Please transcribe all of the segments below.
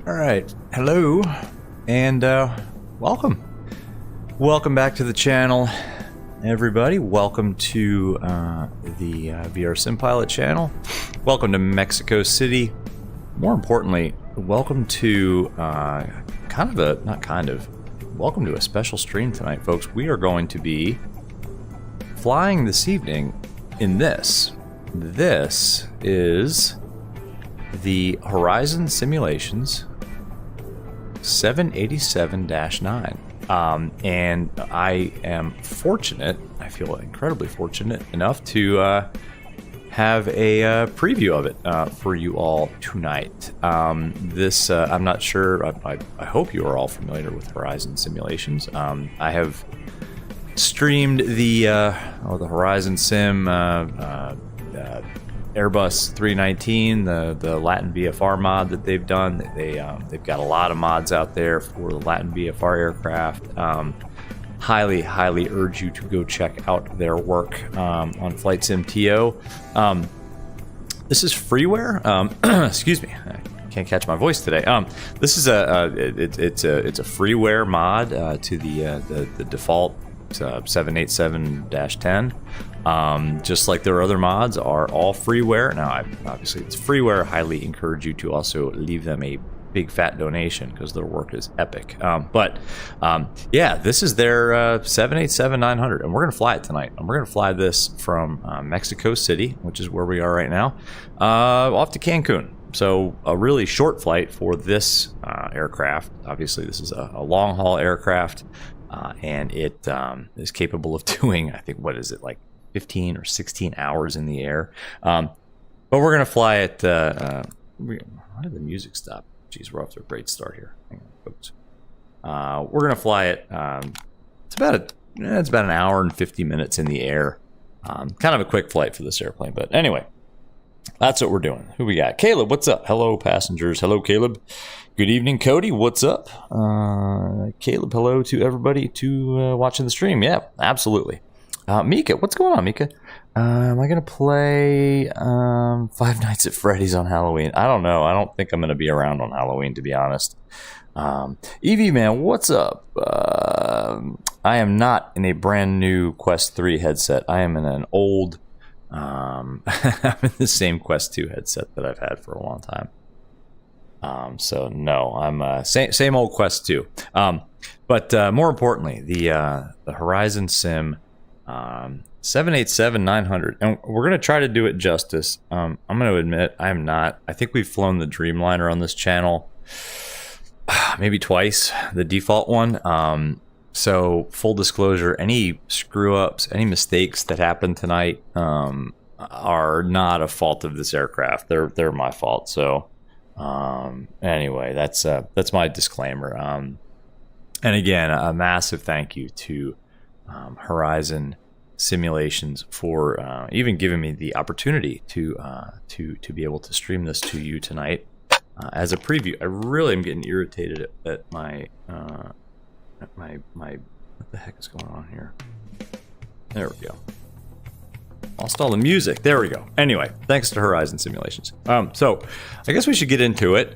All right, hello, and welcome. Welcome back to the channel, everybody. Welcome to the VR Sim Pilot channel. Welcome to Mexico City. More importantly, welcome to welcome to a special stream tonight, folks. We are going to be flying this evening in this. This is the Horizon Simulations 787-9. And I am fortunate, I feel incredibly fortunate enough to have a preview of it for you all tonight. I'm not sure, I hope you are all familiar with Horizon Simulations. I have streamed the Horizon Sim Airbus 319, the Latin VFR mod that they've done. They've got a lot of mods out there for the Latin VFR aircraft. Highly urge you to go check out their work on Flight Sim TO. This is freeware. Excuse me, I can't catch my voice today. This is it's a freeware mod to the default 787-10. Just like their other mods are all freeware. Now, obviously it's freeware. Highly encourage you to also leave them a big fat donation because their work is epic. Yeah, this is their 787-900, and we're gonna fly it tonight. And we're gonna fly this from Mexico City, which is where we are right now, off to Cancun. So a really short flight for this aircraft. Obviously, this is a long haul aircraft, and it is capable of doing, I think, what is it, like 15 or 16 hours in the air. But we're going to fly it. Why did the music stop? Jeez, we're off to a great start here. Hang on, folks. We're going to fly it. It's about an hour and 50 minutes in the air. Kind of a quick flight for this airplane. But anyway, that's what we're doing. Who we got? Caleb, what's up? Hello, passengers. Hello, Caleb. Good evening, Cody. What's up? Caleb, hello to everybody watching the stream. Yeah, absolutely. Mika, what's going on, Mika? Am I going to play Five Nights at Freddy's on Halloween? I don't know. I don't think I'm going to be around on Halloween, to be honest. Evie, man, what's up? I am not in a brand new Quest 3 headset. I am in an old... I'm in the same Quest 2 headset that I've had for a long time. So no, I'm same old Quest 2. But more importantly, the Horizon Sim 787-900, and we're going to try to do it justice. I'm going to admit I am not. I think we've flown the Dreamliner on this channel maybe twice, the default one. So full disclosure, any screw ups, any mistakes that happen tonight are not a fault of this aircraft. They're my fault. So anyway, that's my disclaimer. And again, a massive thank you to Horizon Simulations for even giving me the opportunity to be able to stream this to you tonight as a preview. I really am getting irritated at my what the heck is going on here? There we go. Lost all the music. There we go. Anyway, thanks to Horizon Simulations. So I guess we should get into it.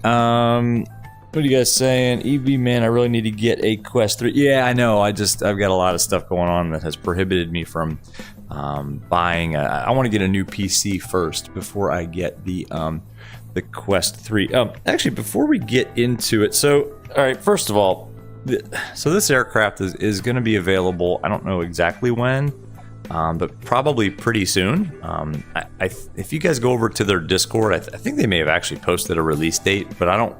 What are you guys saying? EV, man, I really need to get a Quest 3. Yeah, I know. I've got a lot of stuff going on that has prohibited me from buying. I want to get a new PC first before I get the Quest 3. Actually, before we get into it, so all right. First of all, so this aircraft is going to be available. I don't know exactly when. But probably pretty soon. If you guys go over to their Discord, I think they may have actually posted a release date, but I don't.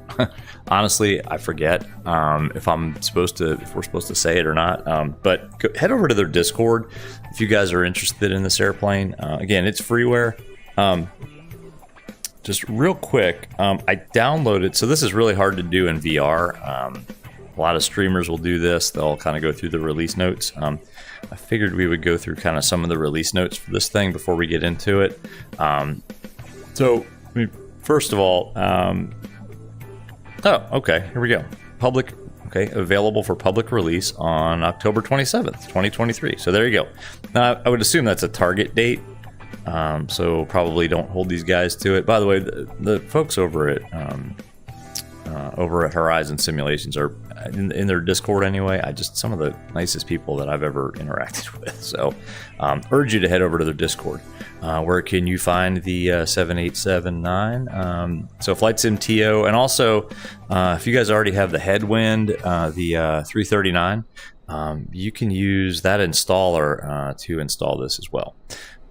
Honestly, I forget if we're supposed to say it or not. But head over to their Discord if you guys are interested in this airplane. Again, it's freeware. Just real quick, I downloaded. So this is really hard to do in VR. A lot of streamers will do this. They'll kind of go through the release notes. I figured we would go through kind of some of the release notes for this thing before we get into it. So, first of all, okay, here we go. Available for public release on October 27th, 2023. So there you go. Now, I would assume that's a target date. So probably don't hold these guys to it. By the way, the folks over at over at Horizon Simulations, or in their Discord anyway. Some of the nicest people that I've ever interacted with. So urge you to head over to their Discord. Where can you find the 7879? So Flight Sim TO, and also if you guys already have the Headwind, the 339, you can use that installer to install this as well.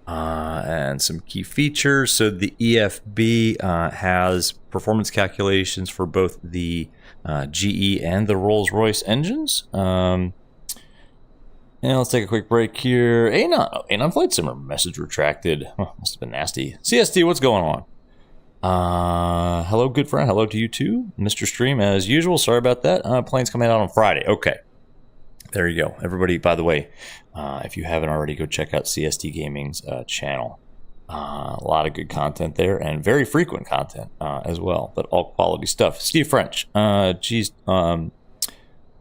And some key features. So the EFB has performance calculations for both the GE and the Rolls-Royce engines. And let's take a quick break here. Anon Flight Simmer message retracted. Oh, must have been nasty. CST, what's going on? Hello, good friend. Hello to you too, Mr. Stream. As usual, sorry about that. Plane's coming out on Friday. Okay. There you go. Everybody, by the way, if you haven't already, go check out CST Gaming's channel. A lot of good content there, and very frequent content as well, but all quality stuff. Steve French.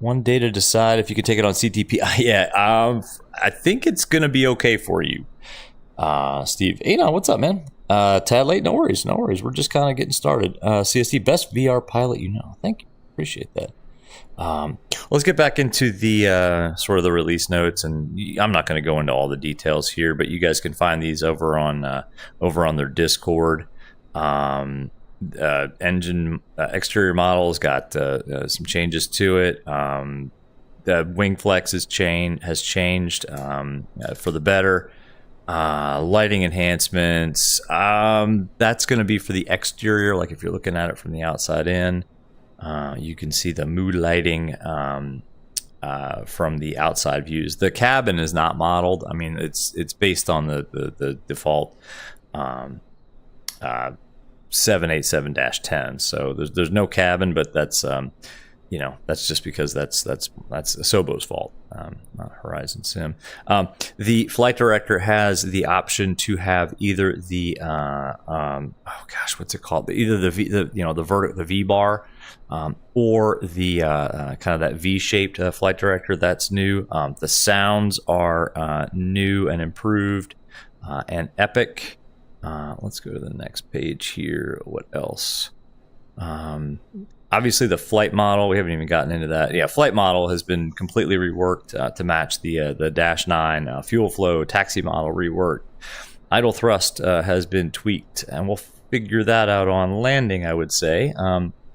One day to decide if you can take it on CTP. Yeah, I think it's going to be okay for you, Steve. Hey, now, what's up, man? Tad late? No worries, no worries. We're just kind of getting started. CST, best VR pilot you know. Thank you. Appreciate that. Let's get back into the sort of the release notes, and I'm not going to go into all the details here, but you guys can find these over on their Discord. Engine exterior models got some changes to it. The wing flex has changed for the better. Lighting enhancements. That's going to be for the exterior. Like if you're looking at it from the outside in. You can see the mood lighting from the outside views. The cabin is not modeled. I mean, it's based on the default 787-10. So there's no cabin, but that's that's just because that's Asobo's fault, not Horizon Sim. The flight director has the option to have either the what's it called? Either the V bar. Or the kind of that V-shaped flight director. That's new. The sounds are new and improved and epic. Let's go to the next page here. What else? Obviously, the flight model. We haven't even gotten into that. Yeah, flight model has been completely reworked to match the Dash 9 fuel flow taxi model reworked. Idle thrust has been tweaked, and we'll figure that out on landing, I would say.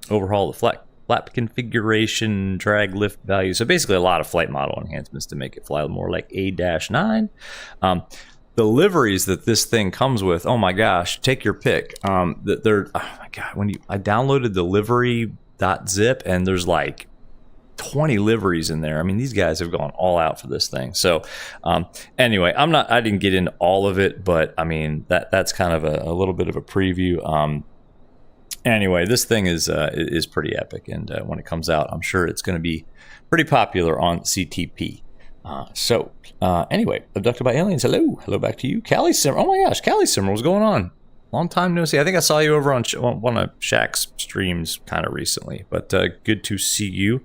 Overhaul the flap configuration, drag lift value. So basically a lot of flight model enhancements to make it fly more like a Dash 9. The liveries that this thing comes with, oh my gosh, take your pick. Oh my god, I downloaded the livery.zip and there's like 20 liveries in there. I mean, these guys have gone all out for this thing. So anyway, I didn't get into all of it, but I mean that's kind of a little bit of a preview. Anyway, this thing is pretty epic, and when it comes out, I'm sure it's going to be pretty popular on CTP. Anyway, abducted by aliens. Hello back to you, Callie Simmer. Oh my gosh, Callie Simmer, what's going on? Long time no see. I think I saw you over on one of Shaq's streams kind of recently, but good to see you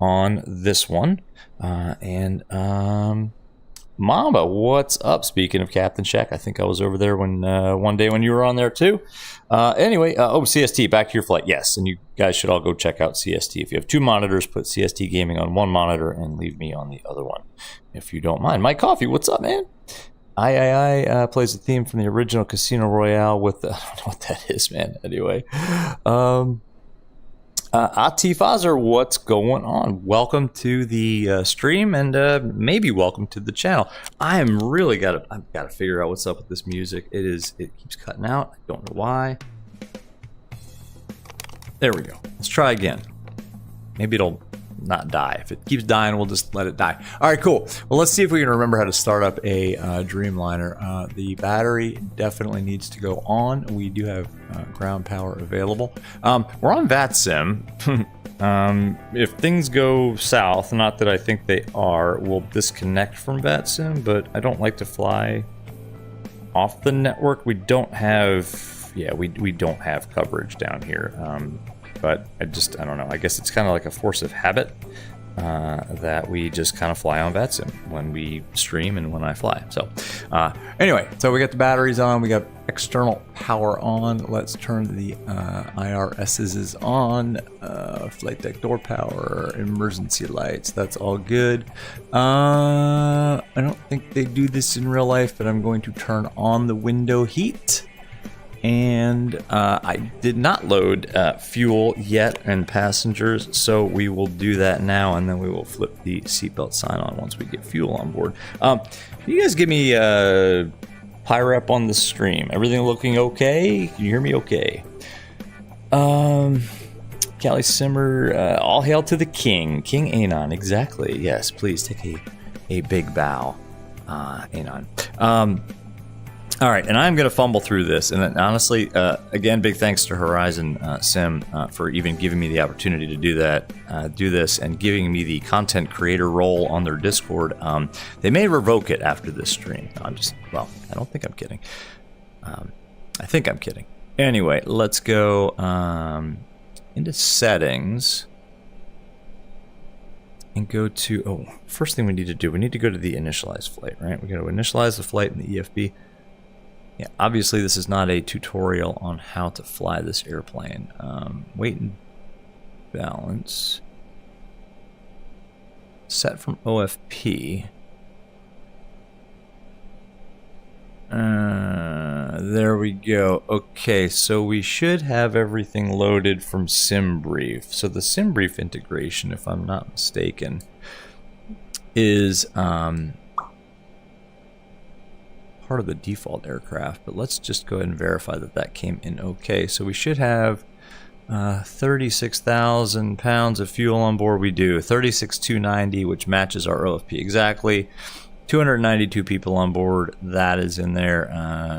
on this one. Mamba, what's up? Speaking of Captain Shaq, I think I was over there when one day when you were on there too. Anyway, CST, back to your flight. Yes, and you guys should all go check out CST. If you have two monitors, put CST Gaming on one monitor and leave me on the other one, if you don't mind. Mike Coffee, what's up, man? I plays the theme from the original Casino Royale with I don't know what that is, man. Anyway, Atif Azar, what's going on? Welcome to the stream, and maybe welcome to the channel. I've got to figure out what's up with this music. It keeps cutting out. I don't know why. There we go. Let's try again. Maybe it'll not die. If it keeps dying, we'll just let it die. All right, cool. Well, let's see if we can remember how to start up a Dreamliner. The battery definitely needs to go on. We do have ground power available. We're on VATSIM. If things go south, not that I think they are, we'll disconnect from VATSIM, but I don't like to fly off the network. We don't have, we don't have coverage down here. But I don't know. I guess it's kind of like a force of habit. that we just kind of fly on VATSIM when we stream and when I fly. So anyway, so we got the batteries on, we got external power on. Let's turn the IRSs on, flight deck door power, emergency lights, that's all good. I don't think they do this in real life, but I'm going to turn on the window heat. And I did not load fuel yet and passengers, so we will do that now, and then we will flip the seatbelt sign on once we get fuel on board. Can you guys give me PyRep on the stream? Everything looking okay? Can you hear me okay? Callie Simmer, all hail to the king. King Anon, exactly. Yes, please take a big bow, Anon. All right, and I'm going to fumble through this. And then, honestly, again, big thanks to Horizon Sim for even giving me the opportunity to do this, and giving me the content creator role on their Discord. They may revoke it after this stream. I don't think I'm kidding. I think I'm kidding. Anyway, let's go into settings and go to, first thing we need to do, we need to go to the initialize flight, right? We got to initialize the flight in the EFB. Yeah, obviously this is not a tutorial on how to fly this airplane. Weight and balance. Set from OFP. There we go. Okay, so we should have everything loaded from SimBrief. So the SimBrief integration, if I'm not mistaken, is part of the default aircraft, but let's just go ahead and verify that that came in okay. So we should have 36,000 pounds of fuel on board. We do 36,290, which matches our OFP exactly. 292 people on board, that is in there.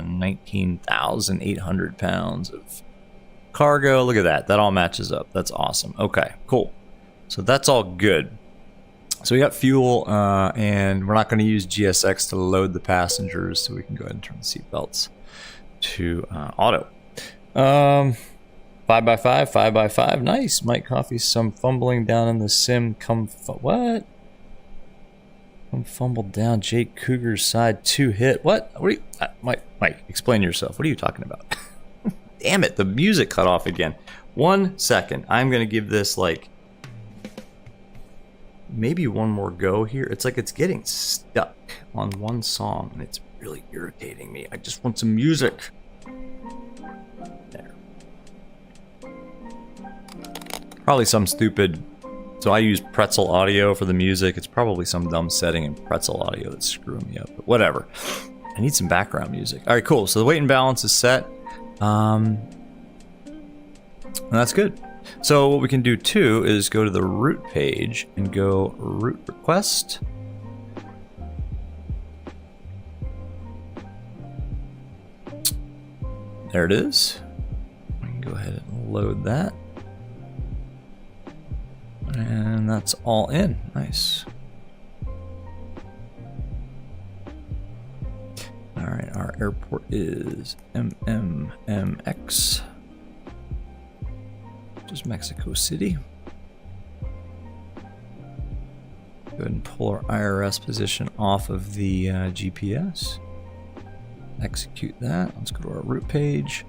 19,800 pounds of cargo. Look at that, that all matches up. That's awesome. Okay, cool. So that's all good. So we got fuel, and we're not going to use GSX to load the passengers, so we can go ahead and turn the seatbelts to auto. 5x5, 5x5, nice. Mike Coffee, some fumbling down in the sim. What? Come fumble down Jake Cougar's side 2 hit. What? What are you, Mike, explain yourself. What are you talking about? Damn it, the music cut off again. 1 second. I'm going to give this like maybe one more go here. It's like it's getting stuck on one song and it's really irritating me. I just want some music. There. Probably some stupid, so I use Pretzel Audio for the music. It's probably some dumb setting in Pretzel Audio that's screwing me up, but whatever. I need some background music. All right, cool. So the weight and balance is set. And that's good. So what we can do too is go to the route page and go route request. There it is. We can go ahead and load that. And that's all in. Nice. All right, our airport is MMMX. Just Mexico City. Go ahead and pull our IRS position off of the GPS. Execute that. Let's go to our route page.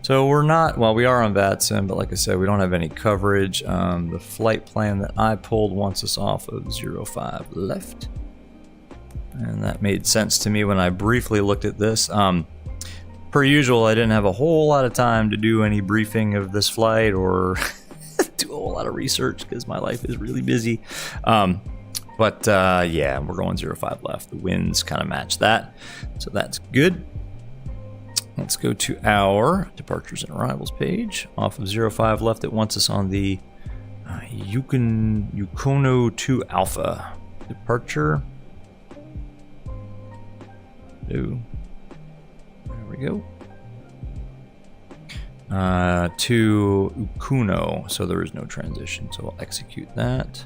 So we're not, well, we are on VATSIM, but like I said, we don't have any coverage. The flight plan that I pulled wants us off of 05 left. And that made sense to me when I briefly looked at this. Per usual, I didn't have a whole lot of time to do any briefing of this flight or do a whole lot of research because my life is really busy. But yeah, we're going 05 left. The winds kind of match that, so that's good. Let's go to our departures and arrivals page. Off of 05 left, it wants us on the Yukono 2 Alpha. Departure. There we go. To Ukuno, so there is no transition, so I'll execute that.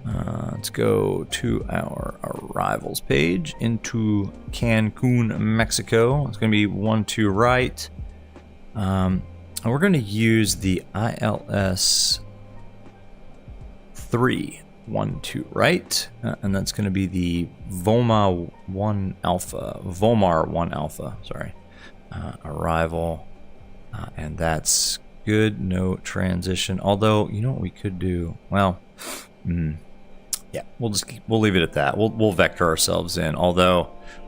Let's go to our arrivals page into Cancun, Mexico. It's going to be 1-2 right. And we're going to use the ILS 312, right? And that's going to be the Vomar 1 Alpha, sorry. Arrival, and that's good, no transition. Although, you know what we could do? Well, yeah, we'll leave it at that. We'll vector ourselves in. Although,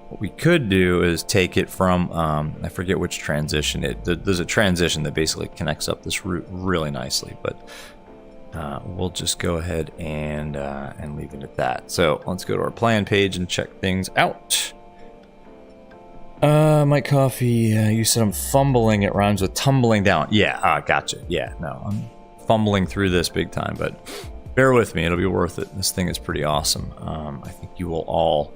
what we could do is take it from, I forget which transition. There's a transition that basically connects up this route really nicely, but we'll just go ahead and leave it at that. So let's go to our plan page and check things out. Mike Coffee, you said I'm fumbling. It rhymes with tumbling down. Yeah, gotcha. Yeah, no, I'm fumbling through this big time, but bear with me. It'll be worth it. This thing is pretty awesome. I think you will all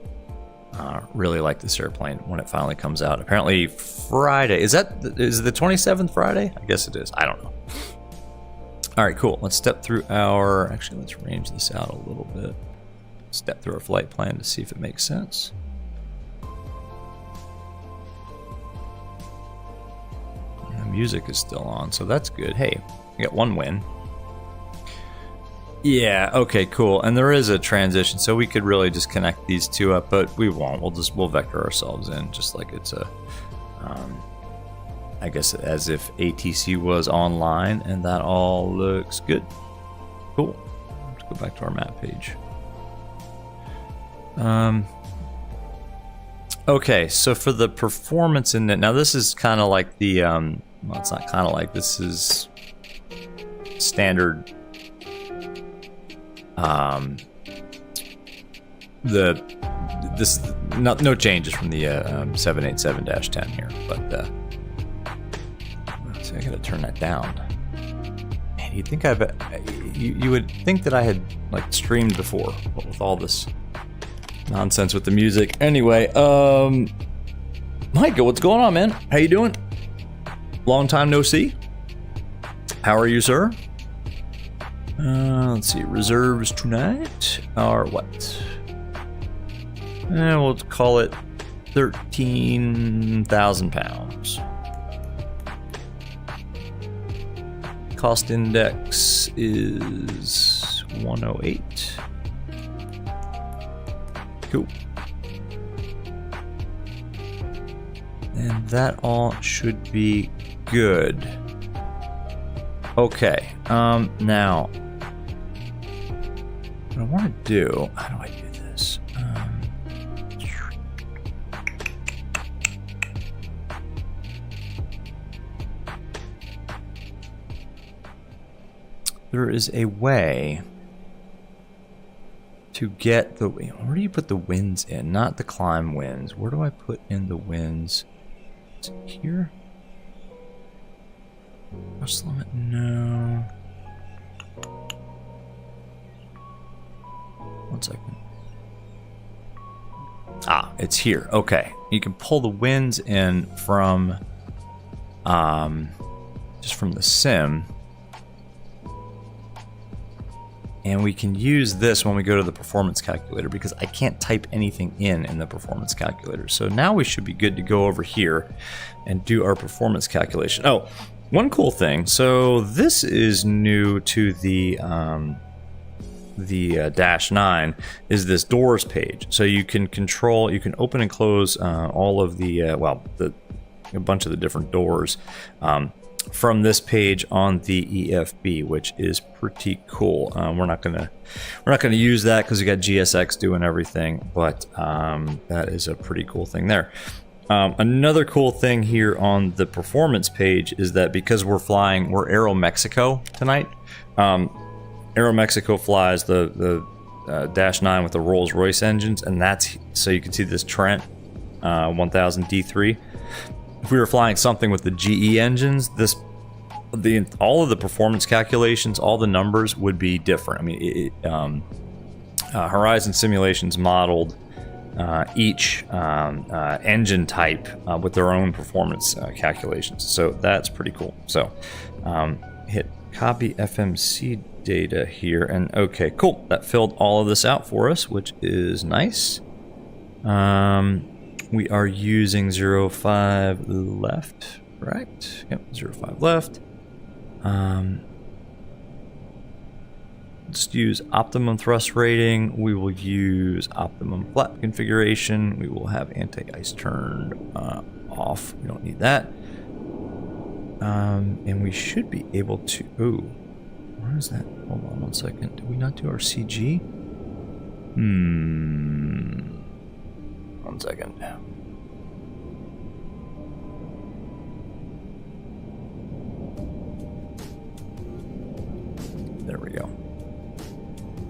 really like this airplane when it finally comes out. Apparently Friday. Is the 27th Friday? I guess it is. I don't know. All right, cool. Let's step through our... Actually, let's range this out a little bit. Step through our flight plan to see if it makes sense. The music is still on, so that's good. Hey, we got one win. Yeah, okay, cool. And there is a transition, so we could really just connect these two up, but we won't. We'll vector ourselves in just like it's a... I guess as if ATC was online, and that all looks good. Cool. Let's go back to our map page. Okay, so for the performance in it, now this is kind of like the, well, it's not kind of like, this is standard, no changes from the 787-10 here, but so I gotta turn that down. Man, you'd think you would think that I had like streamed before, but with all this nonsense with the music. Anyway, Micah, what's going on, man? How you doing? Long time no see. How are you, sir? Let's see. Reserves tonight are what? We'll call it 13,000 pounds. Cost index is 108. Cool. And that all should be good. Okay. Now, what I want to do, how do I do this? There is a way to get the... Where do you put the winds in? Not the climb winds. Where do I put in the winds? Is it here? Thrust limit? No. 1 second. Ah, it's here. Okay. You can pull the winds in from... just from the sim. And we can use this when we go to the performance calculator because I can't type anything in the performance calculator. So now we should be good to go over here and do our performance calculation. Oh, one cool thing. So this is new to the Dash 9 is this doors page. So you can control, you can open and close all of the, a bunch of the different doors from this page on the EFB, which is pretty cool. We're not gonna use that because we got GSX doing everything, but that is a pretty cool thing there. Another cool thing here on the performance page is that because we're Aeromexico tonight. Aeromexico flies the Dash 9 with the Rolls-Royce engines, and that's so you can see this Trent 1000 D3. If we were flying something with the GE engines, all of the performance calculations, all the numbers would be different. I mean, Horizon Simulations modeled each engine type with their own performance calculations, so that's pretty cool. So hit copy FMC data here, and okay, cool. That filled all of this out for us, which is nice. We are using 05 left, correct? Yep, 05 left. just use optimum thrust rating. We will use optimum flap configuration. We will have anti-ice turned off. We don't need that. And we should be able to... Ooh, where is that? Hold on one second. Did we not do our CG? One second. There we go.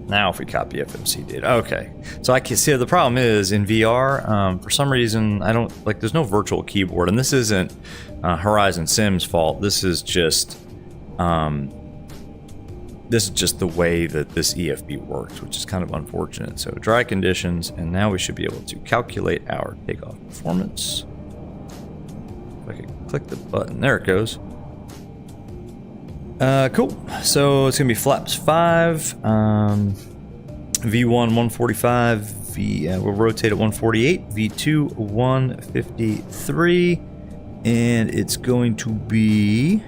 Now if we copy FMC data. Okay. So I can see the problem is in VR, for some reason, I don't, like, there's no virtual keyboard, and this isn't Horizon Sim's fault. This is just the way that this EFB works, which is kind of unfortunate. So dry conditions, and now we should be able to calculate our takeoff performance. If I could click the button, there it goes. Cool. So it's gonna be flaps 5, V1 145, we'll rotate at 148, V2 153, and it's going to be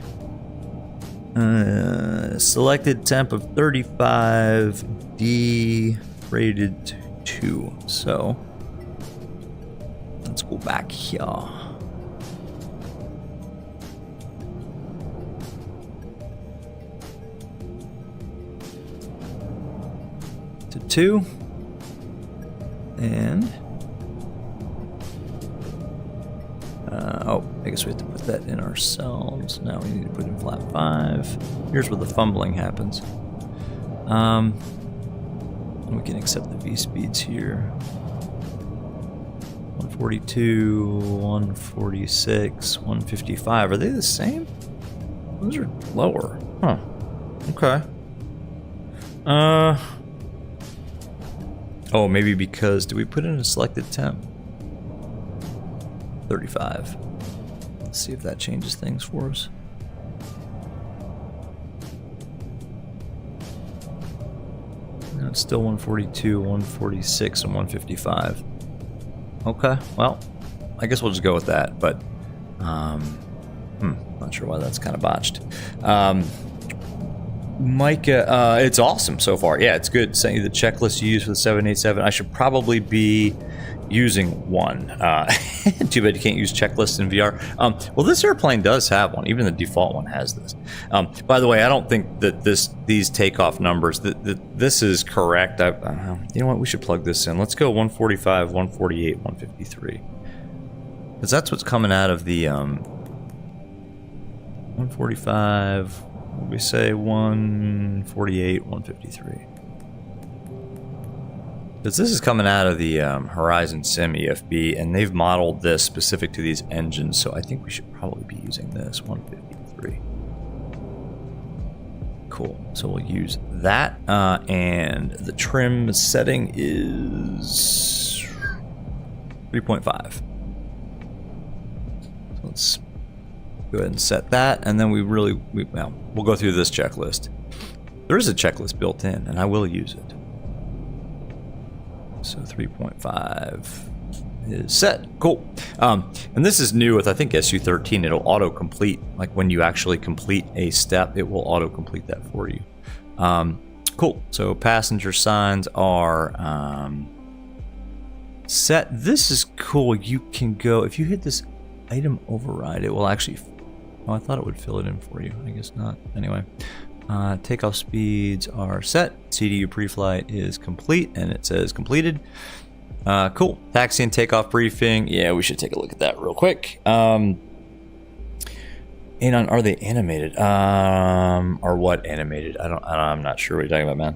selected temp of 35, D rated 2. So let's go back here. To 2, and oh, I guess we have to put that in ourselves. Now we need to put in flap 5. Here's where the fumbling happens. We can accept the V speeds here. 142, 146, 155. Are they the same? Those are lower. Huh. Okay. Oh, maybe because, did we put in a selected temp? 35. Let's see if that changes things for us. No, it's still 142, 146, and 155. Okay, well, I guess we'll just go with that, but not sure why that's kind of botched. Micah, it's awesome so far. Yeah, it's good. Sent you the checklist you use for the 787. I should probably be using one. Too bad you can't use checklists in VR. Well, this airplane does have one. Even the default one has this. By the way, I don't think that these takeoff numbers, this is correct. You know what? We should plug this in. Let's go 145, 148, 153. Because that's what's coming out of the 145. We say 148, 153. Because this is coming out of the Horizon Sim EFB, and they've modeled this specific to these engines, so I think we should probably be using this 153. Cool. So we'll use that, and the trim setting is 3.5. So let's go ahead and set that, and then we'll go through this checklist. There is a checklist built in, and I will use it. So 3.5 is set. Cool. And this is new with, I think, SU13. It'll auto-complete. Like when you actually complete a step, it will auto-complete that for you. Cool. So passenger signs are set. This is cool. You can go, if you hit this item override, it will actually... Oh, I thought it would fill it in for you. I guess not. Anyway. Takeoff speeds are set. CDU pre-flight is complete, and it says completed. Cool. Taxi and takeoff briefing. Yeah, we should take a look at that real quick. And are they animated? Or what animated? I'm not sure what you're talking about,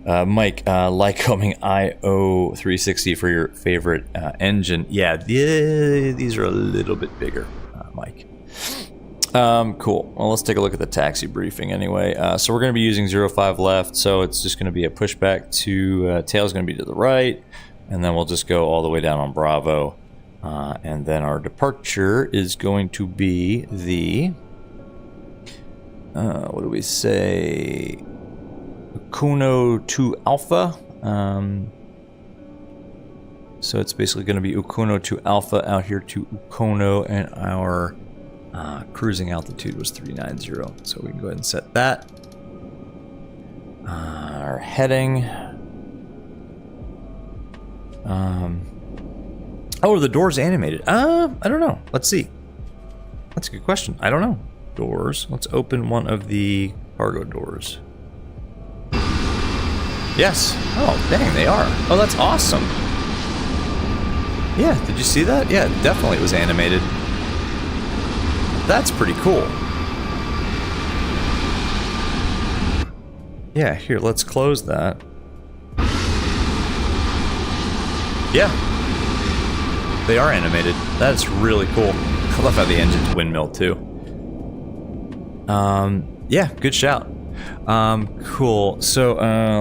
man. Mike, Lycoming IO360 for your favorite engine. Yeah, these are a little bit bigger, Mike. Cool. Well, let's take a look at the taxi briefing anyway. So we're going to be using 05 left, so it's just going to be a pushback to tail's going to be to the right, and then we'll just go all the way down on Bravo. And then our departure is going to be the, what do we say? Ukono to Alpha. So it's basically going to be Ukono to Alpha out here to Ukono, and our cruising altitude was 390, so we can go ahead and set that. Our heading. Oh, are the doors animated? I don't know. Let's see. That's a good question. I don't know. Doors. Let's open one of the cargo doors. Yes. Oh, dang, they are. Oh, that's awesome. Yeah, did you see that? Yeah, definitely it was animated. That's pretty cool. Yeah, here, let's close that. Yeah. They are animated. That's really cool. I love how the engine's windmill too. Yeah, good shout. Cool. So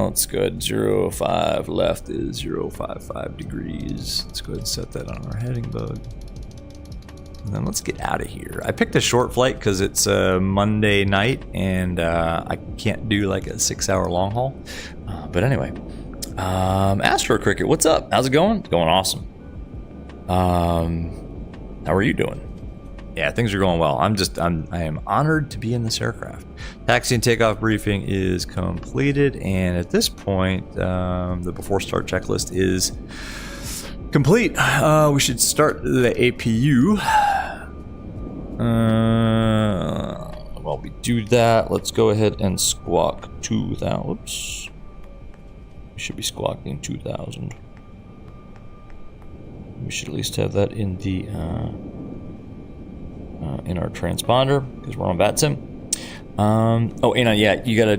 let's go ahead. 0.5 left is 0.55 degrees. Let's go ahead and set that on our heading bug. And then let's get out of here. I picked a short flight because it's a Monday night and I can't do like a 6-hour long haul. But anyway, Astro Cricket, what's up? How's it going? It's going awesome. How are you doing? Yeah, things are going well. I am honored to be in this aircraft. Taxi and takeoff briefing is completed, and at this point, the before start checklist is complete. We should start the APU. While we do that, let's go ahead and squawk 2,000. Whoops. We should be squawking 2,000. We should at least have that in the in our transponder because we're on VATSIM. Oh, and yeah, you got a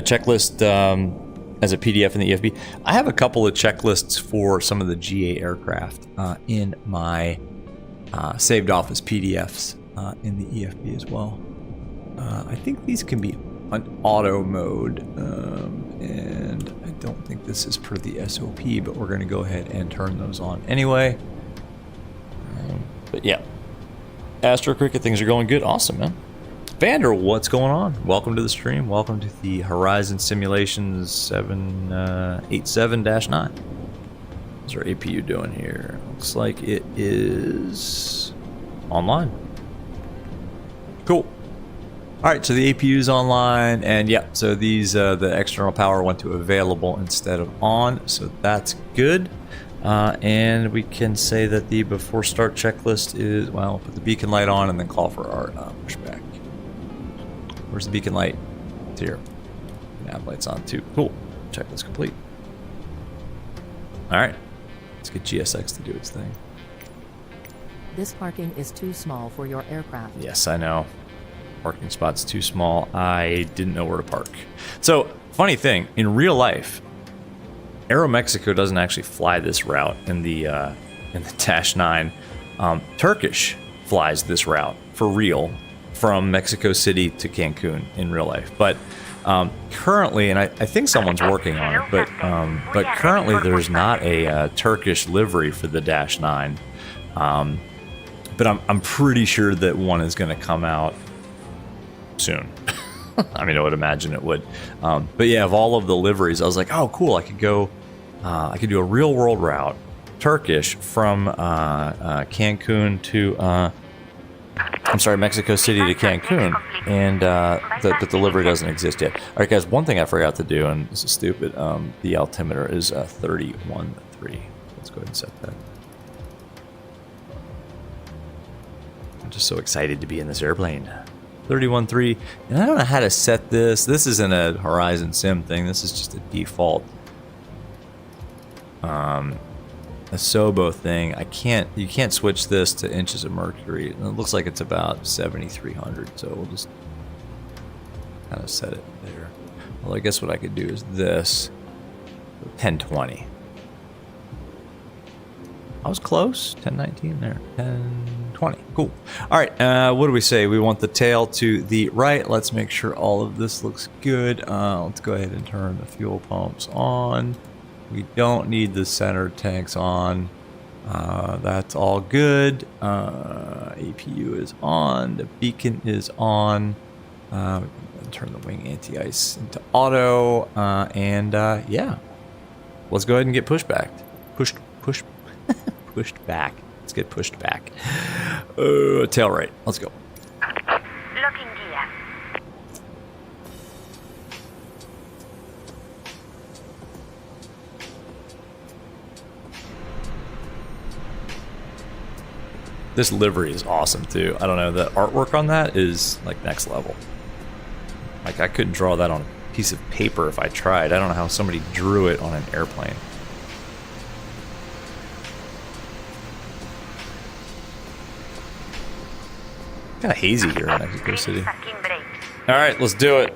checklist as a PDF in the EFB. I have a couple of checklists for some of the GA aircraft in my saved off as PDFs in the EFB as well. I think these can be on auto mode, and I don't think this is per the SOP, but we're going to go ahead and turn those on anyway. But yeah, Astro Cricket, things are going good. Awesome, man. Vander, what's going on? Welcome to the stream. Welcome to the Horizon Simulations 787-9. What's our APU doing here? Looks like it is online. Cool. All right, so the APU is online, and yeah, so these the external power went to available instead of on, so that's good. And we can say that the before start checklist is, well, put the beacon light on and then call for our pushback. Where's the beacon light? It's here. Nav light's on too. Cool. Checklist complete. All right, let's get GSX to do its thing. This parking is too small for your aircraft. Yes, I know. Parking spot's too small. I didn't know where to park. So, funny thing, in real life, Aeromexico doesn't actually fly this route in the Dash 9. Turkish flies this route for real from Mexico City to Cancun in real life. But currently, and I think someone's working on it, but currently there's not a Turkish livery for the Dash 9. But I'm pretty sure that one is going to come out soon. I mean, I would imagine it would. But yeah, of all of the liveries, I was like, oh, cool. I could go. I could do a real world route, Turkish, from Cancun to. I'm sorry, Mexico City to Cancun, and the livery doesn't exist yet. All right, guys. One thing I forgot to do, and this is stupid. The altimeter is 31.3. Let's go ahead and set that. I'm just so excited to be in this airplane. 31.3, and I don't know how to set this. This isn't a Horizon Sim thing. This is just a default a Sobo thing. You can't switch this to inches of mercury. And it looks like it's about 7,300, so we'll just kind of set it there. Well, I guess what I could do is this 1020. I was close. 1019 there. 1020. Cool. All right. What do we say? We want the tail to the right. Let's make sure all of this looks good. Let's go ahead and turn the fuel pumps on. We don't need the center tanks on. That's all good. APU is on. The beacon is on. We can turn the wing anti-ice into auto. Yeah. Let's go ahead and get pushed back. Pushed back. Let's get pushed back. Tail right. Let's go. Looking gear. This livery is awesome too. I don't know, the artwork on that is like next level. Like I couldn't draw that on a piece of paper if I tried. I don't know how somebody drew it on an airplane. Kind of hazy here in Mexico City. All right, let's do it.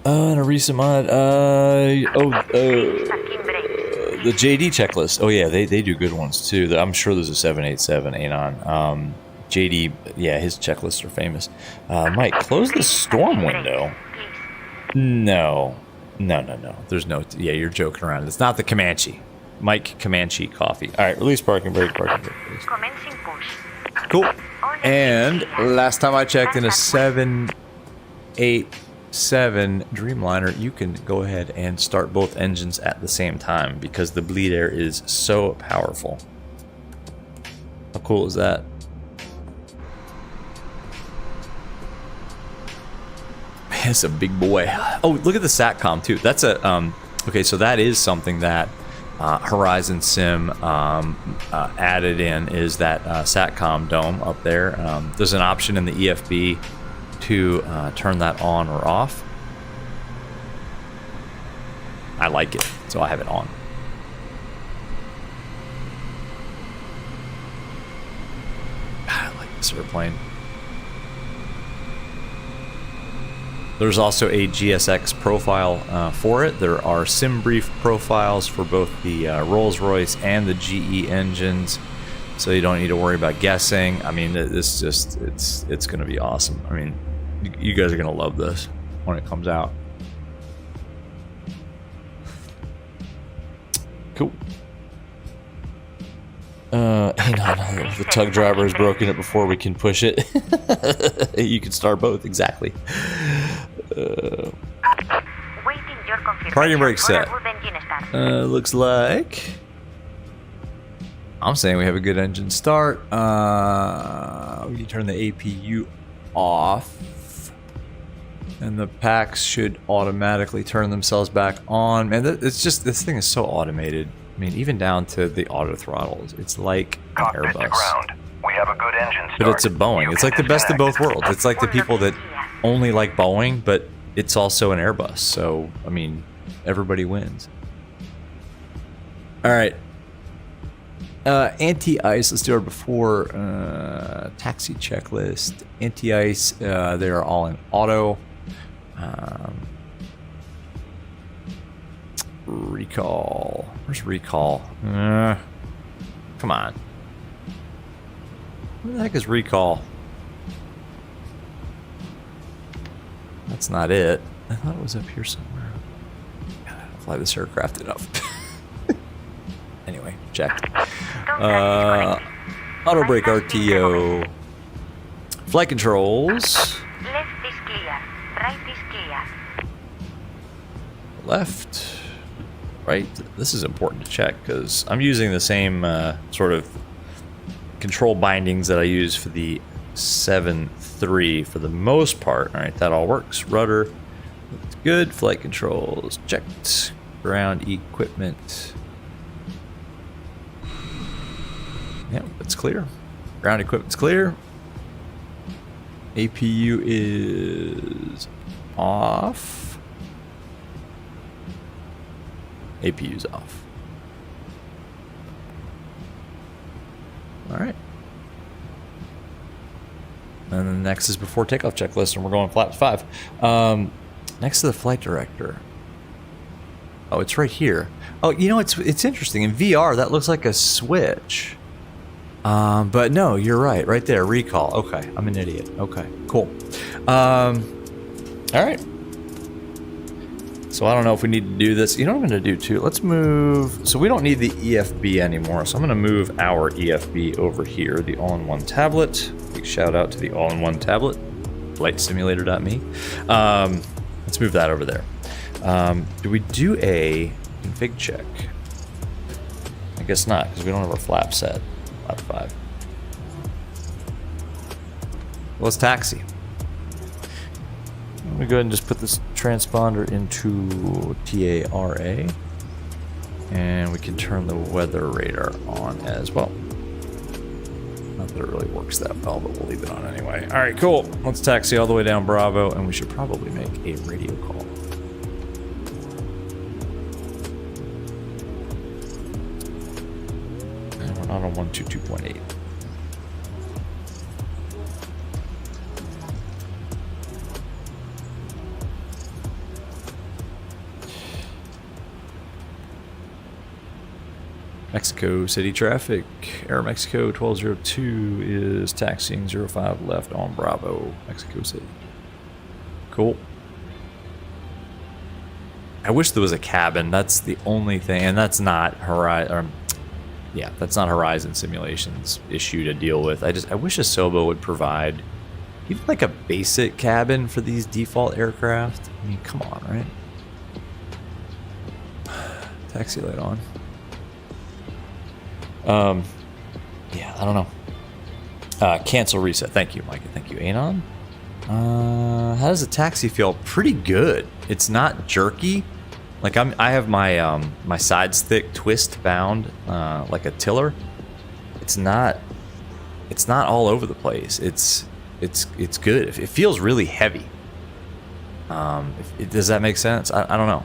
In a recent mod, the JD checklist. Oh yeah, they do good ones too. I'm sure there's a 787 Anon. JD, yeah, his checklists are famous. Mike, close the storm window. No. There's no. Yeah, you're joking around. It's not the Comanche. Mike Comanche coffee. All right, release parking brake, please. Cool. And last time I checked, in a 787 Dreamliner, you can go ahead and start both engines at the same time because the bleed air is so powerful. How cool is that? Man, it's a big boy. Oh, look at the SATCOM too. That's a okay. So that is something that Horizon Sim added in, is that SATCOM dome up there. There's an option in the EFB to turn that on or off. I like it, so I have it on. I like this airplane. There's also a GSX profile for it. There are sim brief profiles for both the Rolls-Royce and the GE engines, so you don't need to worry about guessing. I mean, this just it's going to be awesome. I mean, you guys are going to love this when it comes out. Cool. Hang on, the tug driver has broken it before we can push it. You can start both, exactly. Parking brake set. Looks like I'm saying we have a good engine start. We can turn the APU off, and the packs should automatically turn themselves back on. Man, it's just, this thing is so automated. I mean, even down to the auto throttles, it's like an Airbus. We have a good engine start. But it's a Boeing. It's like the best of both worlds. It's like the people that only like Boeing, but it's also an Airbus. So, I mean, everybody wins. All right. Anti-ice, let's do our before taxi checklist. Anti-ice, they are all in auto. Recall. Where's recall? Come on. Where the heck is recall? That's not it. I thought it was up here somewhere. God, I don't fly this aircraft enough. Anyway, checked. Auto brake RTO. Flight controls. Left is clear. Right is clear. Left. Right. This is important to check because I'm using the same sort of control bindings that I use for the 7.3 for the most part. All right, that all works. Rudder, looks good. Flight controls checked. Ground equipment. Yep, it's clear. Ground equipment's clear. APU is off. APU's off. All right. And then next is before takeoff checklist, and we're going flaps 5. Next to the flight director. Oh, it's right here. Oh, you know, it's interesting. In VR, that looks like a switch. But no, you're right. Right there, recall. Okay, I'm an idiot. Okay, cool. All right. So I don't know if we need to do this. You know what I'm going to do too? Let's move. So we don't need the EFB anymore. So I'm going to move our EFB over here, the all-in-one tablet. Big shout out to the all-in-one tablet, flightsimulator.me. Let's move that over there. Do we do a config check? I guess not, because we don't have our flap set. Flap 5. Well, let's taxi. I'm going to go ahead and just put this transponder into TARA. And we can turn the weather radar on as well. Not that it really works that well, but we'll leave it on anyway. All right, cool. Let's taxi all the way down Bravo, and we should probably make a radio call. And we're not on 122.8. Mexico City traffic. Aeromexico 1202 is taxiing 05 left on Bravo, Mexico City. Cool. I wish there was a cabin. That's the only thing, and that's not Horizon. Yeah, that's not Horizon Simulations issue to deal with. I wish Asobo would provide even like a basic cabin for these default aircraft. I mean, come on, right? Taxi light on. Yeah, I don't know. Cancel reset. Thank you, Mike. Thank you, Anon. How does the taxi feel? Pretty good. It's not jerky. Like I have my my side stick twist bound like a tiller. It's not all over the place. It's good. It feels really heavy. Does that make sense? I don't know.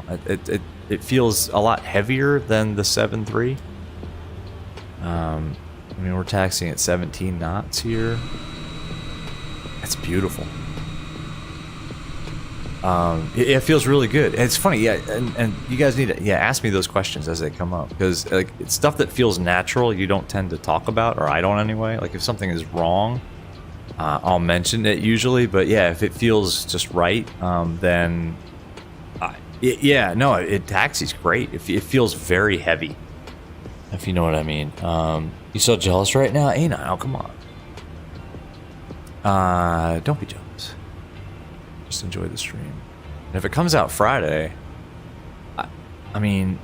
It feels a lot heavier than the 7.3. I mean, we're taxiing at 17 knots here. That's beautiful. It feels really good. And it's funny, yeah. And you guys need to, ask me those questions as they come up, because like it's stuff that feels natural. You don't tend to talk about, or I don't anyway. Like if something is wrong, I'll mention it usually. But yeah, if it feels just right, then it taxis great. It feels very heavy. If you know what I mean. You so jealous right now? Ain't I? Oh, come on. Don't be jealous. Just enjoy the stream. And if it comes out Friday, I mean,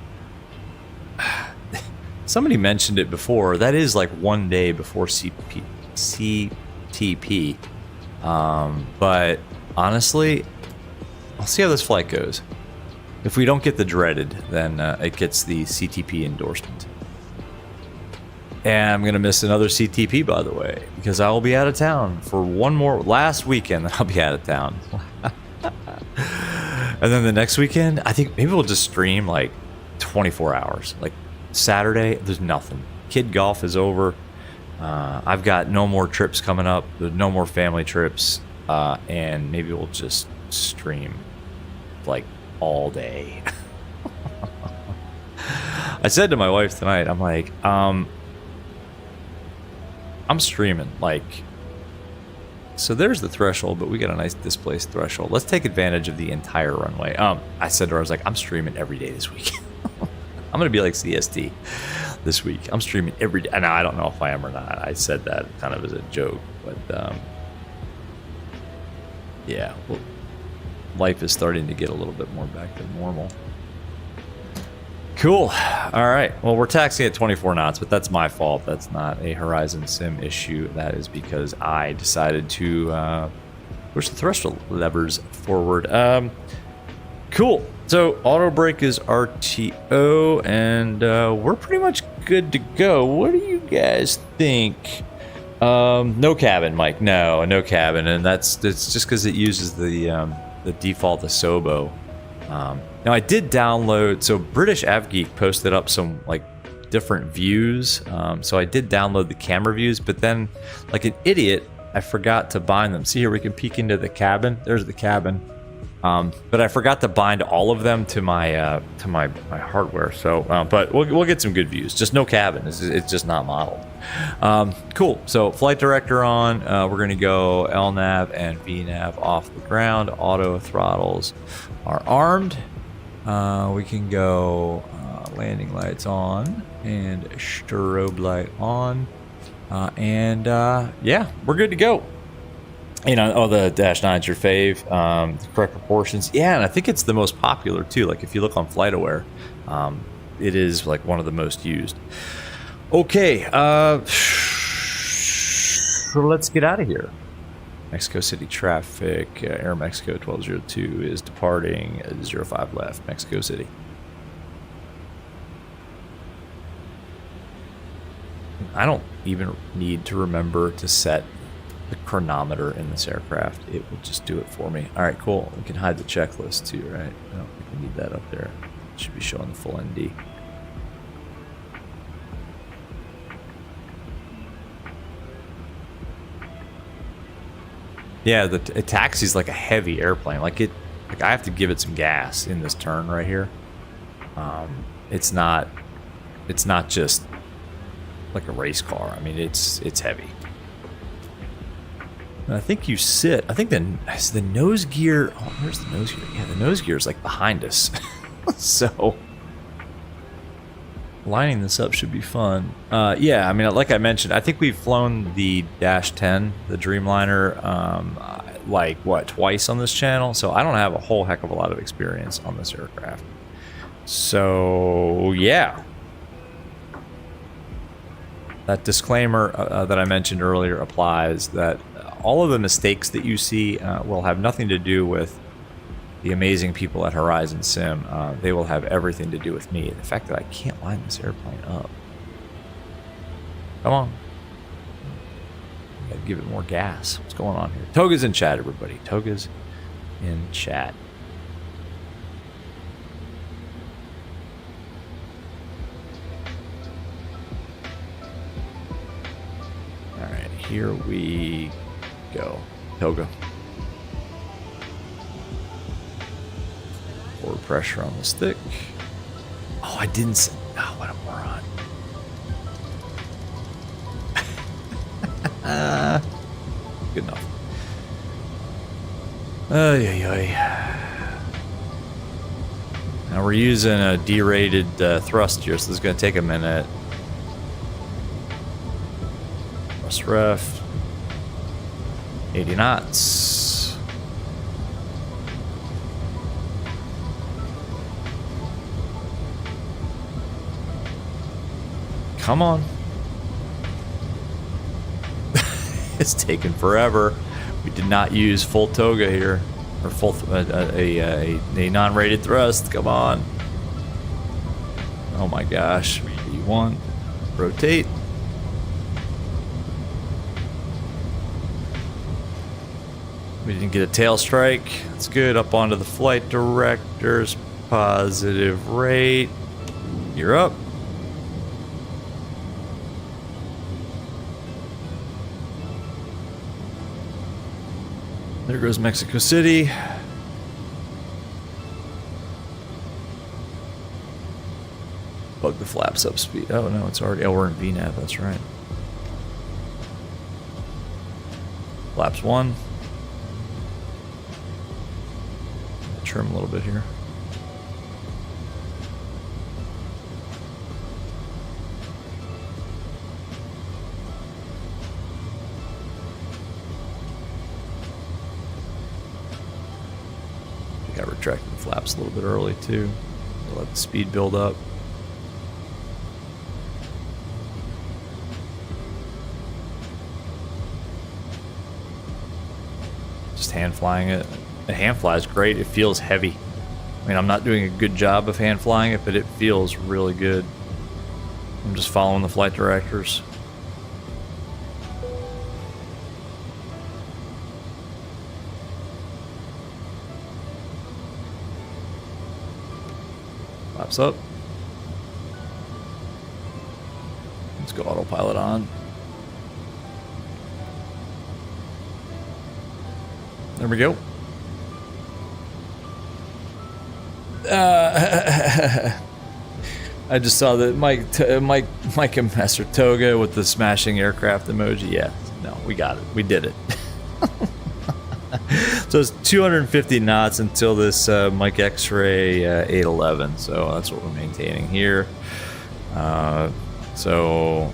somebody mentioned it before. That is like one day before CTP. But honestly, I'll see how this flight goes. If we don't get the dreaded, then it gets the CTP endorsement. And I'm going to miss another CTP, by the way, because I will be out of town for one more last weekend. I'll be out of town. And then the next weekend, I think maybe we'll just stream like 24 hours. Like Saturday, there's nothing. Kid golf is over. I've got no more trips coming up. There's no more family trips. And maybe we'll just stream like all day. I said to my wife tonight, I'm like, I'm streaming, like, so there's the threshold, but we got a nice displaced threshold. Let's take advantage of the entire runway. I said to her, I was like, I'm streaming every day this week. I'm going to be like CST this week. I'm streaming every day. Now, I don't know if I am or not. I said that kind of as a joke, but yeah, well, life is starting to get a little bit more back to normal. Cool. All right. Well, we're taxiing at 24 knots, but that's my fault. That's not a Horizon Sim issue. That is because I decided to push the threshold levers forward. Cool. So auto brake is RTO, and we're pretty much good to go. What do you guys think? No cabin, Mike. No cabin, and that's just because it uses the default Asobo. Now I did download, so British AvGeek posted up some like different views, so I did download the camera views, but then like an idiot I forgot to bind them. See here, we can peek into the cabin. There's the cabin, but I forgot to bind all of them to my hardware. So but we'll get some good views. Just no cabin. It's just not modeled. Cool. So flight director on. We're gonna go LNAV and VNAV off the ground. Auto throttles are armed. We can go landing lights on and strobe light on, and yeah, we're good to go. You know, oh, the Dash 9's your fave. The correct proportions, yeah, and I think it's the most popular too. Like if you look on FlightAware, it is like one of the most used. Okay, so let's get out of here. Mexico City traffic, Aeromexico 1202 is departing 05 left, Mexico City. I don't even need to remember to set the chronometer in this aircraft. It will just do it for me. All right, cool. We can hide the checklist too, right? I don't think we need that up there. It should be showing the full ND. Yeah, the taxi's like a heavy airplane. Like I have to give it some gas in this turn right here. It's not just like a race car. I mean, it's heavy. And I think you sit. I think the nose gear. Oh, where's the nose gear? Yeah, the nose gear is like behind us. So lining this up should be fun. Yeah, I mean, like I mentioned, I think we've flown the Dash 10, the Dreamliner, like what, twice on this channel. So I don't have a whole heck of a lot of experience on this aircraft. So yeah, that disclaimer that I mentioned earlier applies. That all of the mistakes that you see will have nothing to do with the amazing people at Horizon Sim. They will have everything to do with me. The fact that I can't line this airplane up. Come on. Gotta give it more gas. What's going on here? Toga's in chat, everybody. Toga's in chat. Alright, here we go. Toga. Forward pressure on the stick. Oh, I didn't say. Oh, what a moron. Good enough. Now we're using a D-rated thrust here, so this is going to take a minute. Thrust ref. 80 knots. Come on. It's taken forever. We did not use full toga here, or full a non-rated thrust. Come on. Oh my gosh. V1. Rotate. We didn't get a tail strike. That's good. Up onto the flight directors. Positive rate. You're up. There goes Mexico City. Bug the flaps up speed. Oh no, it's already. Oh, we're in VNAV. That's right. Flaps 1. Trim a little bit here. I got retracted the flaps a little bit early too. Let the speed build up. Just hand flying it. The hand fly is great. It feels heavy. I mean, I'm not doing a good job of hand flying it, but it feels really good. I'm just following the flight directors. Flaps up. Let's go autopilot on. There we go. I just saw that Mike and Master Toga with the smashing aircraft emoji. Yeah, no, we got it. We did it. So it's 250 knots until this Mike X-Ray 811. So that's what we're maintaining here. Thrust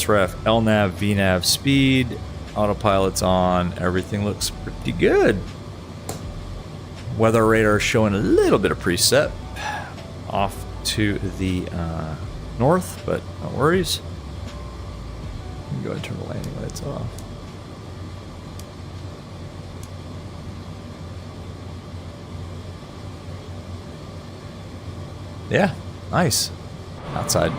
ref, LNAV, VNAV, speed, autopilot's on. Everything looks pretty good. Weather radar showing a little bit of preset off to the north, but no worries. You can go ahead and turn the landing lights off. Yeah, nice. Outside.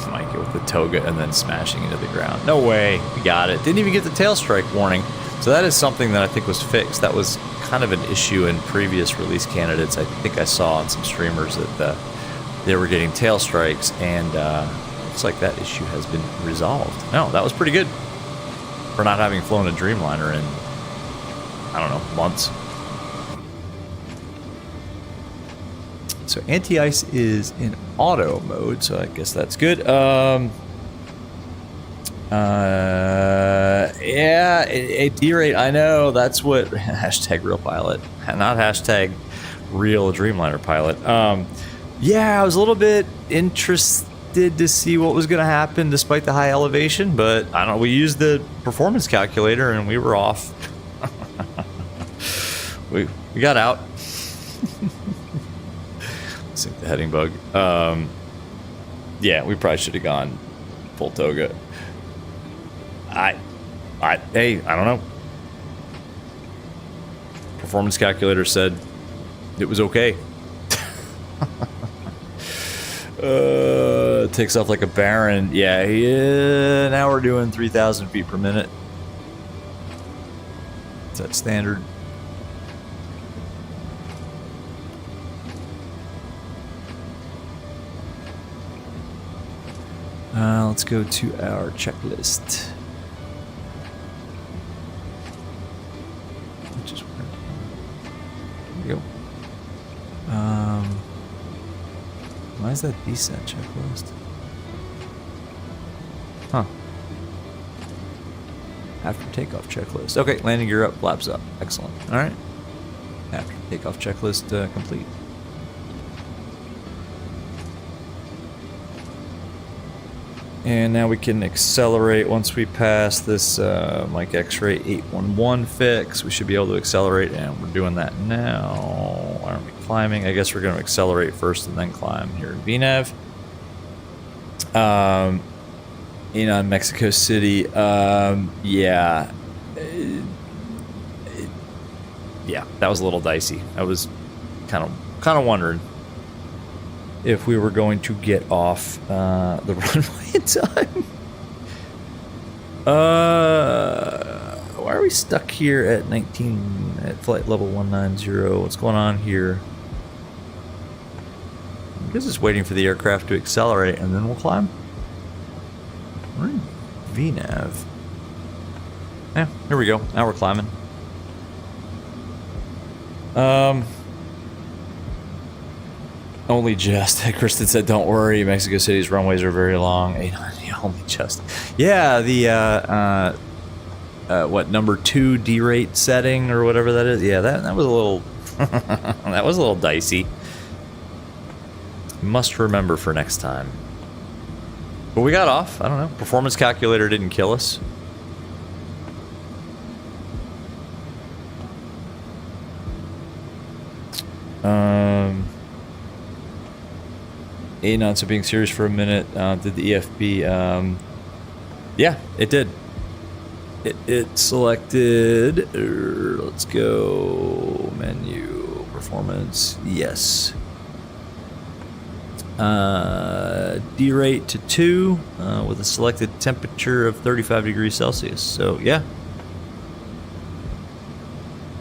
Mike with the toga and then smashing into the ground. No way. We got it. Didn't even get the tail strike warning. So that is something that I think was fixed. That was kind of an issue in previous release candidates. I think I saw on some streamers that they were getting tail strikes, and looks like that issue has been resolved. No, that was pretty good for not having flown a Dreamliner in, I don't know, months. So anti-ice is in auto mode, so I guess that's good. Yeah, a D-rate, I know, that's what, hashtag real pilot, not hashtag real Dreamliner pilot. Yeah, I was a little bit interested to see what was going to happen despite the high elevation, but I don't know, we used the performance calculator and we were off. we got out. Sink the heading bug. Yeah, we probably should have gone full toga. Hey, I don't know. Performance calculator said it was okay. Takes off like a Baron. Yeah, now we're doing 3,000 feet per minute. Is that standard? Let's go to our checklist. Which is where? There we go. Why is that descent checklist? Huh. After takeoff checklist. Okay, landing gear up, flaps up. Excellent. All right. After takeoff checklist complete. And now we can accelerate once we pass this Mike X-Ray 811 fix. We should be able to accelerate, and we're doing that now. Aren't we climbing? I guess we're going to accelerate first and then climb here in VNAV. On Mexico City. Yeah. Yeah, that was a little dicey. I was kind of wondering if we were going to get off the runway in time. Why are we stuck here at flight level 190? What's going on here? I guess it's waiting for the aircraft to accelerate and then we'll climb. We're in VNAV. Yeah, here we go. Now we're climbing. Only just. Kristen said, "Don't worry. Mexico City's runways are very long." Only just. Yeah, the what #2 D-rate setting or whatever that is. Yeah, that was a little that was a little dicey. Must remember for next time. But we got off. I don't know. Performance calculator didn't kill us. So being serious for a minute, did the EFB, yeah, it did. It selected, let's go, menu, performance, yes. D-rate to 2, with a selected temperature of 35 degrees Celsius, so yeah.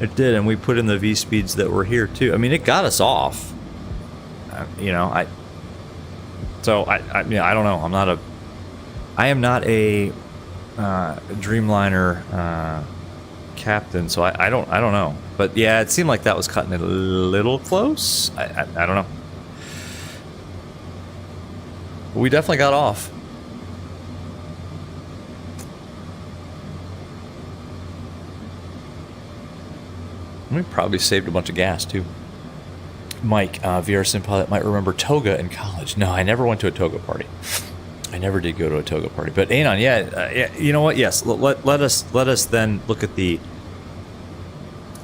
It did, and we put in the V-speeds that were here too. I mean, it got us off. I mean, I don't know. I am not a Dreamliner captain, so I don't know. But yeah, it seemed like that was cutting it a little close. I don't know. But we definitely got off. We probably saved a bunch of gas too. Mike, VR Sim Pilot might remember toga in college. No, I never went to a toga party. I never did go to a toga party. But Anon, yeah, you know what? Yes, let us then look at the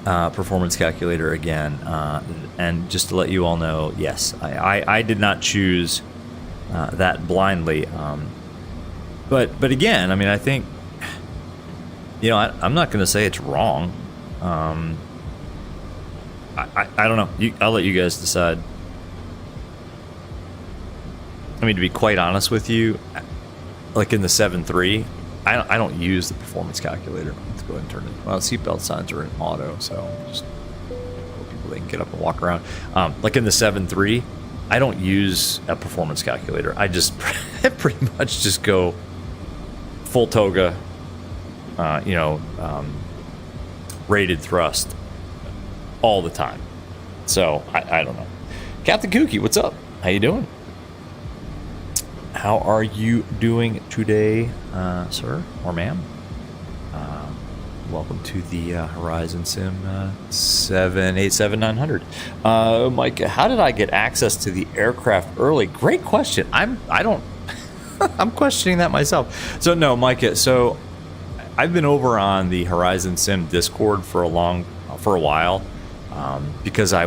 performance calculator again, and just to let you all know, yes, I did not choose that blindly. But again, I mean, I think, I'm not going to say it's wrong. I don't know. I'll let you guys decide. I mean, to be quite honest with you, like in the 7.3, I don't use the performance calculator. Let's go ahead and turn it. Well, seatbelt signs are in auto, so just hope people they can get up and walk around. Like in the 7.3, I don't use a performance calculator. I just pretty much just go full toga, rated thrust all the time. So I don't know. Captain Kooky, what's up? How you doing? How are you doing today, sir or ma'am? Welcome to the Horizon Sim 787-900. Mike, how did I get access to the aircraft early? Great question. I'm questioning that myself. So no, Mike. So I've been over on the Horizon Sim Discord for a while, because I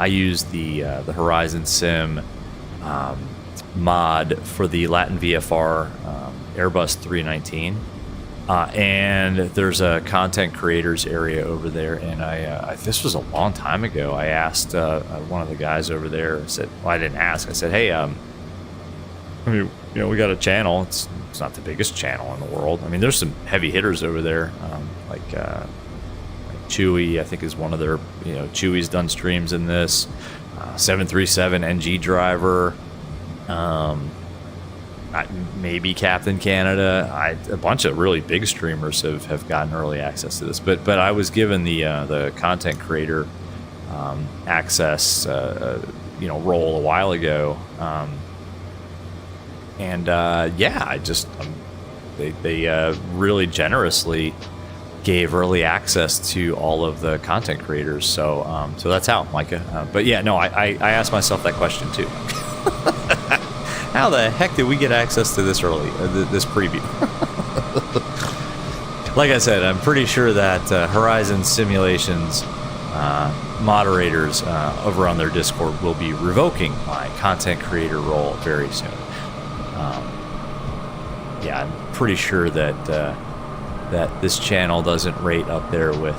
used the Horizon Sim mod for the Latin VFR Airbus 319, and there's a content creators area over there. And this was a long time ago. I asked one of the guys over there. I said, well, I didn't ask. I said, hey, we got a channel. It's not the biggest channel in the world. I mean, there's some heavy hitters over there, like Chewy, I think, is one of their, Chewy's done streams in this. 737 NG driver, maybe Captain Canada. A bunch of really big streamers have gotten early access to this, but I was given the content creator access role a while ago, they really generously gave early access to all of the content creators, so that's how, Micah. But yeah, no, I asked myself that question too. How the heck did we get access to this early, this preview? Like I said, I'm pretty sure that Horizon Simulations moderators over on their Discord will be revoking my content creator role very soon. Yeah, I'm pretty sure that this channel doesn't rate up there with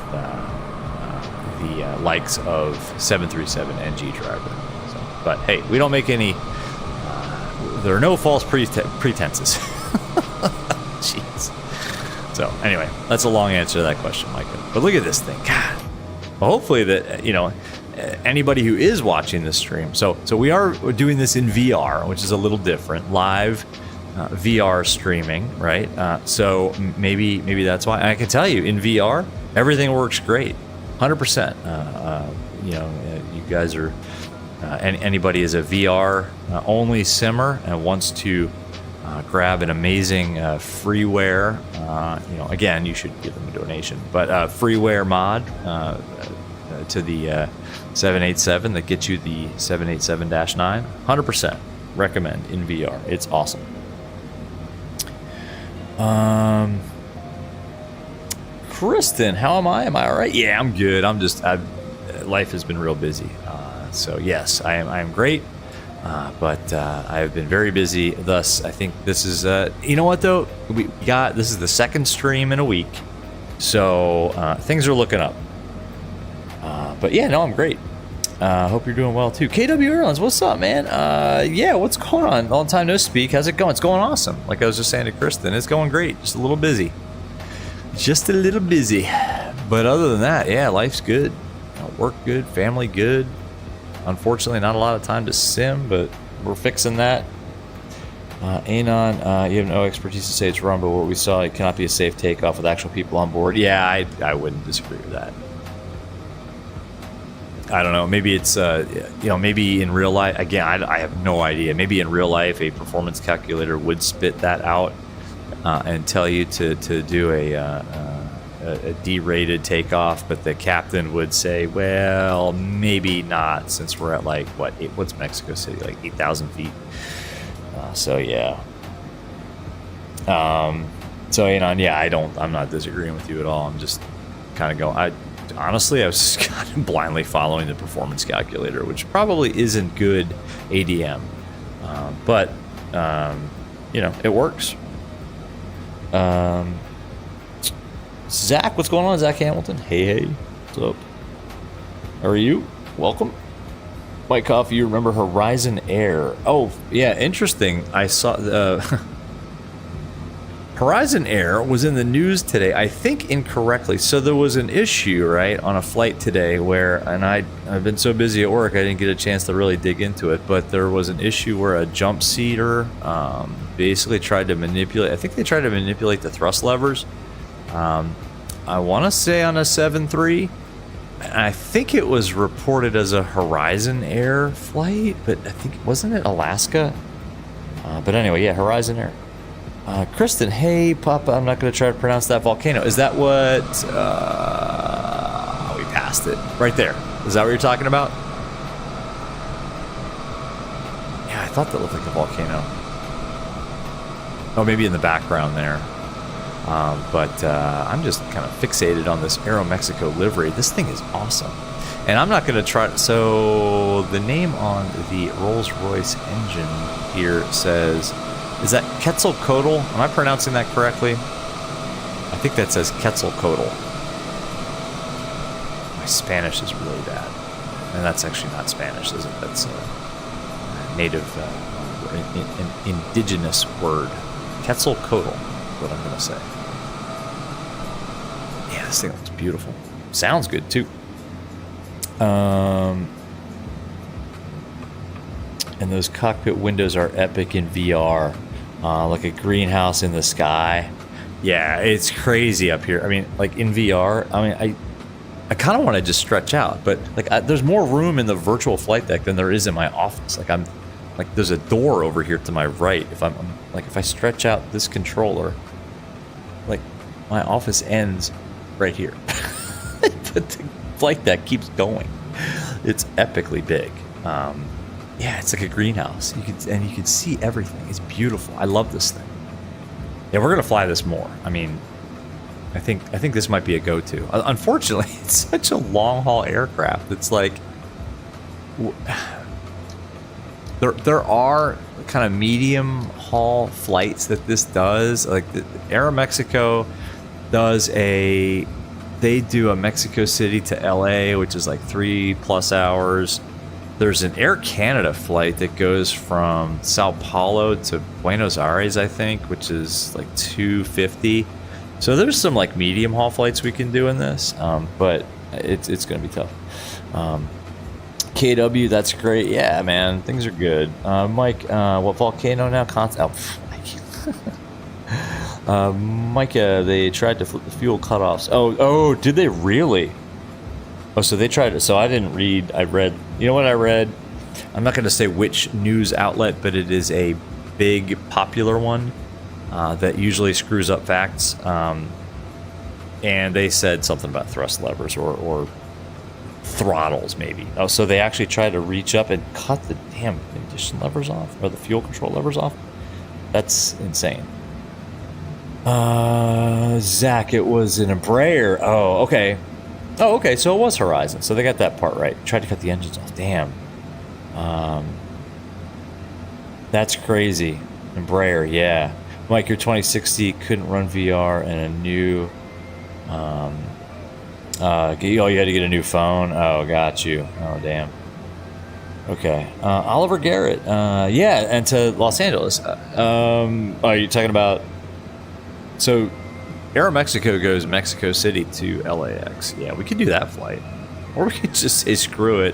the likes of 737 NG driver. So, but hey, we don't make any. There are no false pretenses. Jeez. So anyway, that's a long answer to that question, Micah. But look at this thing. God. Well, hopefully that anybody who is watching this stream. So we are doing this in VR, which is a little different. Live. VR streaming, right? So maybe that's why. And I can tell you, in VR, everything works great, 100%. You guys are, anybody is a VR only simmer and wants to grab an amazing freeware. Again, you should give them a donation, but freeware mod to the 787 that gets you the 787-9, 100% recommend in VR. It's awesome. Kristen, how am I? Am I all right? Yeah, I'm good. Life has been real busy. So yes, I am great. But I have been very busy. Thus, I think this is, you know what though? This is the second stream in a week. So things are looking up. But yeah, no, I'm great. Hope you're doing well too. KW Airlines, what's up, man? Yeah, what's going on? Long time no speak. How's it going? It's going awesome. Like I was just saying to Kristen, it's going great. Just a little busy. But other than that, yeah, life's good. Work good, family good. Unfortunately, not a lot of time to sim, but we're fixing that. Anon, you have no expertise to say it's wrong, but what we saw, it cannot be a safe takeoff with actual people on board. Yeah, I wouldn't disagree with that. I don't know. Maybe it's, maybe in real life, again, I have no idea. Maybe in real life, a performance calculator would spit that out and tell you to do a D-rated takeoff, but the captain would say, well, maybe not, since we're at like, what's Mexico City, like 8,000 feet. So, yeah. I'm not disagreeing with you at all. I'm just kind of going, honestly, I was just kind of blindly following the performance calculator, which probably isn't good ADM, but it works. Zach, what's going on? Zach Hamilton. Hey, what's up? How are you? Welcome. White Coffee, you remember Horizon Air? Oh, yeah, interesting. I saw Horizon Air was in the news today, I think incorrectly. So there was an issue, right, on a flight today where, and I've been so busy at work, I didn't get a chance to really dig into it, but there was an issue where a jump seater basically tried to manipulate, I think they tried to manipulate the thrust levers. I want to say on a 7-3. I think it was reported as a Horizon Air flight, but I think, wasn't it Alaska? But anyway, yeah, Horizon Air. Kristen, hey, Papa, I'm not going to try to pronounce that volcano. Is that what... we passed it. Right there. Is that what you're talking about? Yeah, I thought that looked like a volcano. Oh, maybe in the background there. But I'm just kind of fixated on this Aeromexico livery. This thing is awesome. And I'm not going to try... So the name on the Rolls-Royce engine here says... Is that Quetzalcoatl? Am I pronouncing that correctly? I think that says Quetzalcoatl. My Spanish is really bad. And that's actually not Spanish, is it? That's a native, an indigenous word. Quetzalcoatl is what I'm going to say. Yeah, this thing looks beautiful. Sounds good, too. And those cockpit windows are epic in VR. Like a greenhouse in the sky. Yeah, it's crazy up here. I mean, like in VR, I mean, I kind of want to just stretch out, but like there's more room in the virtual flight deck than there is in my office. Like there's a door over here to my right. If if I stretch out this controller, like my office ends right here. But the flight deck keeps going. It's epically big. Yeah, it's like a greenhouse. You can see everything. It's beautiful. I love this thing. Yeah, we're gonna fly this more. I mean, I think this might be a go-to. Unfortunately, it's such a long-haul aircraft. It's like there are kind of medium-haul flights that this does. Like the Aeromexico does they do a Mexico City to LA, which is like 3+ hours. There's an Air Canada flight that goes from Sao Paulo to Buenos Aires, I think, which is like 250. So there's some like medium haul flights we can do in this, but it's going to be tough. KW, that's great. Yeah, man, things are good. Mike, what volcano now? Micah, they tried to flip the fuel cutoffs. Oh, did they really? Oh, so they tried it. So I didn't read. I read. You know what I read? I'm not going to say which news outlet, but it is a big, popular one that usually screws up facts. And they said something about thrust levers or throttles, maybe. Oh, so they actually tried to reach up and cut the damn ignition levers off, or the fuel control levers off. That's insane. Zach, it was an Embraer. Oh, okay. So it was Horizon. So they got that part right. Tried to cut the engines off. Damn. That's crazy. Embraer, yeah. Mike, your 2060 couldn't run VR and a new... you had to get a new phone? Oh, got you. Oh, damn. Okay. Oliver Garrett. Yeah, and to Los Angeles. Are you talking about... So... Aeromexico goes Mexico City to LAX. Yeah, we could do that flight. Or we could just say, screw it.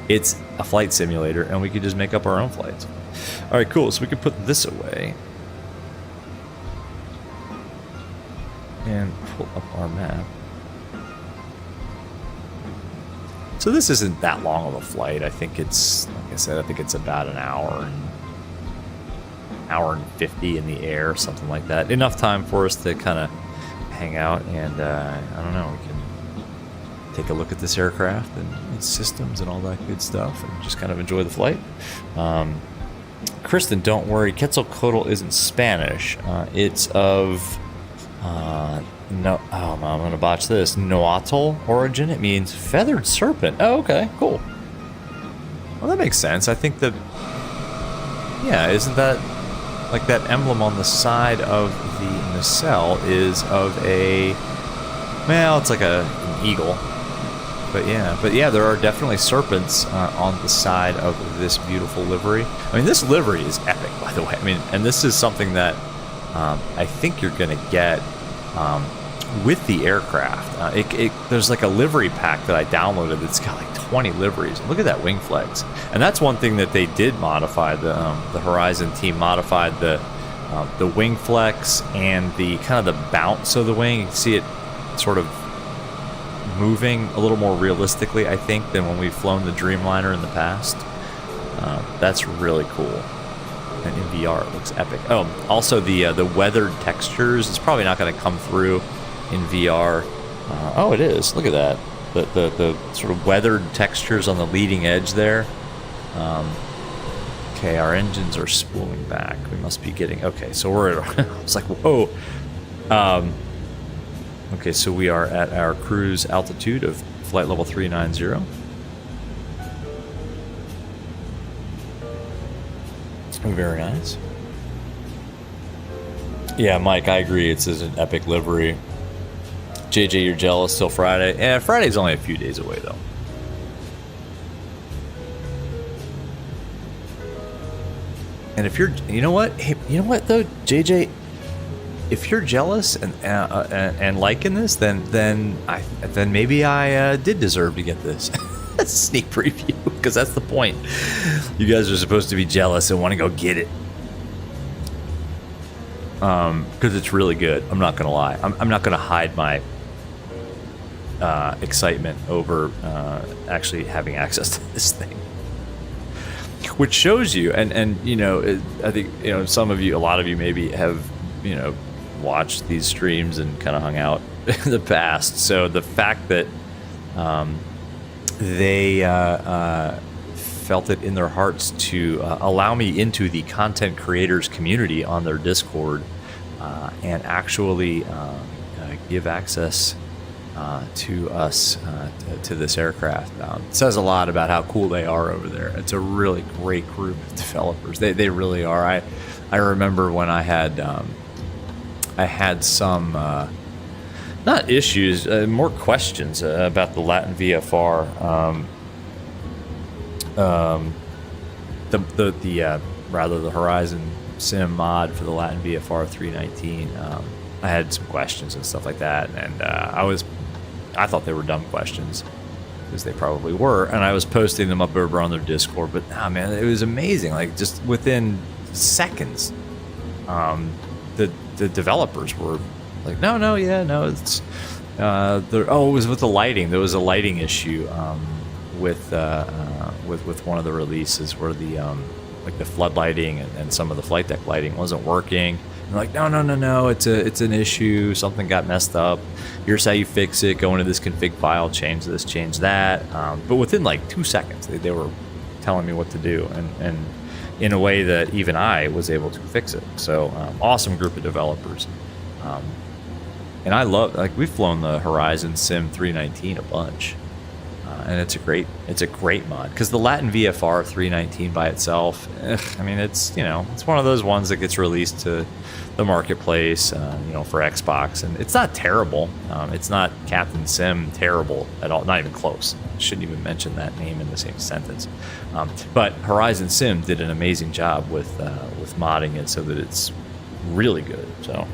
It's a flight simulator, and we could just make up our own flights. All right, cool. So we could put this away. And pull up our map. So this isn't that long of a flight. I think it's, like I said, I think it's about an hour and 50 in the air, something like that. Enough time for us to kind of hang out and I don't know, we can take a look at this aircraft and its systems and all that good stuff and just kind of enjoy the flight. Kristen, don't worry, Quetzalcoatl isn't Spanish. It's of no, oh no, I'm gonna botch this, Nahuatl origin. It means feathered serpent. Oh, okay, cool. Well, that makes sense. I think yeah, isn't that like that emblem on the side of the nacelle is of a, well, it's like an eagle. But yeah, there are definitely serpents on the side of this beautiful livery. I mean, this livery is epic, by the way. I mean, and this is something that I think you're going to get with the aircraft. There's like a livery pack that I downloaded that's got like 20 liveries. Look at that wing flex. And that's one thing that they did modify. The Horizon team modified the wing flex and the kind of the bounce of the wing. You can see it sort of moving a little more realistically, I think, than when we've flown the Dreamliner in the past. That's really cool. And in VR, it looks epic. Oh, also the weathered textures. It's probably not going to come through in VR. Oh, it is. Look at that. The sort of weathered textures on the leading edge there. Okay, our engines are spooling back. We must be getting... Okay, so we're... It's like, whoa. Okay, so we are at our cruise altitude of flight level 390. Very nice. Yeah, Mike, I agree. It's an epic livery. JJ, you're jealous till Friday. Yeah, Friday's only a few days away, though. And if you're, you know what? Hey, you know what though, JJ? If you're jealous and liking this, then maybe I did deserve to get this. That's a sneak preview, because that's the point. You guys are supposed to be jealous and want to go get it. Because it's really good. I'm not gonna lie. I'm not gonna hide my excitement over actually having access to this thing. Which shows you, and you know, I think, you know, some of you, a lot of you maybe have, you know, watched these streams and kind of hung out in the past. So the fact that they felt it in their hearts to allow me into the content creators community on their Discord and actually give access to us to this aircraft says a lot about how cool they are over there. It's a really great group of developers. They really are. I remember when I had some not issues, more questions about the Latin VFR. The Horizon Sim mod for the Latin VFR 319. I had some questions and stuff like that, and I thought they were dumb questions, because they probably were, and I was posting them up over on their Discord. But man, it was amazing. Like, just within seconds, the developers were like, no, it's it was with the lighting. There was a lighting issue with one of the releases where the like the flood lighting and some of the flight deck lighting wasn't working. And they're like, no, it's an issue. Something got messed up. Here's how you fix it. Go into this config file, change this, change that. But within like 2 seconds, they were telling me what to do, and in a way that even I was able to fix it. So awesome group of developers. And I love, like, we've flown the Horizon Sim 319 a bunch. And it's a great mod, because the Latin VFR 319 by itself, I mean, it's, you know, it's one of those ones that gets released to the marketplace, you know, for Xbox, and it's not terrible. It's not Captain Sim terrible at all, not even close. Shouldn't even mention that name in the same sentence. But Horizon Sim did an amazing job with modding it so that it's really good. So,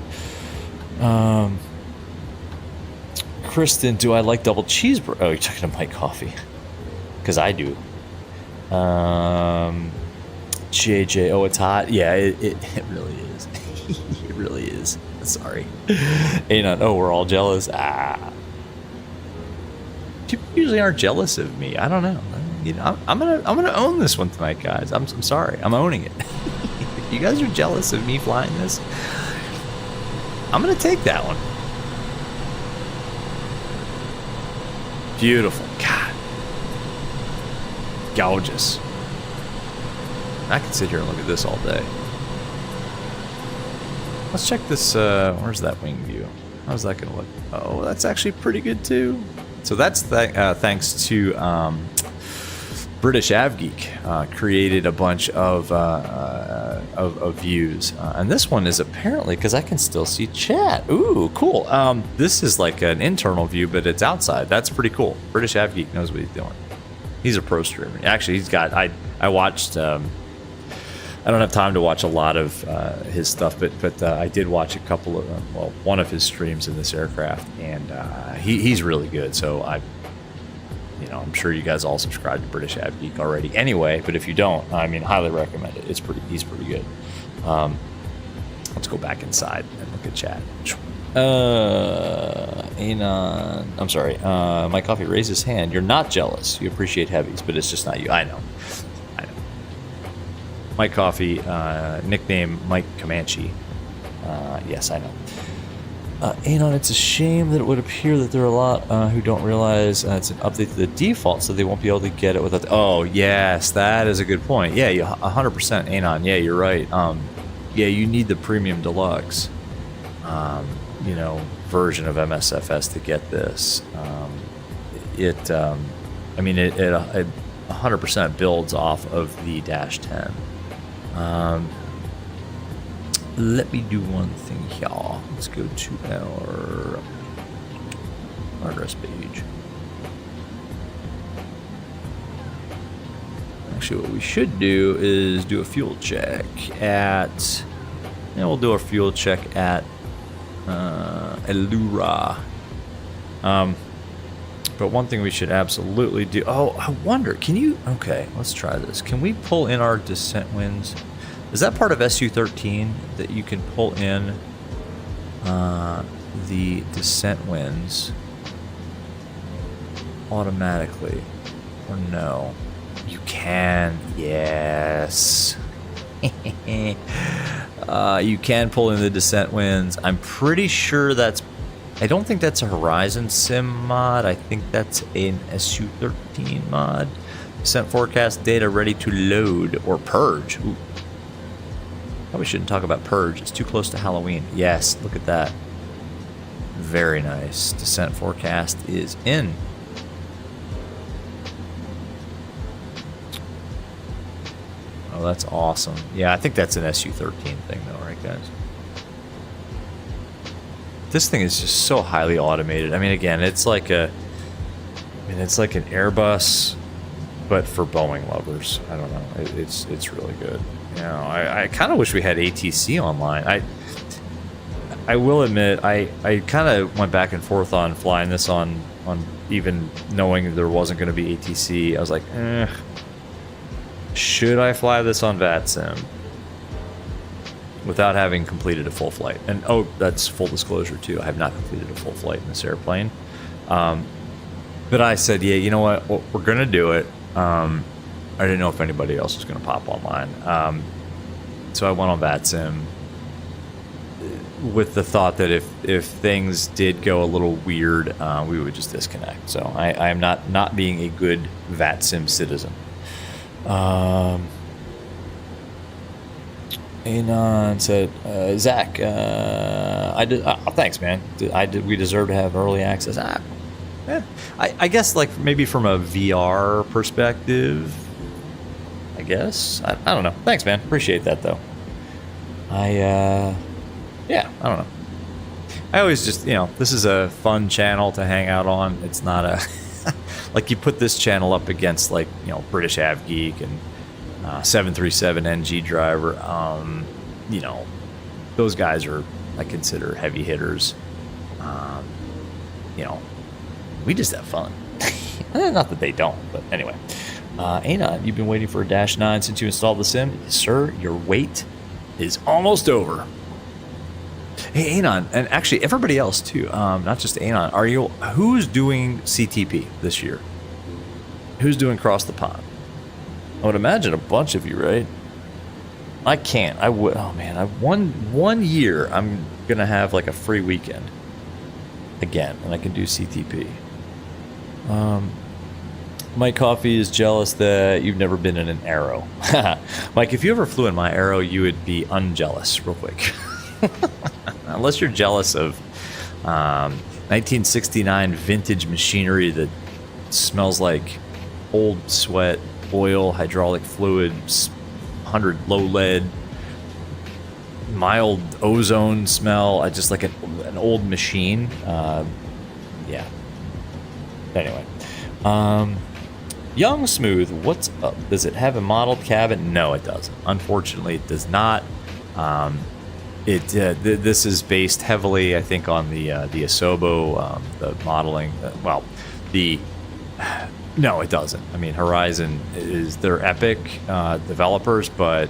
Kristen, do I like double cheeseburger? Oh, you're talking to Mike Coffee, because I do. JJ, oh, it's hot. Yeah, it really is. It really is. Sorry. Oh, we're all jealous. People usually aren't jealous of me. I don't know. You know, I'm gonna own this one tonight, guys. I'm sorry. I'm owning it. If you guys are jealous of me flying this, I'm gonna take that one. Beautiful. God. Gorgeous. I could sit here and look at this all day. Let's check this. Where's that wing view? How's that going to look? Oh, that's actually pretty good too. So that's thanks to British Av Geek created a bunch of views, and this one is apparently because I can still see chat. Ooh, cool. This is like an internal view, but it's outside. That's pretty cool. British Av Geek knows what he's doing. He's a pro streamer. Actually, he's got. I watched. I don't have time to watch a lot of his stuff, but I did watch a couple of one of his streams in this aircraft, and he's really good. So I'm sure you guys all subscribe to British Av Geek already anyway, but if you don't, I mean, highly recommend it. He's pretty good. Let's go back inside and look at chat. Anon, I'm sorry. My coffee raised his hand. You're not jealous. You appreciate heavies, but it's just not you. I know. Mike Coffee, nickname Mike Comanche. Yes, I know. Anon, it's a shame that it would appear that there are a lot who don't realize it's an update to the default, so they won't be able to get it without. Oh, yes, that is a good point. Yeah, 100%, Anon. Yeah, you're right. Yeah, you need the premium deluxe, version of MSFS to get this. It 100% builds off of the Dash 10. Let me do one thing here. Let's go to our address page. Actually, what we should do is do a fuel check at. And we'll do a fuel check at Elura. But one thing we should absolutely do. Oh, I wonder. Can you? Okay, let's try this. Can we pull in our descent winds? Is that part of SU-13 that you can pull in the descent winds automatically? Or no? You can. Yes. You can pull in the descent winds. I'm pretty sure that's. I don't think that's a Horizon Sim mod. I think that's an SU-13 mod. Descent forecast data ready to load or purge. Ooh. Probably shouldn't talk about purge. It's too close to Halloween. Yes, look at that. Very nice. Descent forecast is in. Oh, that's awesome. Yeah, I think that's an SU-13 thing though, right guys? This thing is just so highly automated. I mean, again, it's like an Airbus, but for Boeing lovers. I don't know. It's really good. I kind of wish we had ATC online. I will admit, I kind of went back and forth on flying this on even knowing there wasn't going to be ATC. I was like, should I fly this on VATSIM without having completed a full flight? And oh, that's full disclosure too. I have not completed a full flight in this airplane. But I said, yeah, you know what? We're going to do it. I didn't know if anybody else was going to pop online. So I went on VATSIM with the thought that if things did go a little weird, we would just disconnect. So I am not being a good VATSIM citizen. Anon said, Zach, thanks, man. We deserve to have early access. I guess like maybe from a VR perspective, I guess. I don't know. Thanks, man. Appreciate that, though. I don't know. I always just, this is a fun channel to hang out on. It's not a... like, you put this channel up against, like, British Av Geek and 737 NG Driver. Those guys are, I consider, heavy hitters. We just have fun. Not that they don't, but anyway. Anon, you've been waiting for a Dash 9 since you installed the sim? Yes, sir, your wait is almost over. Hey, Anon, and actually everybody else too, not just Anon, who's doing CTP this year? Who's doing Cross the Pond? I would imagine a bunch of you, right? I can't. I would. Oh man, one year I'm gonna have like a free weekend again, and I can do CTP. Mike Coffee is jealous that you've never been in an Aero. Mike, if you ever flew in my Aero, you would be unjealous real quick. Unless you're jealous of 1969 vintage machinery that smells like old sweat oil, hydraulic fluids, 100 low lead, mild ozone smell. I just like an old machine. Yeah. Anyway, Young Smooth, what's up? Does it have a modeled cabin? No, it doesn't. Unfortunately, it does not. This is based heavily, I think, on the Asobo, the modeling. No, it doesn't. I mean, Horizon they're epic developers, but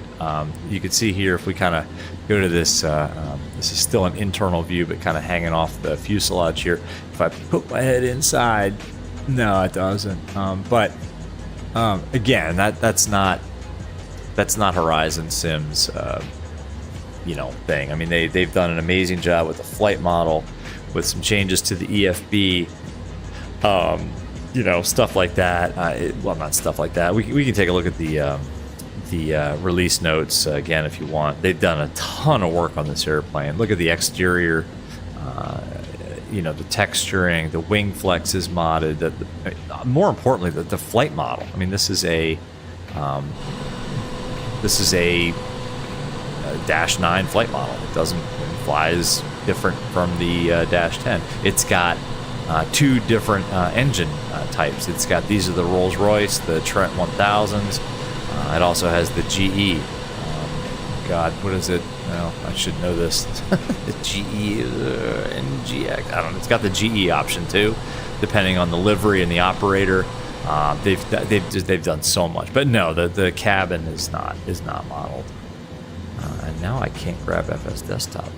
you can see here if we kind of go to this. This is still an internal view, but kind of hanging off the fuselage here. If I put my head inside, no, it doesn't. But again, that's not Horizon Sim's thing. I mean, they've done an amazing job with the flight model, with some changes to the EFB. Stuff like that. Not stuff like that. We can take a look at the release notes again if you want. They've done a ton of work on this airplane. Look at the exterior. The texturing, the wing flex is modded. More importantly, the flight model. I mean, this is a Dash 9 flight model. It flies different from the Dash 10. It's got two different engine types. It's got, these are the Rolls-Royce, the Trent 1000s. It also has the GE. God, what is it? Well, I should know this. The GE NGX. I don't know. It's got the GE option too, depending on the livery and the operator. They've done so much, but no, the cabin is not modeled. And now I can't grab FS Desktop.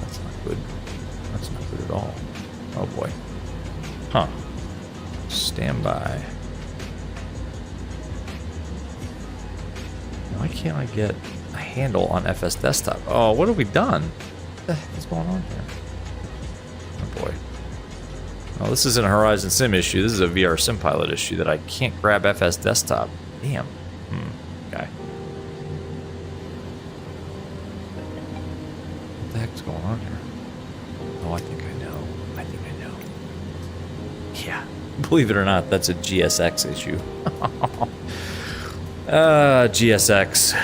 That's not good. That's not good at all. Oh boy. Huh. Stand by. Why can't I get a handle on FS Desktop? Oh, what have we done? What the heck is going on here? Oh boy. Oh, this isn't a Horizon Sim issue. This is a VR Sim Pilot issue that I can't grab FS Desktop. Damn. Okay. What the heck's going on here? Oh, I think I know. Yeah. Believe it or not, that's a GSX issue. GSX.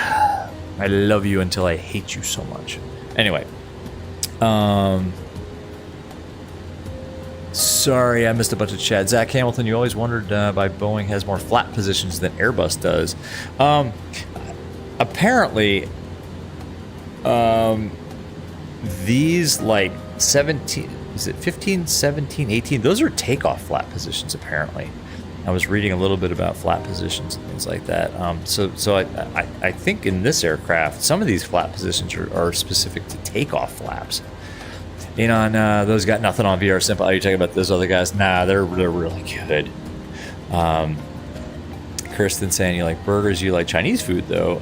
I love you until I hate you so much. Anyway. Sorry, I missed a bunch of chat. Zach Hamilton, you always wondered why Boeing has more flat positions than Airbus does. Apparently, these like 17, is it 15, 17, 18? Those are takeoff flat positions, apparently. I was reading a little bit about flat positions and things like that. So I think in this aircraft, some of these flat positions are specific to takeoff flaps. Those got nothing on VR Simple. Are you talking about those other guys? Nah, they're really good. Kristen saying you like burgers, you like Chinese food though.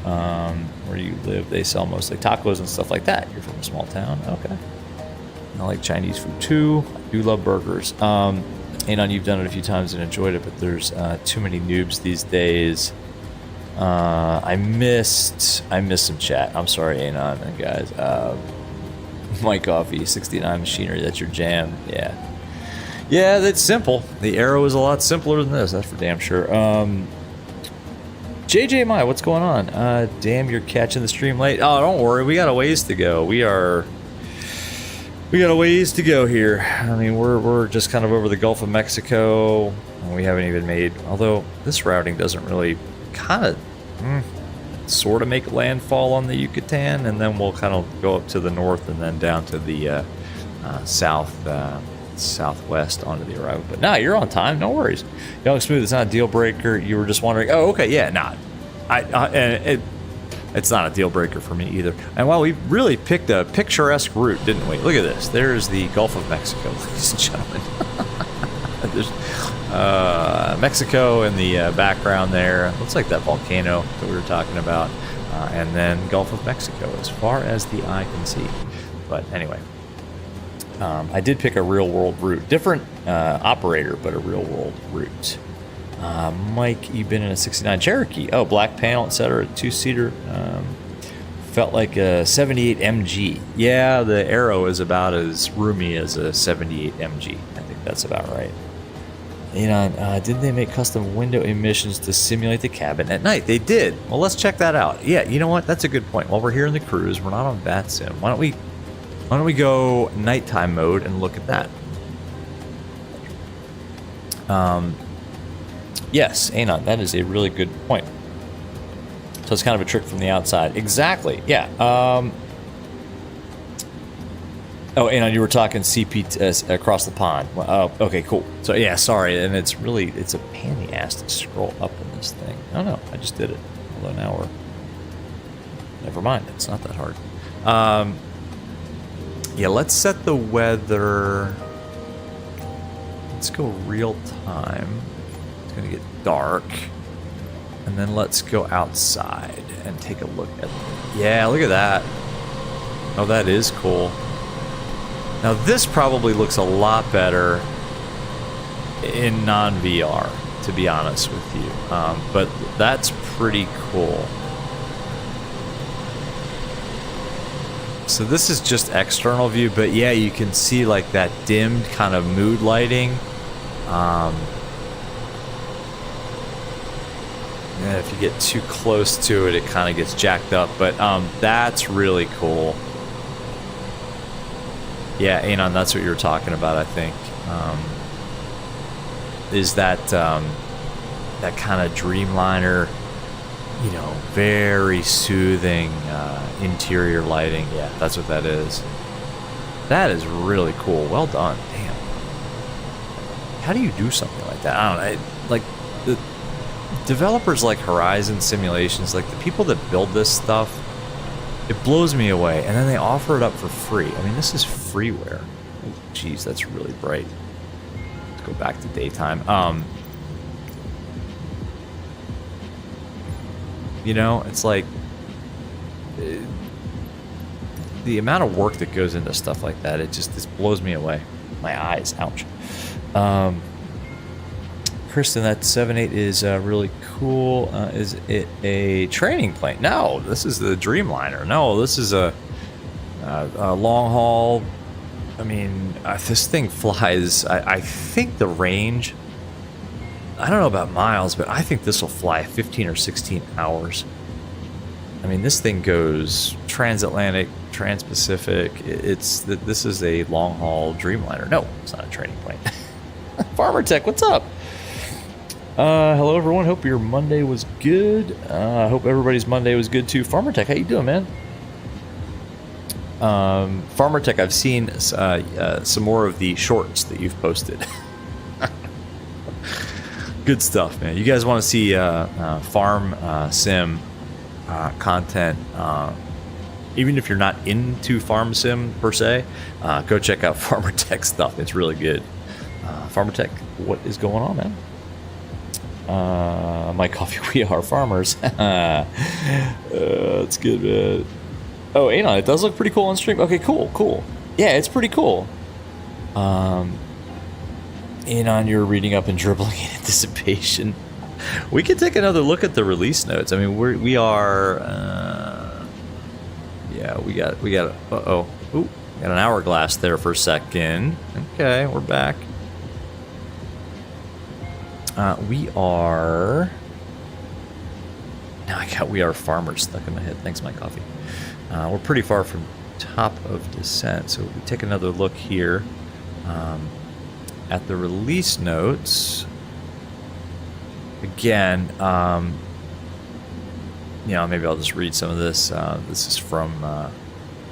Where you live, they sell mostly tacos and stuff like that. You're from a small town, okay. I like Chinese food too. I do love burgers. Anon, you've done it a few times and enjoyed it, but there's too many noobs these days. I missed some chat. I'm sorry, Anon and guys. Mike Coffee, 69 Machinery, that's your jam. Yeah, that's simple. The Aero is a lot simpler than this, that's for damn sure. JJ Mai, what's going on? Damn, you're catching the stream late. Oh, don't worry, we got a ways to go. We got a ways to go here. I mean, we're just kind of over the Gulf of Mexico, and we haven't even made, although this routing doesn't really kind of sort of make landfall on the Yucatan, and then we'll kind of go up to the north and then down to the southwest onto the arrival. But nah, you're on time, no worries. Young Smooth, it's not a deal breaker. You were just wondering. Oh, okay, yeah, not. It's not a deal breaker for me either. And well, we really picked a picturesque route, didn't we? Look at this. There's the Gulf of Mexico, ladies and gentlemen. There's Mexico in the background there. Looks like that volcano that we were talking about. And then Gulf of Mexico as far as the eye can see. But anyway, I did pick a real-world route. Different operator, but a real-world route. Mike, you've been in a 69 Cherokee. Oh, black panel, etc. Two-seater. Felt like a 78 MG. Yeah, the Aero is about as roomy as a 78 MG. I think that's about right. You know, didn't they make custom window emissions to simulate the cabin at night? They did. Well, let's check that out. Yeah, you know what? That's a good point. While we're here in the cruise, we're not on Bat Sim. Why don't we go nighttime mode and look at that? Yes, Anon, that is a really good point. So it's kind of a trick from the outside. Exactly. Yeah. Oh, Anon, you were talking CP across the pond. Oh, okay, cool. So yeah, sorry, and it's a pain in the ass to scroll up in this thing. Oh no, I just did it. Although now we're, never mind. It's not that hard. Yeah, let's set the weather. Let's go real time. It's gonna get dark, and then let's go outside and take a look at. Yeah, look at that. Oh, that is cool. Now this probably looks a lot better in non-VR, to be honest with you, but that's pretty cool. So this is just external view, but yeah, you can see like that dimmed kind of mood lighting. Yeah, if you get too close to it, it kind of gets jacked up, but that's really cool. Yeah, Anon, that's what you were talking about, I think. Is that that kind of Dreamliner, you know, very soothing interior lighting. Yeah, that's what that is. That is really cool. Well done. Damn. How do you do something like that? I don't know. Like, the developers like Horizon Simulations, like the people that build this stuff, it blows me away, and then they offer it up for free. I mean, this is freeware. Oh, geez, that's really bright. Let's go back to daytime. You know, it's like the amount of work that goes into stuff like that. It just blows me away. My eyes, ouch. Kristen, that 7.8 is really cool. Is it a training plane? No, this is the Dreamliner. No, this is a long haul. I mean, this thing flies. I think the range, I don't know about miles, but I think this will fly 15 or 16 hours. I mean, this thing goes transatlantic, trans-Pacific. This is a long haul Dreamliner. No, it's not a training plane. Farmer Tech, what's up? Hello everyone, hope your Monday was good. I hope everybody's Monday was good too. Farmer Tech, how you doing, man? Farmer Tech, I've seen some more of the shorts that you've posted. Good stuff, man. You guys want to see farm sim content, even if you're not into farm sim per se, go check out Farmer Tech stuff. It's really good. Farmer Tech, what is going on, man? My coffee, we are farmers. That's good, man. Oh, Anon, it does look pretty cool on stream. Okay, cool. Yeah, it's pretty cool. Anon, you're reading up and dribbling in anticipation. We could take another look at the release notes. I mean, we are. Yeah, we got. Ooh, got an hourglass there for a second. Okay, we're back. We are. Now we are farmers stuck in my head. Thanks, my coffee. We're pretty far from top of descent, so we take another look here at the release notes. Again, maybe I'll just read some of this. This is from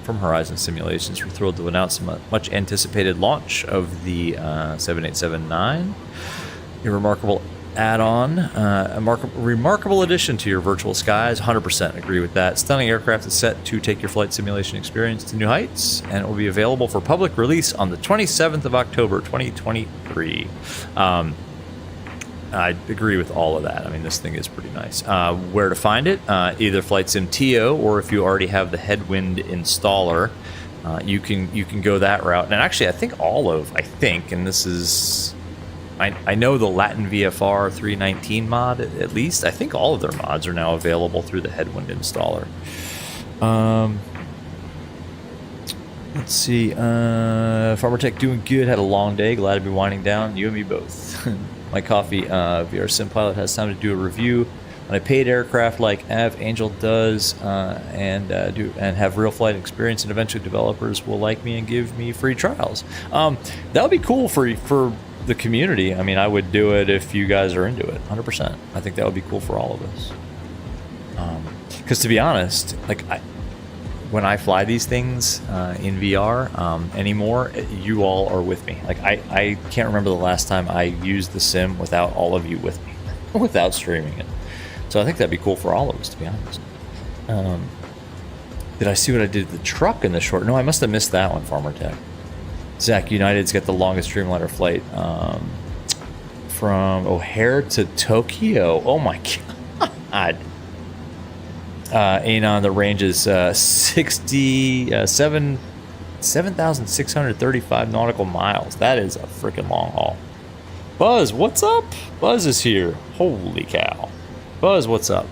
Horizon Simulations. We're thrilled to announce a much anticipated launch of the 7879. A remarkable add-on, a remarkable addition to your virtual skies. 100% agree with that. Stunning aircraft is set to take your flight simulation experience to new heights, and it will be available for public release on the 27th of October, 2023. I agree with all of that. I mean, this thing is pretty nice. Where to find it? Either Flight Sim TO, or if you already have the Headwind installer, you can go that route. And actually, I think and this is. I know the Latin VFR 319 mod, at least. I think all of their mods are now available through the Headwind installer. Let's see. Farmer Tech doing good. Had a long day. Glad to be winding down. You and me both. my coffee. VR Sim Pilot has time to do a review on a paid aircraft like Av Angel does, and have real flight experience, and eventually developers will like me and give me free trials. That would be cool for the community. I mean, I would do it if you guys are into it, 100%. I think that would be cool for all of us. Because to be honest, like when I fly these things in VR anymore, you all are with me. Like I can't remember the last time I used the sim without all of you with me, without streaming it. So I think that'd be cool for all of us, to be honest. Did I see what I did to the truck in the short? No, I must have missed that one, Farmer Tech. Zach, United's got the longest Dreamliner flight from O'Hare to Tokyo. Oh my god. Anon, the range is 7,635 nautical miles. That is a freaking long haul. Buzz, what's up? Buzz is here. Holy cow. Buzz, what's up?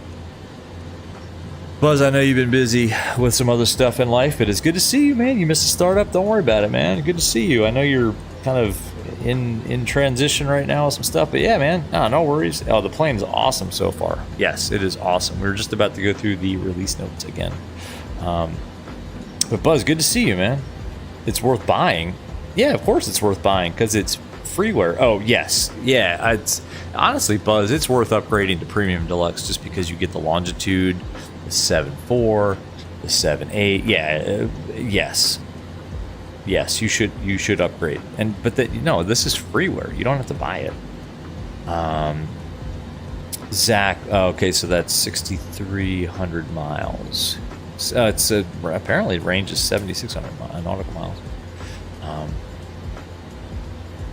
Buzz, I know you've been busy with some other stuff in life, but it's good to see you, man. You missed a startup. Don't worry about it, man. Good to see you. I know you're kind of in transition right now with some stuff, but yeah, man, no worries. Oh, the plane's awesome so far. Yes, it is awesome. We were just about to go through the release notes again. But Buzz, good to see you, man. It's worth buying. Yeah, of course it's worth buying because it's freeware. Oh, yes. Yeah, it's honestly, Buzz, it's worth upgrading to Premium Deluxe just because you get the longitude, the 7.4, the 7.8. Yeah, yes. Yes, you should upgrade. But this is freeware. You don't have to buy it. Zach, okay, so that's 6,300 miles. It's apparently range is 7,600 nautical miles.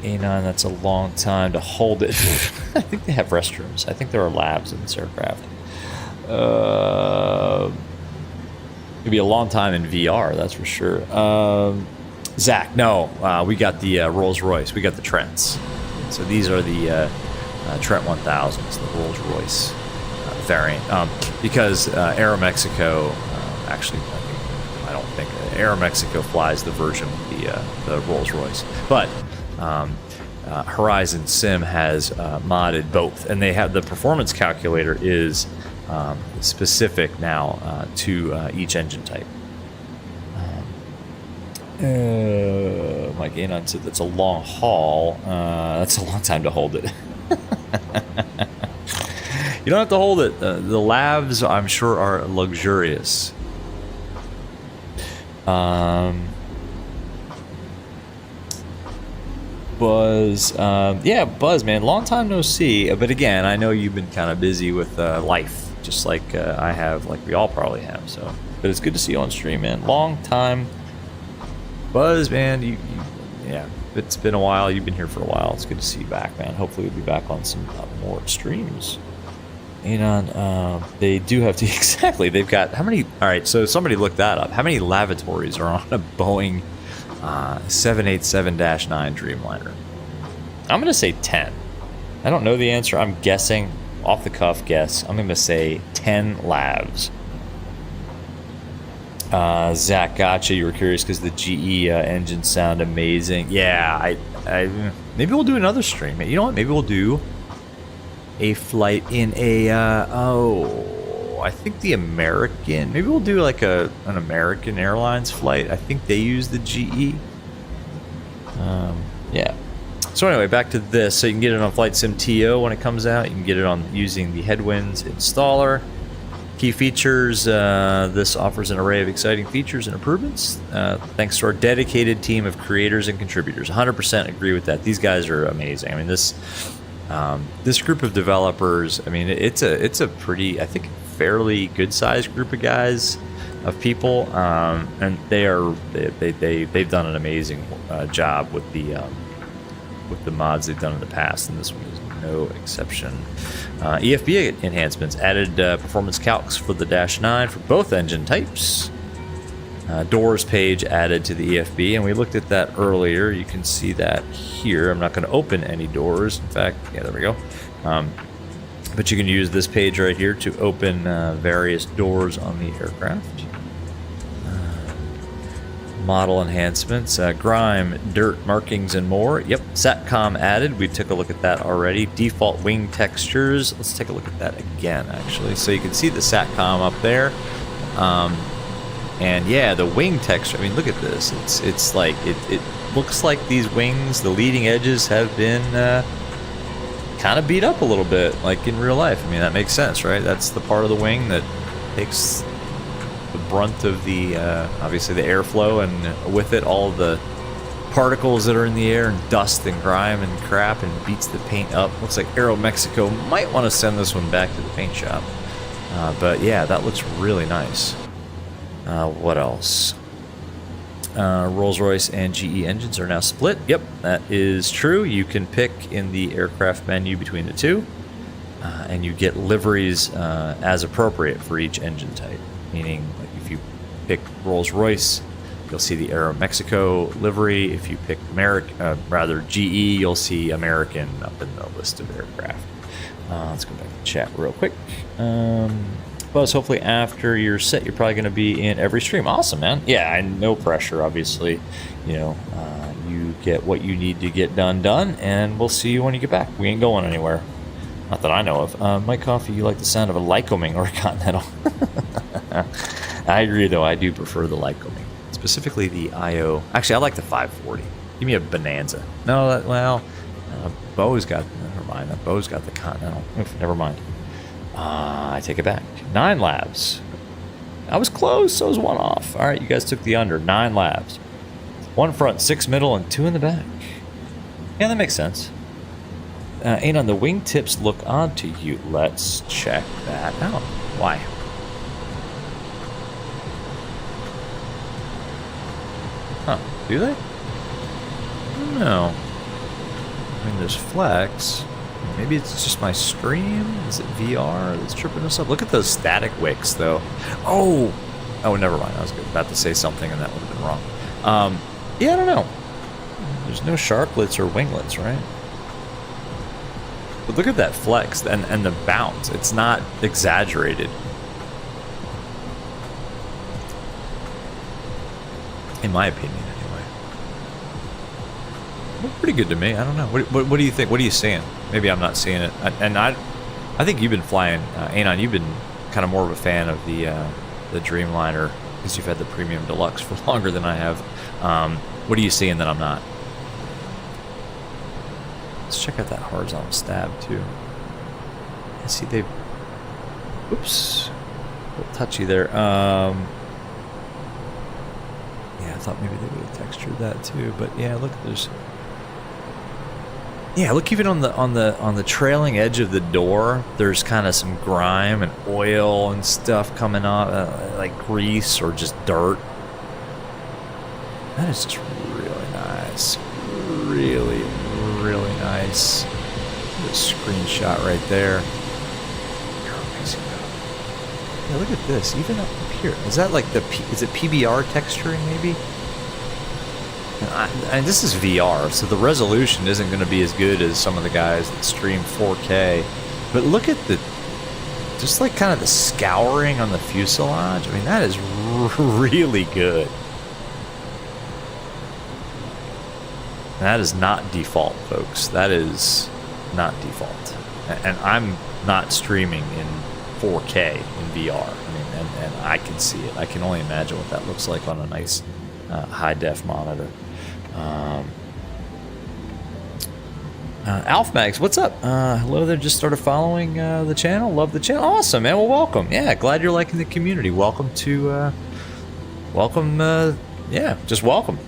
Anon, that's a long time to hold it. I think they have restrooms. I think there are labs in this aircraft. It'd be a long time in VR, that's for sure. Zach, no, we got the Rolls Royce. We got the Trents. So these are the Trent 1000s, the Rolls Royce variant. Because Aeromexico, actually, I don't think Aeromexico flies the version with the Rolls Royce, but Horizon Sim has modded both, and they have the performance calculator is specific now to each engine type. Mike Anon said that's a long haul. That's a long time to hold it. You don't have to hold it. The labs, I'm sure, are luxurious. Buzz, yeah, Buzz, man, long time no see. But again, I know you've been kind of busy with life, just like I have, like we all probably have. So, but it's good to see you on stream, man. Long time. Buzz, man, yeah, it's been a while. You've been here for a while. It's good to see you back, man. Hopefully we'll be back on some more streams. Anon, they do have to, exactly, they've got, how many, all right, so somebody looked that up. How many lavatories are on a Boeing 787-9 Dreamliner? I'm going to say 10. I don't know the answer. I'm guessing, off the cuff guess. I'm going to say 10 lavs. Zach, gotcha. You were curious because the GE engines sound amazing. Yeah, I maybe we'll do another stream. You know what? Maybe we'll do a flight in a I think the American. Maybe we'll do like an American Airlines flight. I think they use the GE. Yeah. So anyway, back to this. So you can get it on Flight Sim TO when it comes out. You can get it on using the Headwinds installer. Key features, this offers an array of exciting features and improvements thanks to our dedicated team of creators and contributors. 100% agree with that. These guys are amazing. I mean, this group of developers, I mean, it's a pretty, I think, fairly good-sized group of guys, of people, and they've done an amazing job with the mods they've done in the past, and this one is no exception. EFB enhancements added performance calcs for the Dash 9 for both engine types. Doors page added to the EFB, and we looked at that earlier. You can see that here. I'm not going to open any doors. In fact, yeah, there we go. But you can use this page right here to open various doors on the aircraft. Model enhancements, grime, dirt, markings, and more. Yep, SATCOM added. We took a look at that already. Default wing textures. Let's take a look at that again, actually. So you can see the SATCOM up there. And yeah, the wing texture. I mean, look at this. It's like it looks like these wings, the leading edges have been kind of beat up a little bit, like in real life. I mean, that makes sense, right? That's the part of the wing that takes the brunt of the obviously the airflow, and with it all the particles that are in the air and dust and grime and crap, and beats the paint up. Looks like Aeromexico might want to send this one back to the paint shop. But yeah, that looks really nice. What else? Rolls-Royce and GE engines are now split. Yep, that is true. You can pick in the aircraft menu between the two, and you get liveries as appropriate for each engine type. Meaning, like if you pick Rolls-Royce, you'll see the Aeromexico livery. If you pick GE, you'll see American up in the list of aircraft. Let's go back to chat real quick. Buzz, hopefully after your set, you're probably going to be in every stream. Awesome, man. Yeah, no pressure, obviously. You know, you get what you need to get done, and we'll see you when you get back. We ain't going anywhere. Not that I know of. Mike Coffee, you like the sound of a Lycoming or a Continental. I agree, though. I do prefer the Lycoming. Specifically the IO. Actually, I like the 540. Give me a Bonanza. No, Bo's got... Never mind. Bo's got the Continental. Oof, never mind. I take it back. 9 labs. I was close, so I was 1 off. All right, you guys took the under. 9 labs. 1 front, 6 middle, and 2 in the back. Yeah, that makes sense. Anon, the wingtips look odd to you. Let's check that out. Why? Huh, do they? No. I mean, there's flex. Maybe it's just my stream? Is it VR that's tripping us up? Look at those static wicks, though. Oh, never mind. I was about to say something, and that would have been wrong. Yeah, I don't know. There's no sharklets or winglets, right? But look at that flex and the bounce. It's not exaggerated. In my opinion, anyway. Look pretty good to me. I don't know. What do you think? What are you seeing? Maybe I'm not seeing it. And I think you've been flying, Anon, you've been kind of more of a fan of the Dreamliner because you've had the Premium Deluxe for longer than I have. What are you seeing that I'm not? Let's check out that horizontal stab, too. I see they've... Oops. A little touchy there. Yeah, I thought maybe they would have textured that, too. But, yeah, look, there's... Yeah, look, even on the trailing edge of the door, there's kind of some grime and oil and stuff coming off, like grease or just dirt. That is just really nice. Really, really nice. This screenshot right there. Yeah, look at this. Even up here, is that like is it PBR texturing maybe? And this is VR, so the resolution isn't going to be as good as some of the guys that stream 4K. But look at just like kind of the scouring on the fuselage. I mean, that is really good. That is not default, folks. That is not default. And I'm not streaming in 4K in VR. I mean, and I can see it. I can only imagine what that looks like on a nice high-def monitor. Alfmax, what's up? Hello there, just started following the channel. Love the channel. Awesome, man. Well, welcome. Yeah, glad you're liking the community. Welcome to, yeah, just welcome.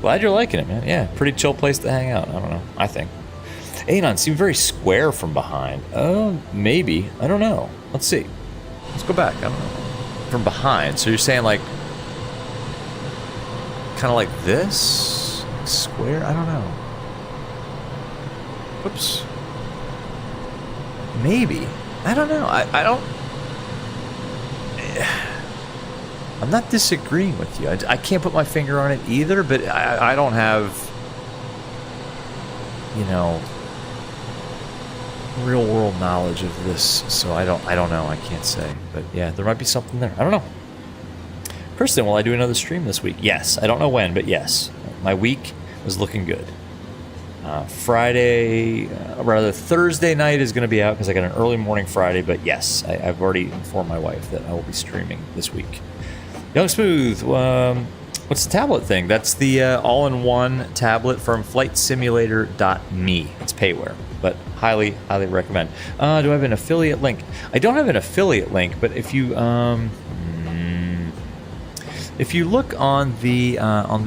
Glad you're liking it, man. Yeah, pretty chill place to hang out. I don't know, I think. Anon seemed very square from behind. Oh, maybe. I don't know. Let's see. Let's go back. I don't know. From behind. So you're saying like, kind of like this? Square? I don't know. Oops. Maybe. I don't know. I don't... I'm not disagreeing with you. I can't put my finger on it either, but I don't have, you know, real world knowledge of this, so I don't know. I can't say. But yeah, there might be something there. I don't know. Kristen, will I do another stream this week? Yes. I don't know when, but yes. My week was looking good. Thursday night is going to be out because I got an early morning Friday, but yes, I've already informed my wife that I will be streaming this week. Young Smooth, what's the tablet thing? That's the all-in-one tablet from flightsimulator.me. It's payware, but highly recommend. Do I have an affiliate link? I don't have an affiliate link, but if you look on the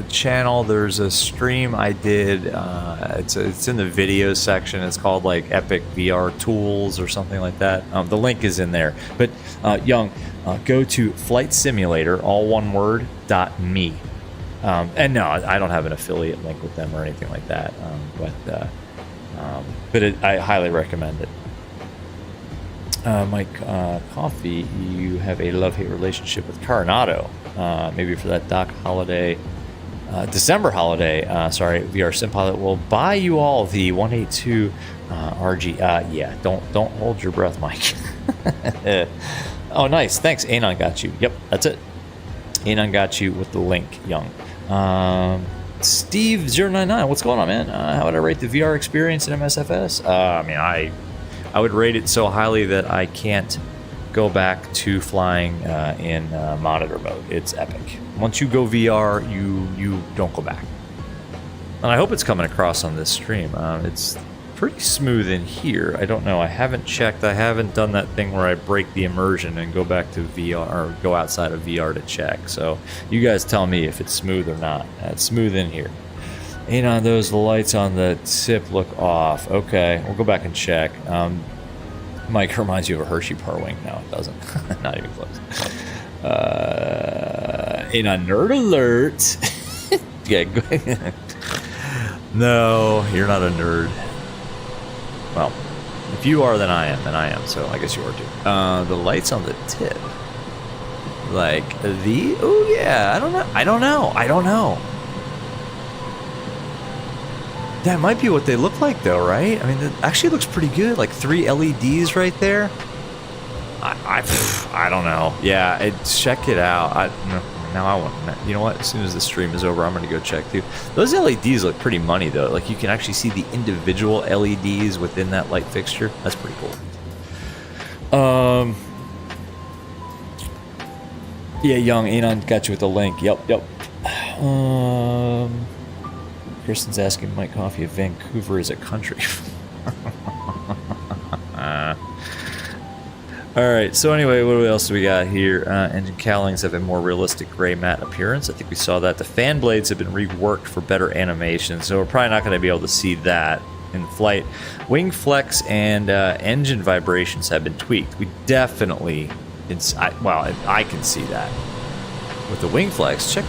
channel, there's a stream I did. It's in the video section. It's called like Epic VR Tools or something like that. The link is in there. But Young, go to Flight Simulator, all one word, .me. And no, I don't have an affiliate link with them or anything like that. But I highly recommend it. Mike Coffee, you have a love-hate relationship with Coronado. Maybe for that dock holiday, December holiday, VR Sim Pilot will buy you all the 182 RG. Yeah, don't hold your breath, Mike. Oh, nice. Thanks. Anon got you. Yep, that's it. Anon got you with the link, Young. Steve099, what's going on, man? How would I rate the VR experience in MSFS? I would rate it so highly that I can't go back to flying in monitor mode. It's epic. Once you go VR, you don't go back. And I hope it's coming across on this stream. It's pretty smooth in here. I don't know. I haven't checked. I haven't done that thing where I break the immersion and go back to VR or go outside of VR to check. So you guys tell me if it's smooth or not. It's smooth in here. And on those lights on the tip look off. Okay, we'll go back and check. Mike reminds you of a Hershey Par Wing. No, it doesn't. Not even close. In a nerd alert. Yeah. No, you're not a nerd. Well, if you are, then I am. So I guess you are too. The lights on the tip. Like the. Oh yeah. I don't know. That might be what they look like, though, right? I mean, it actually looks pretty good. Like 3 LEDs right there. I don't know. Yeah, check it out. Now I want. You know what? As soon as the stream is over, I'm going to go check too. Those LEDs look pretty money, though. Like you can actually see the individual LEDs within that light fixture. That's pretty cool. Yeah, Young Anon got you with the link. Yep. Kristen's asking Mike Coffee if Vancouver is a country. Alright, so anyway, what else do we got here? Engine cowlings have a more realistic gray matte appearance. I think we saw that. The fan blades have been reworked for better animation, so we're probably not going to be able to see that in flight. Wing flex and engine vibrations have been tweaked. We definitely... I can see that. With the wing flex, check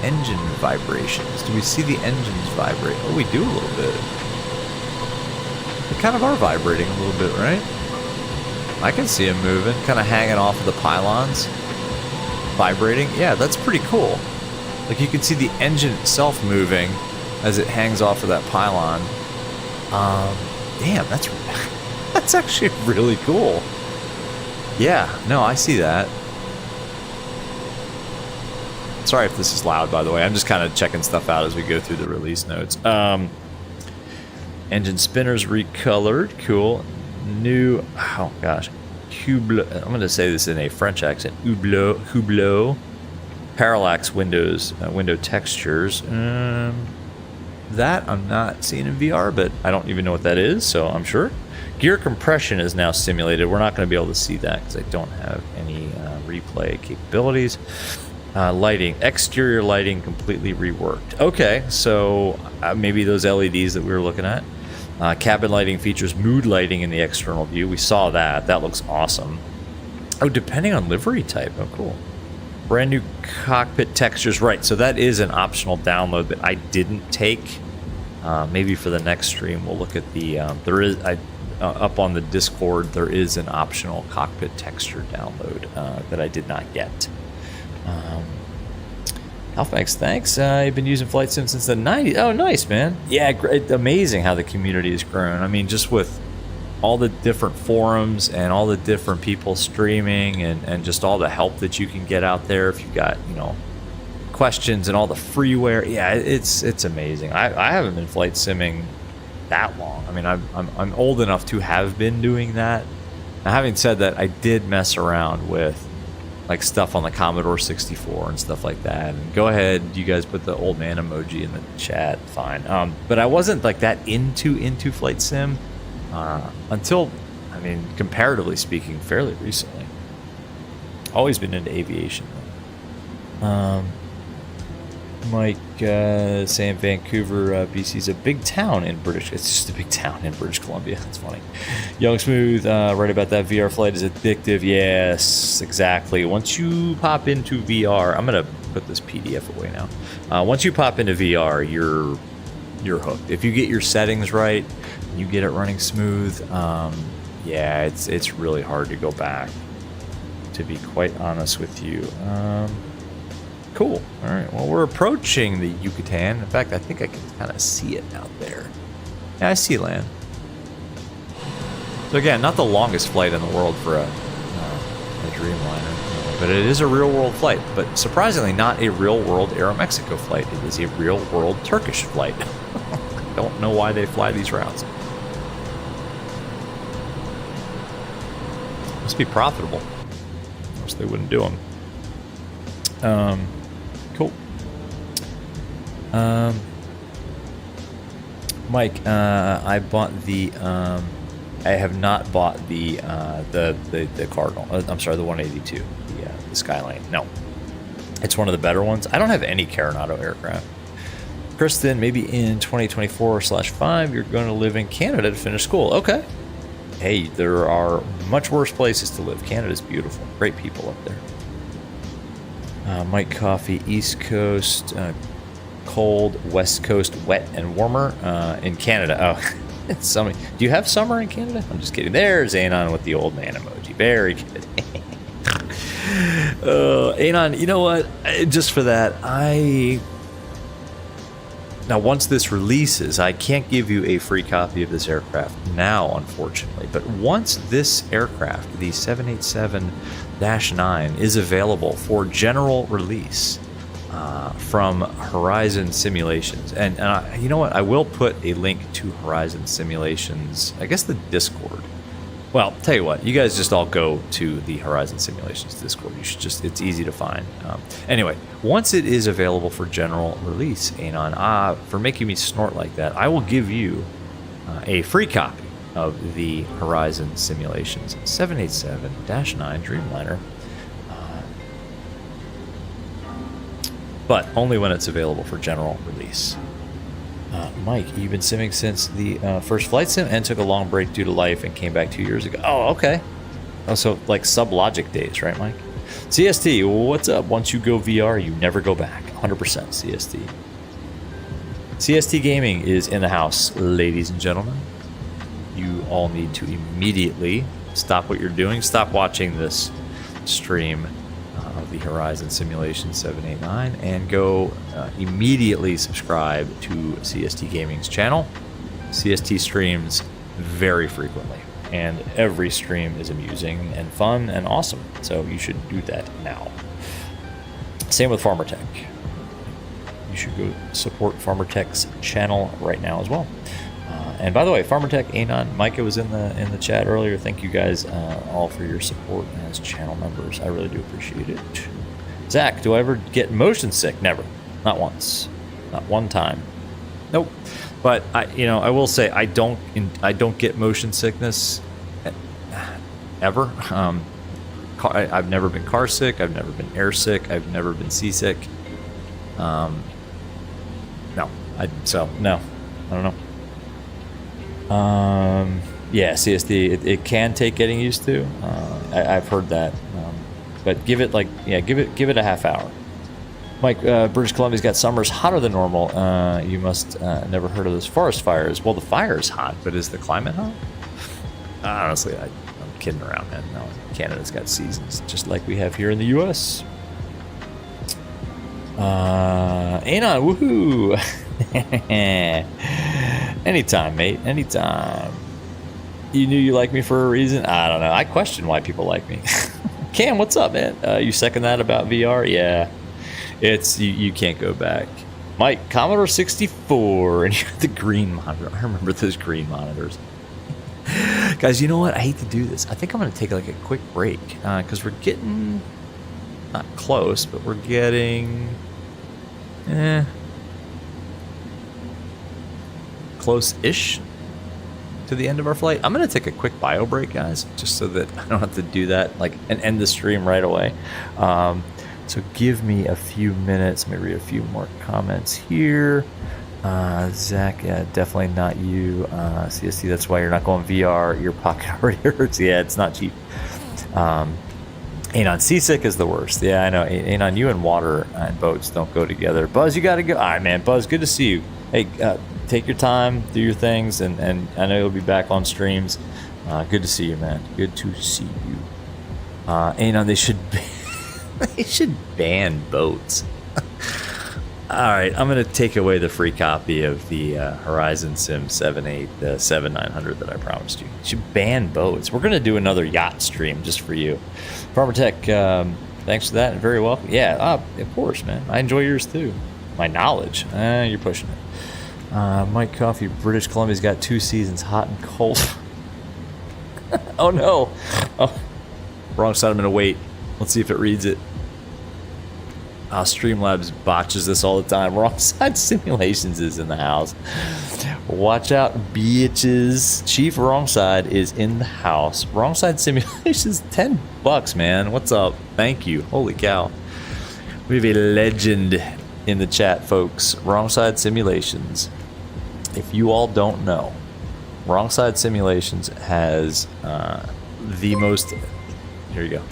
engine vibrations. Do we see the engines vibrate? Oh, we do a little bit. They kind of are vibrating a little bit, right? I can see them moving, kind of hanging off of the pylons. Vibrating. Yeah, that's pretty cool. Like you can see the engine itself moving as it hangs off of that pylon. Damn, that's actually really cool. Yeah, no, I see that. Sorry if this is loud, by the way. I'm just kind of checking stuff out as we go through the release notes. Engine spinners recolored. Cool. New... Oh, gosh. Hublot. I'm going to say this in a French accent. Hublot. Parallax windows. Window textures. That I'm not seeing in VR, but I don't even know what that is, so I'm sure. Gear compression is now simulated. We're not going to be able to see that because I don't have any replay capabilities. Lighting, exterior lighting completely reworked. Okay, so maybe those LEDs that we were looking at. Cabin lighting features mood lighting in the external view. We saw that. That looks awesome. Oh, depending on livery type. Oh, cool. Brand new cockpit textures. Right, so that is an optional download that I didn't take. Maybe for the next stream we'll look at the... up on the Discord, there is an optional cockpit texture download that I did not get. Halfmax, thanks. You've been using Flight Sim since the 90s. Oh, nice, man. Yeah, great. Amazing how the community has grown. I mean, just with all the different forums and all the different people streaming and just all the help that you can get out there if you've got, you know, questions and all the freeware. Yeah, it's amazing. I haven't been flight simming that long. I mean, I'm old enough to have been doing that. Now, having said that, I did mess around with like stuff on the Commodore 64 and stuff like that. And go ahead, you guys put the old man emoji in the chat, fine. But I wasn't like that into flight sim until, I mean, comparatively speaking, fairly recently. Always been into aviation. Mike saying Vancouver, BC is a big town in British. It's just a big town in British Columbia. That's funny. Young Smooth, right about that. VR flight is addictive. Yes, exactly. Once you pop into VR, I'm gonna put this PDF away now. Once you pop into VR, you're hooked. If you get your settings right, you get it running smooth. Yeah, it's really hard to go back. To be quite honest with you. Cool. All right. Well, we're approaching the Yucatan. In fact, I think I can kind of see it out there. Yeah, I see land. So again, not the longest flight in the world for a Dreamliner, but it is a real-world flight. But surprisingly, not a real-world Aeromexico flight. It is a real-world Turkish flight. I don't know why they fly these routes. Must be profitable. Of course, they wouldn't do them. Cool. Mike, I bought the. I have not bought the Cardinal. I'm sorry, the 182, the Skyline. No, it's one of the better ones. I don't have any Caronado aircraft. Kristen, maybe in 2024/5, you're going to live in Canada to finish school. Okay. Hey, there are much worse places to live. Canada's beautiful. Great people up there. Mike Coffee, East Coast, cold, West Coast, wet and warmer. In Canada, oh, it's summer. Do you have summer in Canada? I'm just kidding. There's Anon with the old man emoji. Very good. Anon, you know what? Just for that, now once this releases, I can't give you a free copy of this aircraft now, unfortunately. But once this aircraft, the 787-9, is available for general release from Horizon Simulations, and you know what? I will put a link to Horizon Simulations. I guess the Discord. Well, tell you what, you guys just all go to the Horizon Simulations Discord. You should just—it's easy to find. Anyway, once it is available for general release, Anon, for making me snort like that, I will give you a free copy of the Horizon Simulations 787-9 Dreamliner, but only when it's available for general release. Mike, you've been simming since the first flight sim and took a long break due to life and came back 2 years ago. Oh, okay. Oh, so like sub-logic days, right, Mike? CST, what's up? Once you go VR, you never go back. 100% CST. CST Gaming is in the house, ladies and gentlemen. You all need to immediately stop what you're doing. Stop watching this stream of the Horizon Simulation 789 and go immediately subscribe to CST Gaming's channel. CST streams very frequently, and every stream is amusing and fun and awesome, so you should do that now. Same with Farmer Tech. You should go support Farmer Tech's channel right now as well. And by the way, Farmer Tech, Anon, Micah was in the chat earlier. Thank you guys all for your support as channel members. I really do appreciate it. Zach, do I ever get motion sick? Never. Not once. Not one time. Nope. But I will say I don't get motion sickness ever. I've never been car sick. I've never been air sick. I've never been seasick. No. No. I don't know. Yeah, CSD, it can take getting used to. I've heard that, but give it a half hour. Mike, British Columbia's got summers hotter than normal. You must never heard of those forest fires. Well, the fire's hot, but is the climate hot? Honestly, I'm kidding around, man. No, Canada's got seasons just like we have here in the U.S. Anon, woohoo! Anytime, mate. Anytime. You knew you liked me for a reason? I don't know. I question why people like me. Cam, what's up, man? You second that about VR? Yeah. It's you can't go back. Mike, Commodore 64, and you got the green monitor. I remember those green monitors. Guys, you know what? I hate to do this. I think I'm going to take like a quick break because we're getting not close, but we're getting close-ish to the end of our flight. I'm going to take a quick bio break, guys, just so that I don't have to do that and end the stream right away. So give me a few minutes. Let me read a few more comments here. Zach, yeah, definitely not you. CST, that's why you're not going VR. Your pocket already hurts. Yeah, it's not cheap. Anon, seasick is the worst. Yeah, I know. Anon, you and water and boats don't go together. Buzz, you got to go. All right, man. Buzz, good to see you. Hey, take your time, do your things, and I know you'll be back on streams. Good to see you, man. Good to see you. Anon, they should ban boats. All right, I'm going to take away the free copy of the Horizon Sim 7900 that I promised you. You should ban boats. We're going to do another yacht stream just for you. Farmer Tech, thanks for that, and very welcome. Yeah, of course, man. I enjoy yours too. My knowledge. You're pushing it. Mike Coffee, British Columbia's got 2 seasons, hot and cold. Oh, no. Oh, wrong side. I'm going to wait. Let's see if it reads it. Streamlabs botches this all the time. Wrong Side Simulations is in the house. Watch out, bitches. Chief Wrong Side is in the house. Wrong Side Simulations, $10, man. What's up? Thank you. Holy cow. We have a legend in the chat, folks. Wrong Side Simulations. If you all don't know, Wrong Side Simulations has the most... Here you go.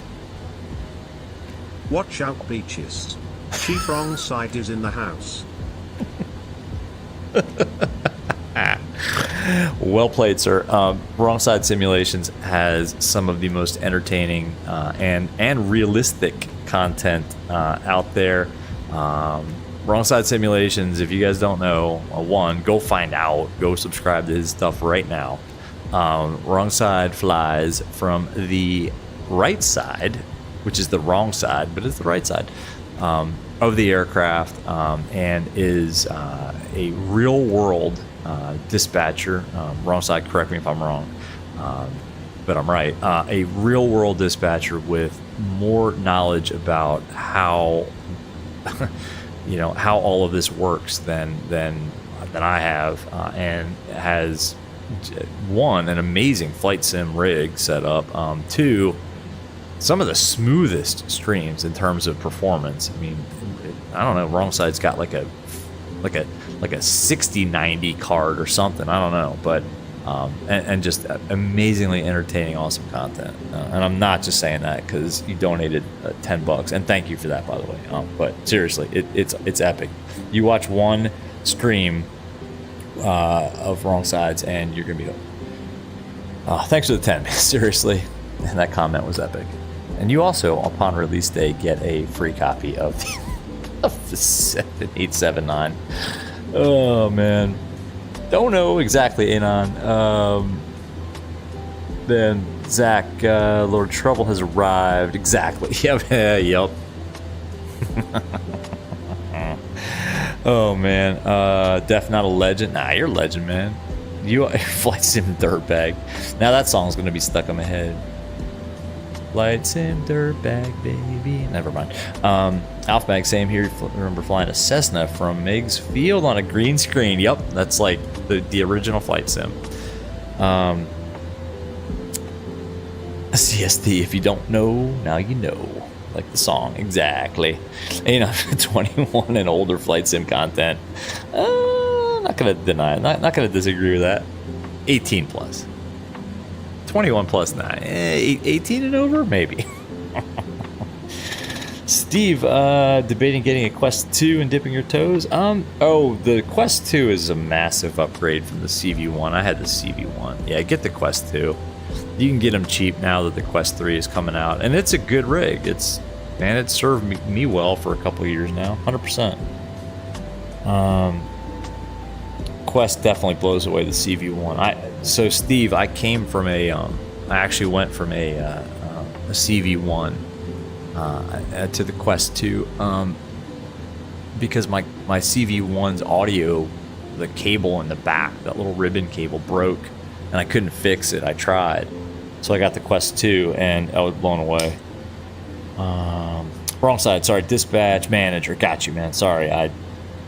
Watch out, beaches. Chief Wrong Side is in the house. Well played, sir. Wrong Side Simulations has some of the most entertaining and realistic content out there. Wrong Side Simulations, if you guys don't know, one, go find out. Go subscribe to his stuff right now. Wrong Side flies from the right side, which is the wrong side, but it's the right side of the aircraft, and is a real-world dispatcher. Wrong side, correct me if I'm wrong, but I'm right. A real-world dispatcher with more knowledge about how, how all of this works than I have, and has one, an amazing flight sim rig set up. Two, some of the smoothest streams in terms of performance. I mean, I don't know. Wrong Side's got like a 6090 card or something. I don't know, but and just amazingly entertaining, awesome content. And I'm not just saying that because you donated $10, and thank you for that, by the way. But seriously, it's epic. You watch one stream of Wrong Sides, and you're gonna be hooked. Thanks for the 10, seriously. And that comment was epic. And you also, upon release day, get a free copy of the 7879. Oh, man. Don't know exactly, Anon. Then Zach, Lord Trouble has arrived. Exactly. Yep. Yep. Oh, man. Def not a legend. Nah, you're a legend, man. You Flight Sim Dirtbag. Now that song's going to be stuck in my head. Flight Sim Dirtbag, baby. Never mind. Alphabag, same here. Remember flying a Cessna from Meigs Field on a green screen. Yep, that's like the original Flight Sim. CST, if you don't know, now you know. Like the song, exactly. And 21 and older Flight Sim content. Not gonna deny it. Not gonna disagree with that. 18 plus. 21 plus, nah. 18 and over, maybe. Steve, debating getting a Quest 2 and dipping your toes. The Quest 2 is a massive upgrade from the CV1. I had the CV1. Yeah, get the Quest 2. You can get them cheap now that the Quest 3 is coming out, and it's a good rig. It's served me well for a couple years now, 100%. Quest definitely blows away the CV1. So Steve, I came from I actually went from a CV1 to the Quest 2 because my CV1's audio, the cable in the back, that little ribbon cable broke, and I couldn't fix it. I tried, so I got the Quest 2, and I was blown away. Wrong side. Sorry, dispatch manager. Got you, man. Sorry, I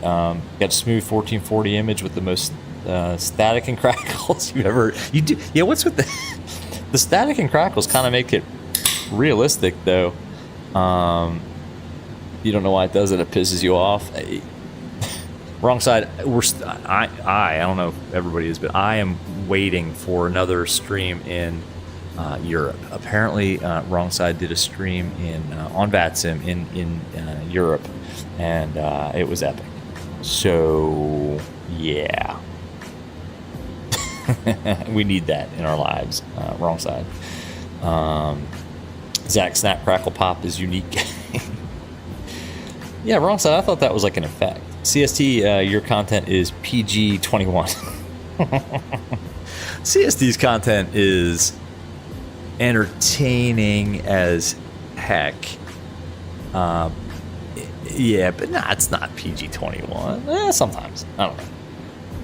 got a smooth 1440 image with the most static and crackles you do. Yeah, what's with the static and crackles? Kind of make it realistic, though. You don't know why it does it. It pisses you off. Wrong side. I don't know if everybody is, but I am waiting for another stream in Europe. Apparently, Wrong Side did a stream on VATSIM in Europe, and it was epic. So yeah, we need that in our lives. Wrong Side. Zach, Snap Crackle Pop is unique. Yeah, Wrong Side. I thought that was like an effect. CST, your content is PG-21. CST's content is entertaining as heck. Yeah, but nah, it's not PG-21. Sometimes. I don't know.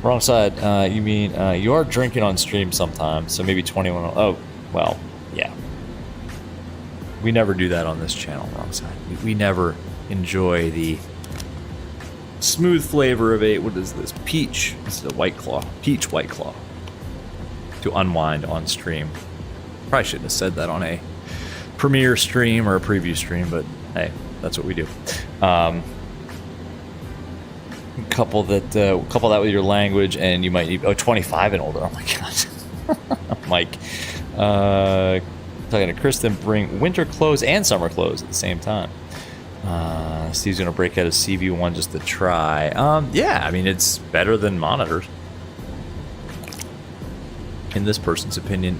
Wrong Side, you mean you are drinking on stream sometimes, so maybe 21. Oh, well, yeah. We never do that on this channel, Wrong Side. We never enjoy the smooth flavor of what is this? Peach. This is a White Claw. Peach White Claw. To unwind on stream. Probably shouldn't have said that on a premiere stream or a preview stream, but hey, that's what we do. Couple that with your language, and you might need 25 and older. Oh my god, Mike. Talking to Kristen, bring winter clothes and summer clothes at the same time. Steve's gonna break out a CV1 just to try. Yeah, I mean it's better than monitors, in this person's opinion.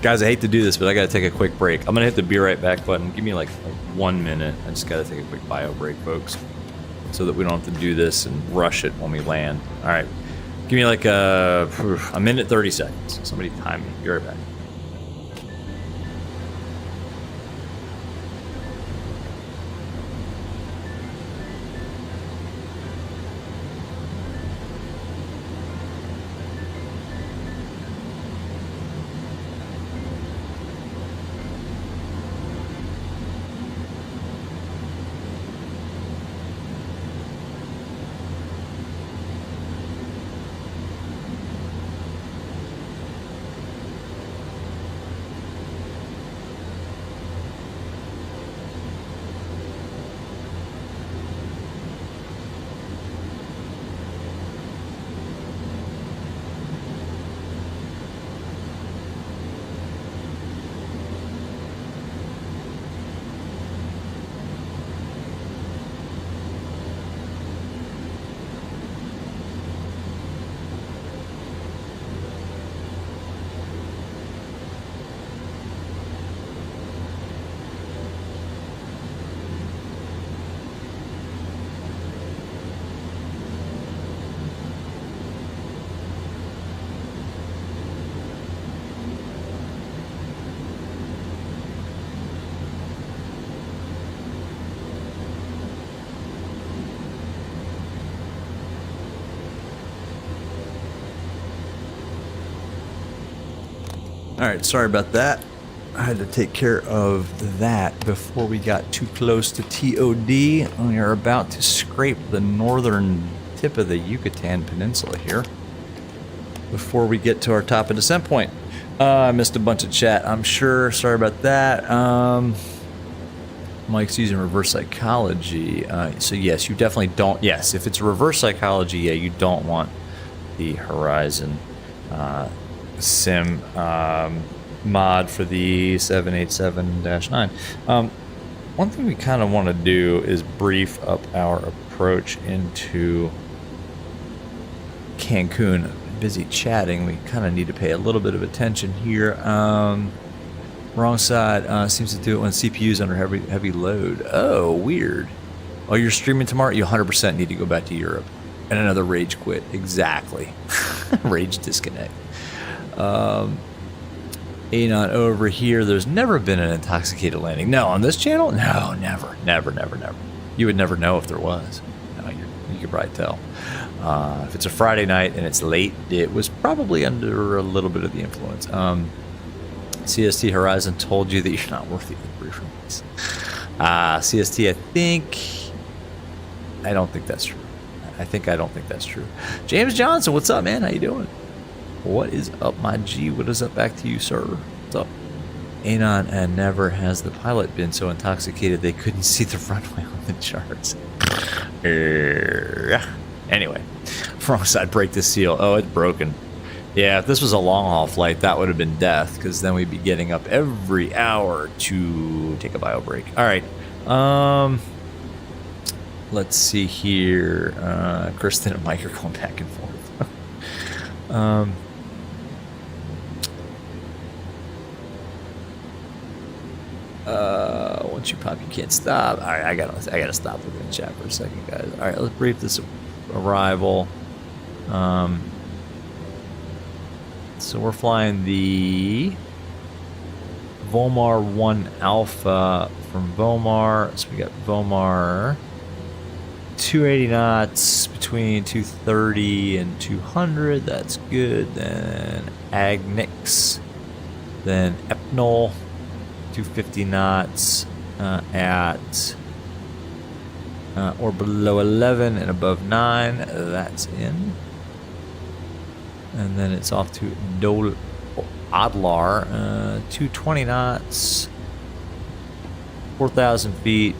Guys, I hate to do this, but I gotta take a quick break. I'm gonna hit the be right back button. Give me like 1 minute. I just gotta take a quick bio break, folks, so that we don't have to do this and rush it when we land. All right, give me like a minute 30 seconds. Somebody time me. Be right back. All right, sorry about that. I had to take care of that before we got too close to TOD. We are about to scrape the northern tip of the Yucatan Peninsula here before we get to our top of descent point. I missed a bunch of chat, I'm sure. Sorry about that. Mike's using reverse psychology. So yes, you definitely don't. Yes, if it's reverse psychology, yeah, you don't want the Horizon Sim mod for the 787-9. One thing we kind of want to do is brief up our approach into Cancun. Busy chatting, we kind of need to pay a little bit of attention here. Wrong side seems to do it when CPU's under heavy load. Oh, weird. Oh, you're streaming tomorrow? You 100% need to go back to Europe. And another rage quit. Exactly. Rage disconnect. Anon over here. There's never been an intoxicated landing. No, on this channel? No, never. Never, never, never. You would never know if there was. No, you could probably tell. If it's a Friday night and it's late, it was probably under a little bit of the influence. CST Horizon told you that you're not worthy of the brief release. CST, I don't think that's true. I don't think that's true. James Johnson, what's up, man? How you doing? What is up, my G? What is up? Back to you, sir. What's up? Anon and never has the pilot been so intoxicated they couldn't see the runway on the charts. Anyway, wrong side, break the seal. Oh, it's broken. Yeah, if this was a long-haul flight, that would have been death, because then we'd be getting up every hour to take a bio break. All right. Let's see here. Kristen and Mike are going back and forth. Once you pop, you can't stop. All right, I gotta stop looking at chat for a second, guys. All right, let's brief this arrival. So we're flying the Vomar 1 Alpha from Vomar. So we got Vomar 280 knots between 230 and 200. That's good. Then Agnix. Then Epnol 250 knots at or below 11 and above 9. That's in. And then it's off to Dol Adlar, 220 knots, 4,000 feet,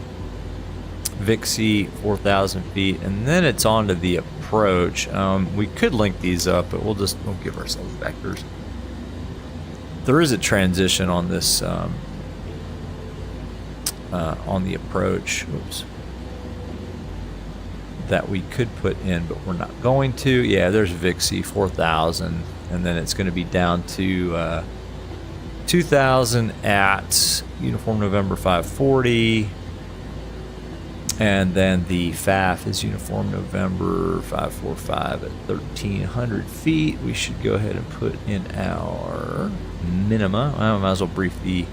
Vixie, 4,000 feet, and then it's on to the approach. We could link these up, but we'll give ourselves vectors. There is a transition on this, on the approach. Oops. That we could put in, but we're not going to. Yeah, there's Vixie 4,000, and then it's going to be down to 2,000 at Uniform November 540, and then the FAF is Uniform November 545 at 1,300 feet. We should go ahead and put in our minima. I might as well brief the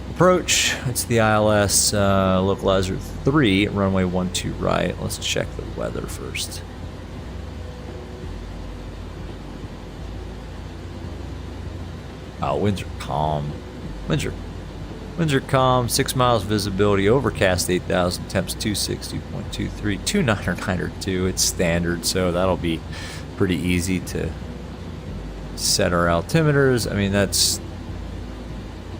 approach. It's the ILS localizer 3, runway 12 right. Let's check the weather first. Oh, winds are calm. Winds are calm. 6 miles visibility. Overcast 8,000. Temps 260, 2.23, 29 or 9 or 2. It's standard, so that'll be pretty easy to set our altimeters. I mean, that's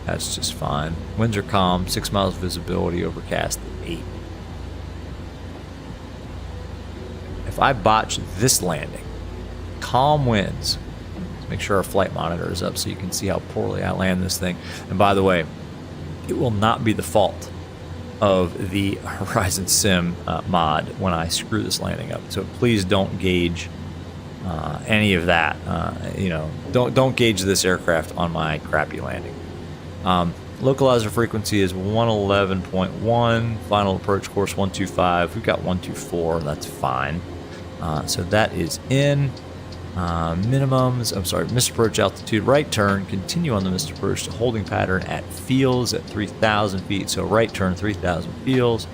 just fine. Winds are calm, 6 miles visibility, overcast 8. If I botch this landing, calm winds, let's make sure our flight monitor is up so you can see how poorly I land this thing. And by the way, it will not be the fault of the Horizon Sim mod when I screw this landing up. So please don't gauge any of that. Don't gauge this aircraft on my crappy landing. Localizer frequency is 111.1. Final approach course 125. We've got 124. That's fine. So that is in. Minimums. I'm sorry. Missed approach altitude. Right turn. Continue on the missed approach to holding pattern at fields at 3,000 feet. So right turn 3,000 fields.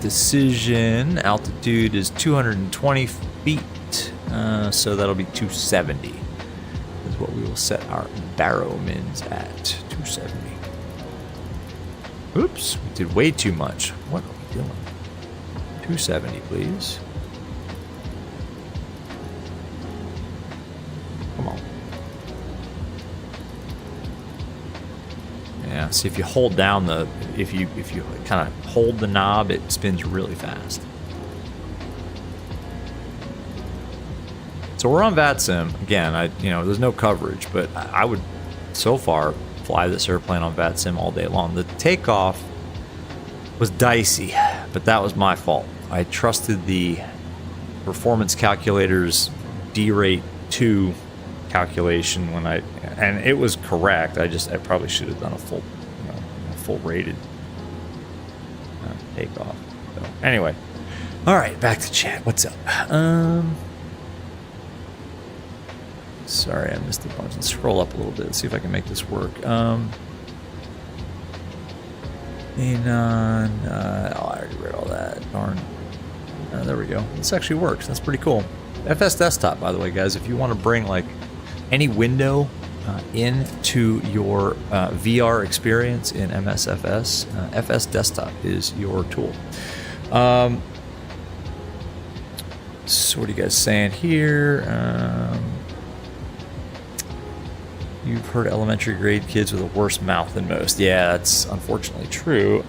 Decision altitude is 220 feet. So that'll be 270. Is what we will set our baromins at. 270. Oops, we did way too much. What are we doing? 270, please. Come on. Yeah, see if you hold down the, if you kind of hold the knob, it spins really fast. So we're on VATSIM again. There's no coverage, but I would so far fly this airplane on VATSIM all day long. The takeoff was dicey, but that was my fault. I trusted the performance calculator's D-rate 2 calculation and it was correct. I probably should have done a full rated takeoff. So anyway, All right, back to chat. What's up? Sorry, I missed a bunch. Let's scroll up a little bit. See if I can make this work. Anon. I already read all that. Darn. There we go. This actually works. That's pretty cool. FS Desktop, by the way, guys. If you want to bring like any window into your VR experience in MSFS, FS Desktop is your tool. So what are you guys saying here? You've heard elementary grade kids with a worse mouth than most. Yeah, that's unfortunately true.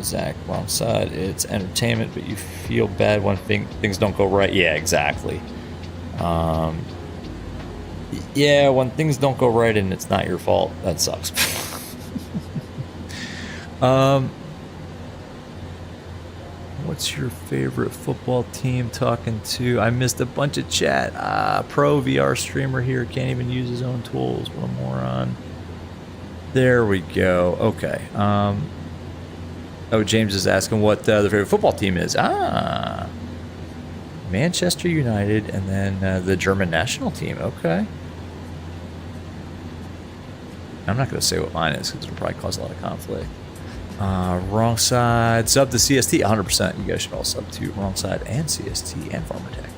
Zach, wrong side. It's entertainment, but you feel bad when things don't go right. Yeah, exactly. Yeah, when things don't go right and it's not your fault, that sucks. What's your favorite football team talking to? I missed a bunch of chat. Pro VR streamer here can't even use his own tools. What a moron. There we go. Okay. Oh, James is asking what the favorite football team is. Manchester United and then the German national team. Okay. I'm not going to say what mine is because it'll probably cause a lot of conflict. Wrong side. Sub to CST. 100%. You guys should all sub to wrong side and CST and Farmer Tech.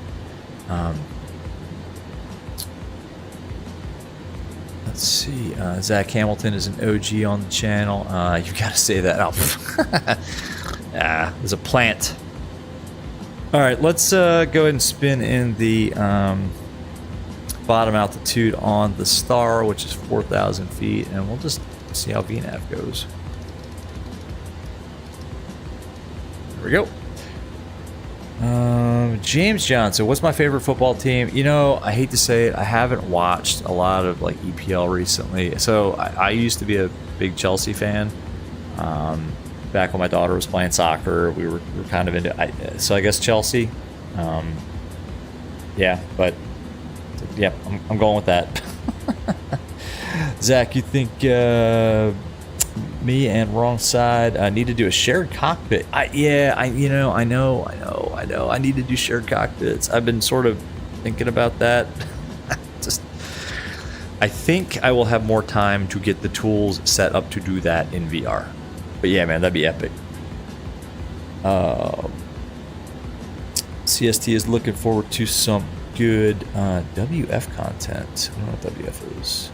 Let's see. Zach Hamilton is an OG on the channel. You got to say that. There's a plant. All right. Let's go ahead and spin in the bottom altitude on the Star, which is 4,000 feet, and we'll just see how VNAV goes. There we go. James Johnson, what's my favorite football team? You know, I hate to say it, I haven't watched a lot of like EPL recently. So I used to be a big Chelsea fan. Back when my daughter was playing soccer, we were kind of into. So I guess Chelsea. Yeah, but yeah, I'm going with that. Zach, you think me and wrong side need to do a shared cockpit? I know. I need to do shared cockpits. I've been sort of thinking about that. I think I will have more time to get the tools set up to do that in VR. But yeah, man, that'd be epic. CST is looking forward to some good WF content. I don't know what WF is.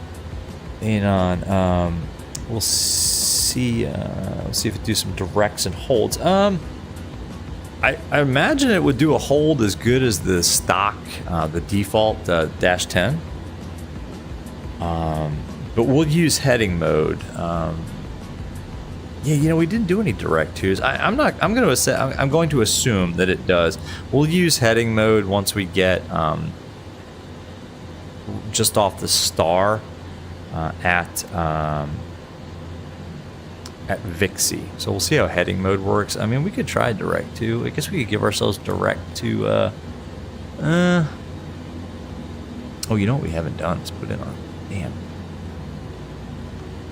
Anon. We'll see. We'll see if it do some directs and holds. I imagine it would do a hold as good as the stock, the default dash 10. But we'll use heading mode. Yeah, you know, we didn't do any direct twos. I'm going to assume that it does. We'll use heading mode once we get just off the Star at Vixie. So we'll see how heading mode works. I mean, we could try direct to. I guess we could give ourselves direct to. Oh, you know what we haven't done? Let's put in our damn.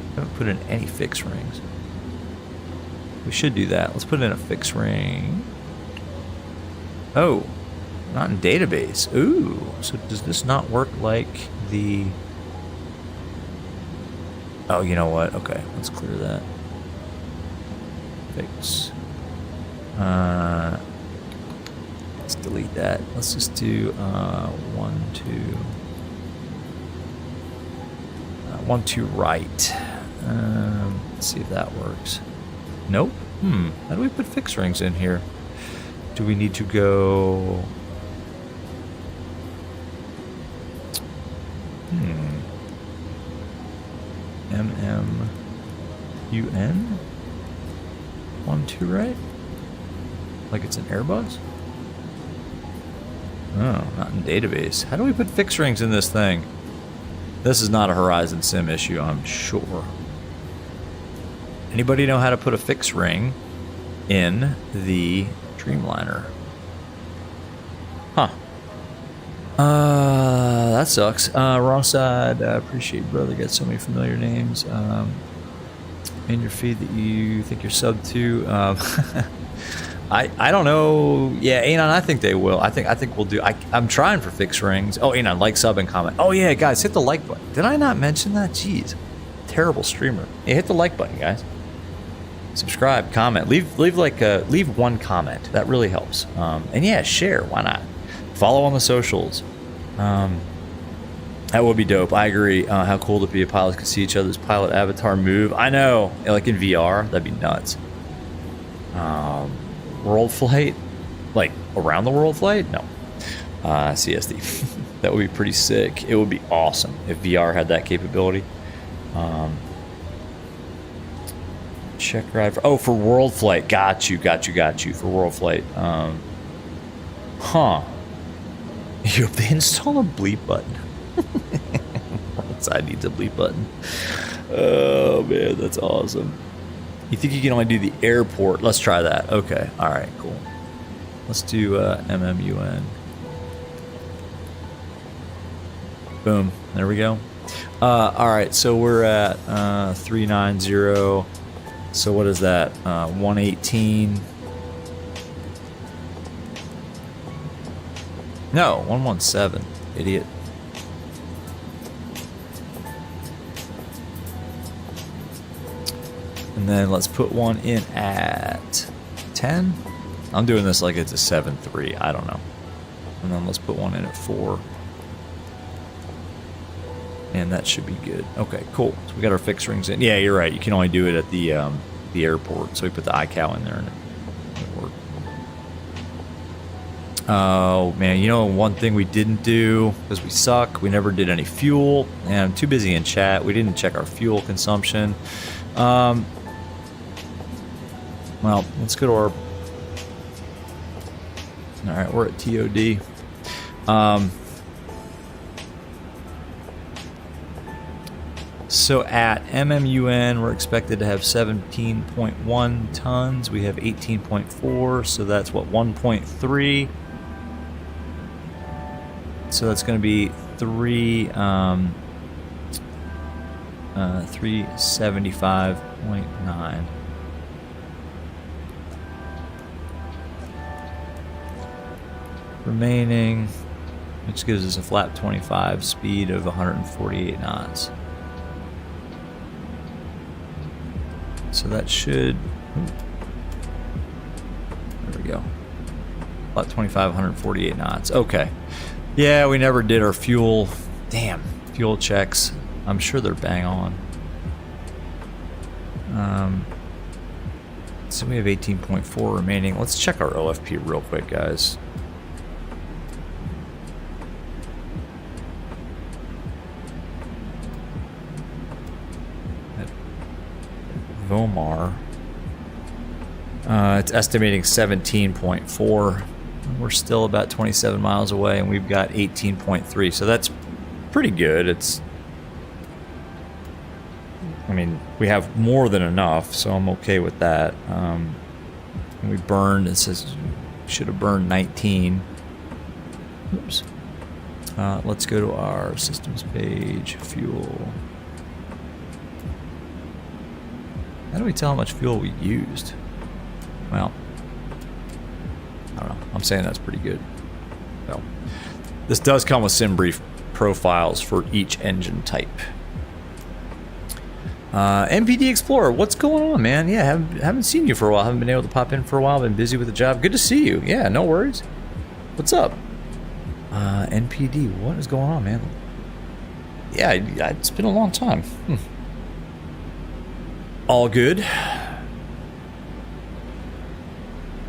We haven't put in any fixed rings. We should do that. Let's put in a fixed ring. Oh, not in database. Ooh, so does this not work like the... Oh, you know what? Okay, let's clear that. Fix. Let's delete that. Let's just do 1, 2... 1, 2 right. Let's see if that works. Nope. How do we put fixed rings in here? Do we need to go... MMUN? 1, 2 right? Like it's an Airbus? Oh, not in database. How do we put fixed rings in this thing? This is not a Horizon Sim issue, I'm sure. Anybody know how to put a fixed ring in the Dreamliner? Huh. That sucks. Wrong side. Appreciate you, brother. Got so many familiar names in your feed that you think you're sub to. I don't know. Yeah, Anon, I think they will. I think we'll do. I'm trying for fixed rings. Oh, Anon, like, sub, and comment. Oh yeah, guys, hit the like button. Did I not mention that? Jeez, terrible streamer. Yeah, hit the like button, guys. Subscribe, comment, leave one comment. That really helps. And yeah, share. Why not? Follow on the socials. That would be dope. I agree. How cool to be a pilot could see each other's pilot avatar move. I know, like in VR, that'd be nuts. World flight, like around the world flight? No. CSD. That would be pretty sick. It would be awesome if VR had that capability. Check ride for, for world flight. Got you for world flight. They install a bleep button. Side needs a bleep button. Oh man, that's awesome. You think you can only do the airport? Let's try that. Okay. All right. Cool. Let's do MMUN. Boom. There we go. All right. So we're at 390. So what is that? 118. No, 117. Idiot. And then let's put one in at 10. I'm doing this like it's a 7.3. I don't know. And then let's put one in at 4. And that should be good. Okay, cool. So we got our fixed rings in. Yeah, you're right. You can only do it at the airport. So we put the iCal in there and it worked. Oh man, you know one thing we didn't do because we suck. We never did any fuel. And I'm too busy in chat. We didn't check our fuel consumption. Well, let's go to our... Alright, we're at TOD. So at MMUN, we're expected to have 17.1 tons. We have 18.4, so that's what, 1.3. So that's going to be 375.9. Remaining, which gives us a flat 25 speed of 148 knots. So that should, there we go, flat 25, 148 knots. Okay. Yeah, we never did our fuel, damn, fuel checks. I'm sure they're bang on. So we have 18.4 remaining. Let's check our OFP real quick, guys. Vomar. It's estimating 17.4. We're still about 27 miles away, and we've got 18.3. So that's pretty good. It's, I mean, we have more than enough, so I'm okay with that. And we burned, it says, should have burned 19. Oops. Let's go to our systems page, fuel. How do we tell how much fuel we used? Well, I don't know. I'm saying that's pretty good. So, this does come with sim brief profiles for each engine type. MPD Explorer, what's going on, man? Yeah, haven't seen you for a while. Haven't been able to pop in for a while. Been busy with the job. Good to see you. Yeah, no worries. What's up? NPD, what is going on, man? Yeah, it's been a long time. All good.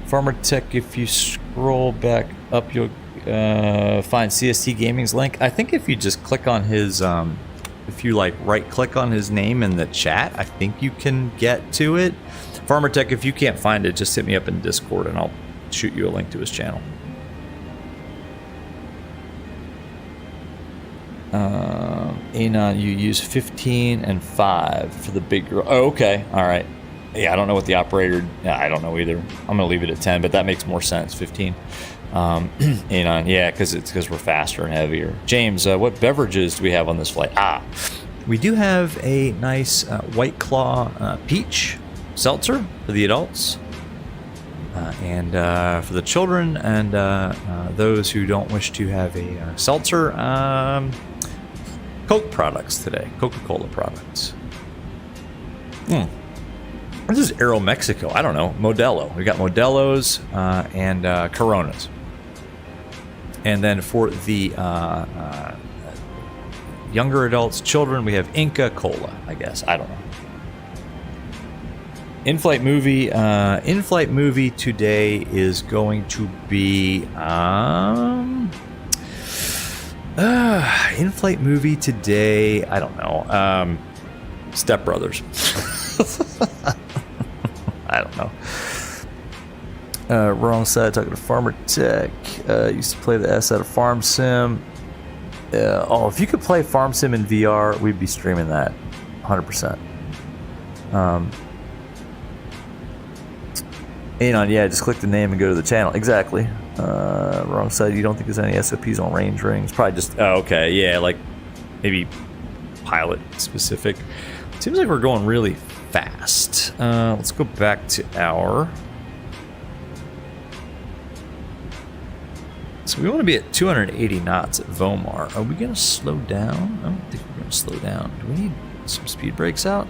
Farmer Tech, if you scroll back up, you'll find CST Gaming's link. I think if you just click on his, if you like right click on his name in the chat, I think you can get to it. Farmer Tech, if you can't find it, just hit me up in Discord and I'll shoot you a link to his channel. Anon, you use 15 and 5 for the big girl. Oh, okay. All right. Yeah, I don't know what the operator... I don't know either. I'm going to leave it at 10, but that makes more sense, 15. Anon, yeah, because we're faster and heavier. James, what beverages do we have on this flight? We do have a nice White Claw peach seltzer for the adults. And for the children and those who don't wish to have a seltzer, Coke products today. Coca-Cola products. This is Aeromexico. I don't know. Modelo. We got Modelos and Coronas. And then for the younger adults, children, we have Inca Cola, I guess. I don't know. In-flight movie today is going to be in-flight movie today, I don't know. Step Brothers. I don't know. Wrong side, talking to Farmer Tech. Used to play the S out of Farm Sim. If you could play Farm Sim in VR, we'd be streaming that 100%. Anon, yeah, just click the name and go to the channel. Exactly. Wrong side, you don't think there's any SOPs on range rings? Probably just, okay, yeah, like maybe pilot specific. Seems like we're going really fast. Let's go back to our... So we want to be at 280 knots at Vomar. Are we going to slow down? I don't think we're going to slow down. Do we need some speed brakes out?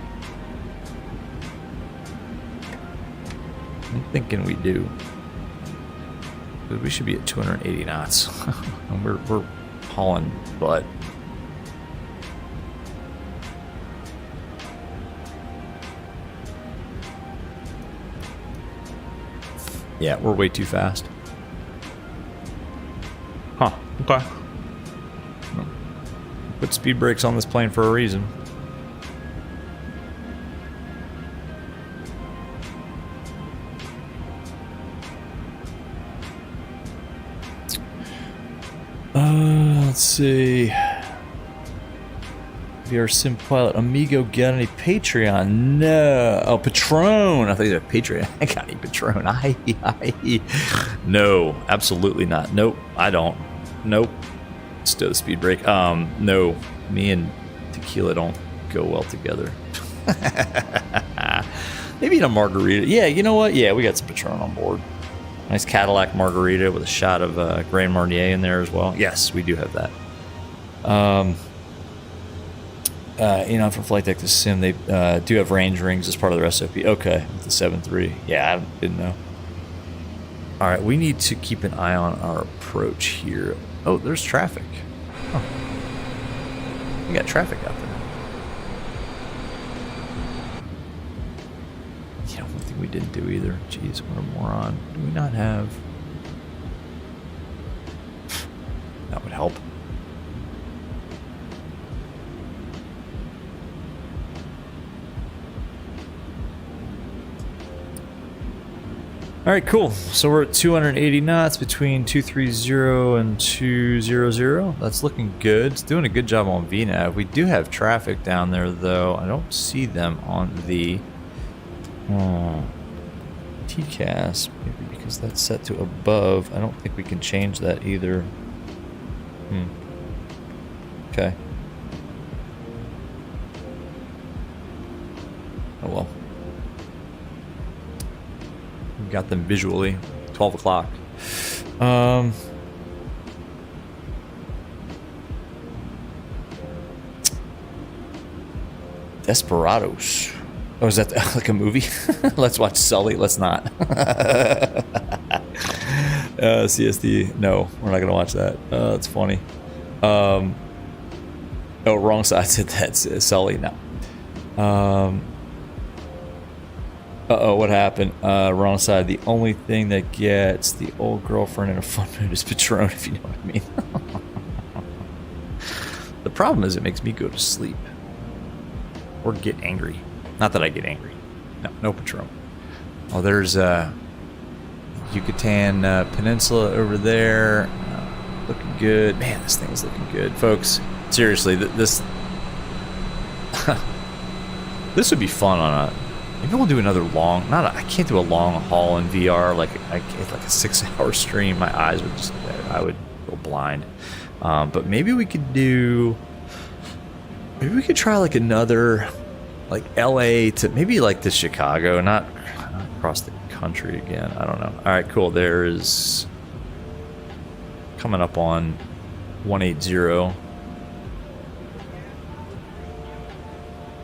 I'm thinking we do. We should be at 280 knots. And we're hauling butt. Yeah, we're way too fast. Huh, okay. Put speed brakes on this plane for a reason. Let's see. VR Sim Pilot Amigo got any Patreon? No. Oh, Patron. I thought you said Patreon. I got any Patron. No, absolutely not. Nope, I don't. Nope. Still the speed brake. No. Me and tequila don't go well together. Maybe in a margarita. Yeah, you know what? Yeah, we got some Patron on board. Nice Cadillac margarita with a shot of Grand Marnier in there as well. Yes, we do have that. From Flight Deck to Sim, they do have range rings as part of their SOP. Okay, with the 7.3. Yeah, I didn't know. All right, we need to keep an eye on our approach here. Oh, there's traffic. Oh. We got traffic out there. Yeah, one thing we didn't do either. Jeez, what a moron. Do we not have... That would help. All right, cool. So we're at 280 knots between 230 and 200. That's looking good. It's doing a good job on VNAV. We do have traffic down there, though. I don't see them on the TCAS, maybe because that's set to above. I don't think we can change that either. Okay. Oh well. Got them visually. 12 o'clock. Desperados. Oh, is that like a movie? Let's watch Sully. Let's not. CSD. No, we're not gonna watch that. It's funny. Oh, wrong side said that. Sully. No. Uh-oh, what happened? Wrong side. The only thing that gets the old girlfriend in a fun mood is Patron, if you know what I mean. The problem is it makes me go to sleep. Or get angry. Not that I get angry. No Patron. Oh, there's Yucatan Peninsula over there. Looking good. Man, this thing is looking good. Folks, seriously, this... this would be fun on a... Maybe we'll do another long, I can't do a long haul in VR, like a 6-hour stream. My eyes would just, I would go blind. But maybe we could try like another, like LA to, maybe like to Chicago, not across the country again? I don't know. All right, cool. There is coming up on 180.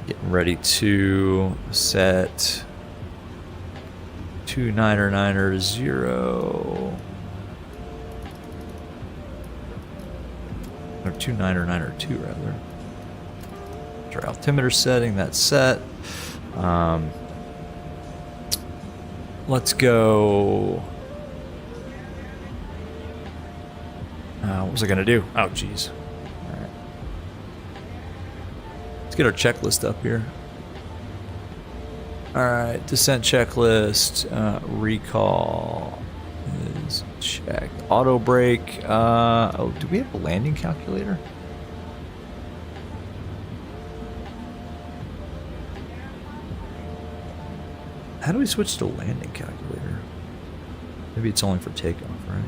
Getting ready to set 2990. Or 2992 rather. Our altimeter setting, that's set. Let's go. What was I gonna do? Oh, geez. All right. Let's get our checklist up here. All right, descent checklist. Recall is checked. Auto brake. Oh, do we have a landing calculator? How do we switch to landing calculator? Maybe it's only for takeoff, right?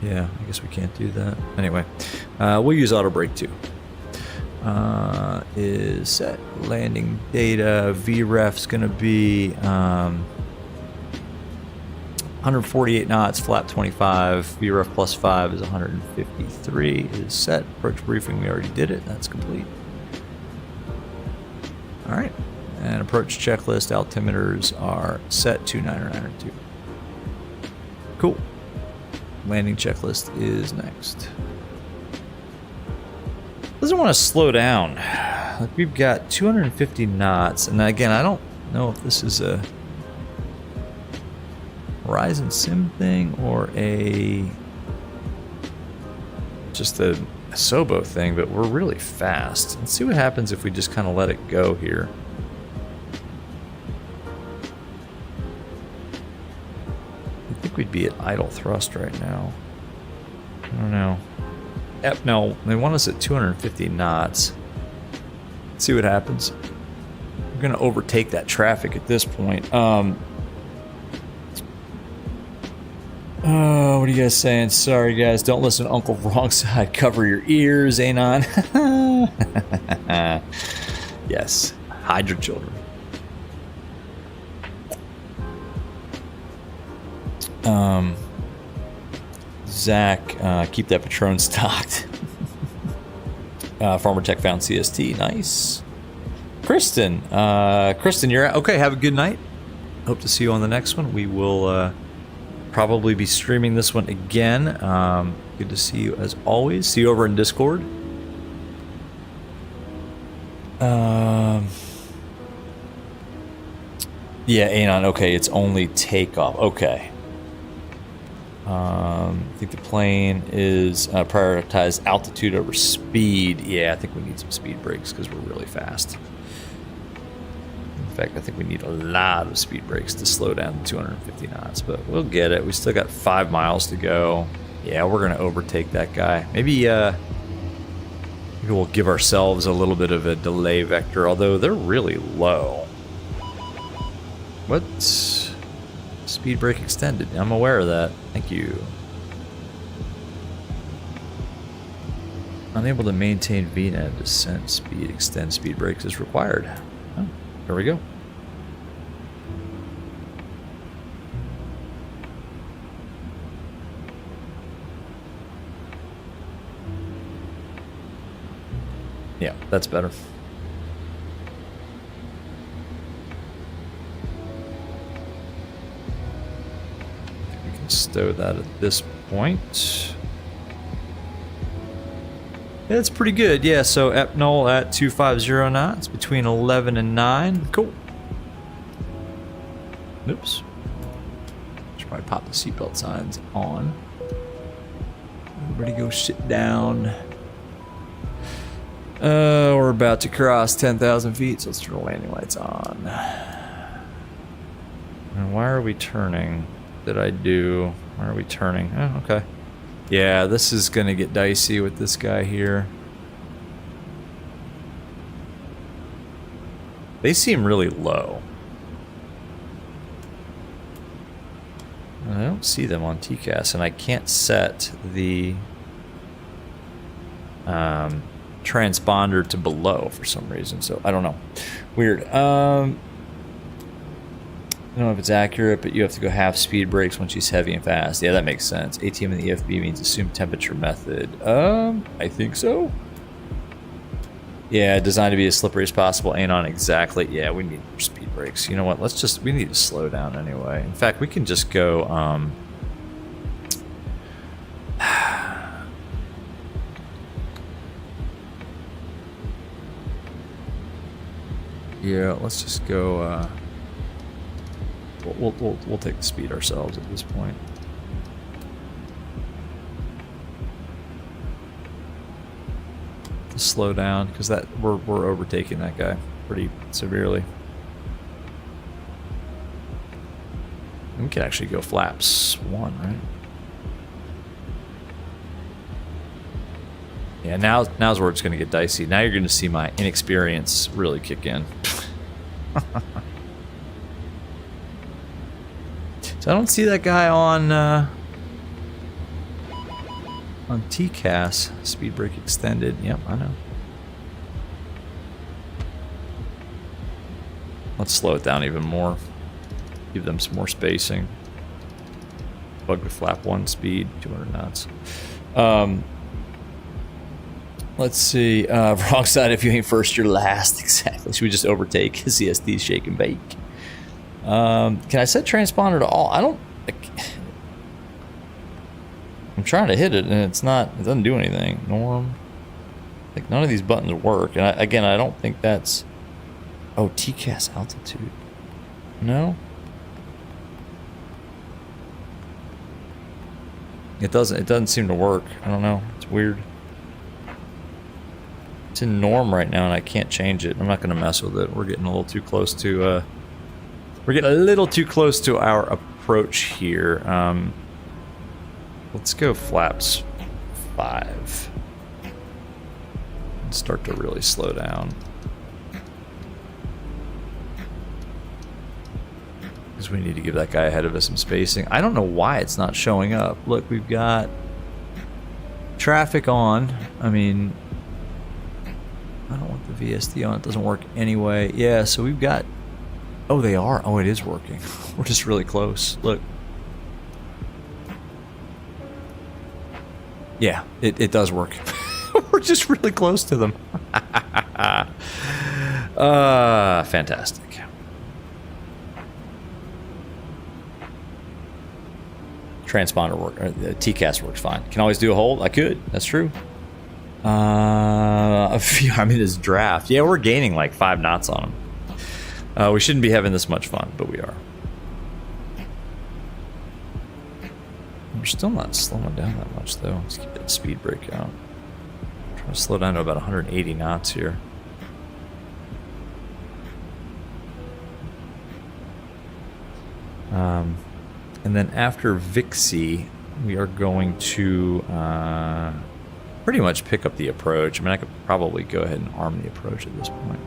Yeah, I guess we can't do that. Anyway, we'll use auto brake too. Is set landing data. VREF's gonna be 148 knots, flap 25. VREF plus 5 is 153. Is set. Approach briefing, we already did it. That's complete. All right. And approach checklist altimeters are set to 2992. Cool. Landing checklist is next. Doesn't want to slow down. Like we've got 250 knots, and again, I don't know if this is a Horizon Sim thing or just a Sobo thing, but we're really fast. Let's see what happens if we just kind of let it go here. We'd be at idle thrust right now. I don't know. Yep, no, they want us at 250 knots. Let's see what happens. We're gonna overtake that traffic at this point. What are you guys saying? Sorry guys, don't listen to Uncle Wrong Side. Cover your ears, Anon. Yes, hide your children. Zach, keep that Patron stocked. Farmer Tech found CST. Nice. Kristen, you're out. Okay, have a good night. Hope to see you on the next one. We will probably be streaming this one again. Good to see you as always. See you over in Discord. Yeah, Anon. Okay, it's only takeoff. Okay. I think the plane is prioritize altitude over speed. Yeah, I think we need some speed brakes because we're really fast. In fact, I think we need a lot of speed brakes to slow down to 250 knots, but we'll get it. We still got 5 miles to go. Yeah, we're going to overtake that guy. Maybe we'll give ourselves a little bit of a delay vector, although they're really low. What? Speed brake extended. I'm aware of that. Thank you. Unable to maintain VNAV descent speed. Extend speed brakes is required. Oh, there we go. Yeah, that's better. Stow that at this point. Yeah, that's pretty good. Yeah, so Epnol at 250 knots between 11 and 9. Cool. Oops. Should probably pop the seatbelt signs on. Everybody go sit down. We're about to cross 10,000 feet, so let's turn the landing lights on. And why are we turning? Did I do? Why are we turning? Oh, okay. Yeah, this is gonna get dicey with this guy here. They seem really low. I don't see them on TCAS, and I can't set the transponder to below for some reason, so I don't know. Weird. don't know if it's accurate, but you have to go half speed brakes when she's heavy and fast. Yeah, that makes sense. ATM and the EFB means assumed temperature method. I think so. Yeah, designed to be as slippery as possible. Ain't on exactly. Yeah, we need more speed brakes. You know what? We need to slow down anyway. In fact, we can just go, yeah, let's just go, we'll take the speed ourselves at this point. Slow down because that we're overtaking that guy pretty severely. And we can actually go flaps 1, right? Yeah, now's where it's going to get dicey. Now you're going to see my inexperience really kick in. So I don't see that guy on TCAS, speed brake extended. Yep, I know. Let's slow it down even more. Give them some more spacing. Bug with flap 1 speed, 200 knots. Let's see. Wrong side, if you ain't first, you're last. Exactly. Should we just overtake? CSD shake and bake. Can I set transponder to all? I don't... I'm trying to hit it and it doesn't do anything. Norm. Like none of these buttons work. And I don't think that's... Oh, TCAS altitude. No? It doesn't seem to work. I don't know. It's weird. It's in norm right now and I can't change it. I'm not going to mess with it. We're getting a little too close to... we're getting a little too close to our approach here. Let's go flaps 5. And start to really slow down. Because we need to give that guy ahead of us some spacing. I don't know why it's not showing up. Look, we've got traffic on. I mean, I don't want the VSD on. It doesn't work anyway. Yeah, so we've got... Oh, they are. Oh, it is working. We're just really close. Look. Yeah, it does work. We're just really close to them. Fantastic. Transponder work. TCAS works fine. Can always do a hold. I could. That's true. I'm in his draft. Yeah, we're gaining like 5 knots on him. We shouldn't be having this much fun, but we are. We're still not slowing down that much, though. Let's keep that speed brake out. Trying to slow down to about 180 knots here. And then after Vixie, we are going to pretty much pick up the approach. I mean, I could probably go ahead and arm the approach at this point.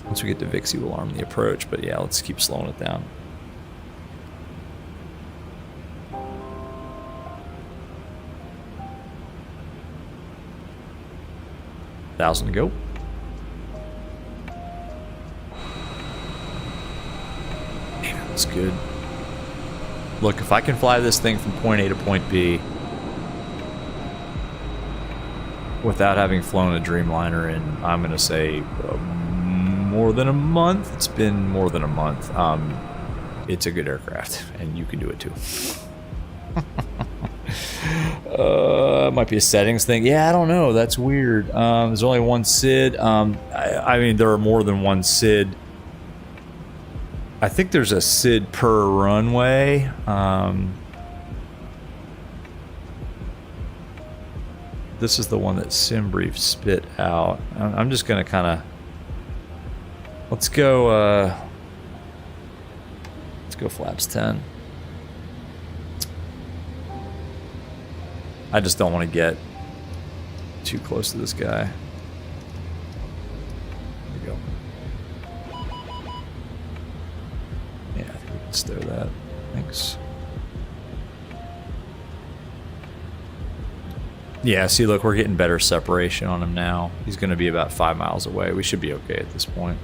Once we get to Vixie, we'll arm the approach, but yeah, let's keep slowing it down. $1,000 to go. Damn, that's good. Look, if I can fly this thing from point A to point B without having flown a Dreamliner in, I'm going to say... more than a month. It's been more than a month. It's a good aircraft, and you can do it too. Might be a settings thing. Yeah, I don't know. That's weird. There's only one SID. I mean, there are more than one SID. I think there's a SID per runway. This is the one that SimBrief spit out. I'm just going to kind of... Let's go flaps 10. I just don't want to get too close to this guy. There we go. Yeah, I think we can stow that. Thanks. Yeah, see, look, we're getting better separation on him now. He's going to be about 5 miles away. We should be okay at this point.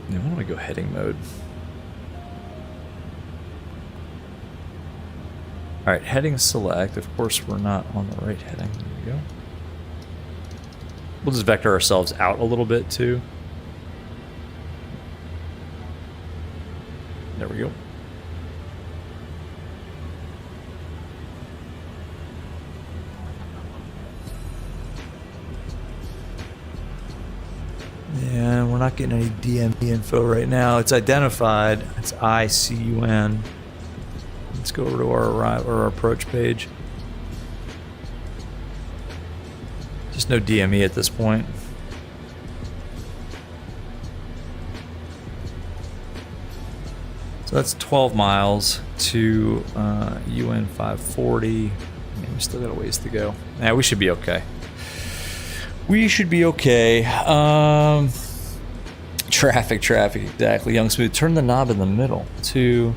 Yeah, why don't we go heading mode? All right, heading select. Of course, we're not on the right heading. There we go. We'll just vector ourselves out a little bit too. There we go. Yeah, we're not getting any DME info right now. It's identified. It's ICUN. Let's go over to our approach page. Just no DME at this point. So that's 12 miles to UN 540. Man, we still got a ways to go. Yeah, we should be okay. We should be okay. Traffic, exactly. Young Smooth, turn the knob in the middle to...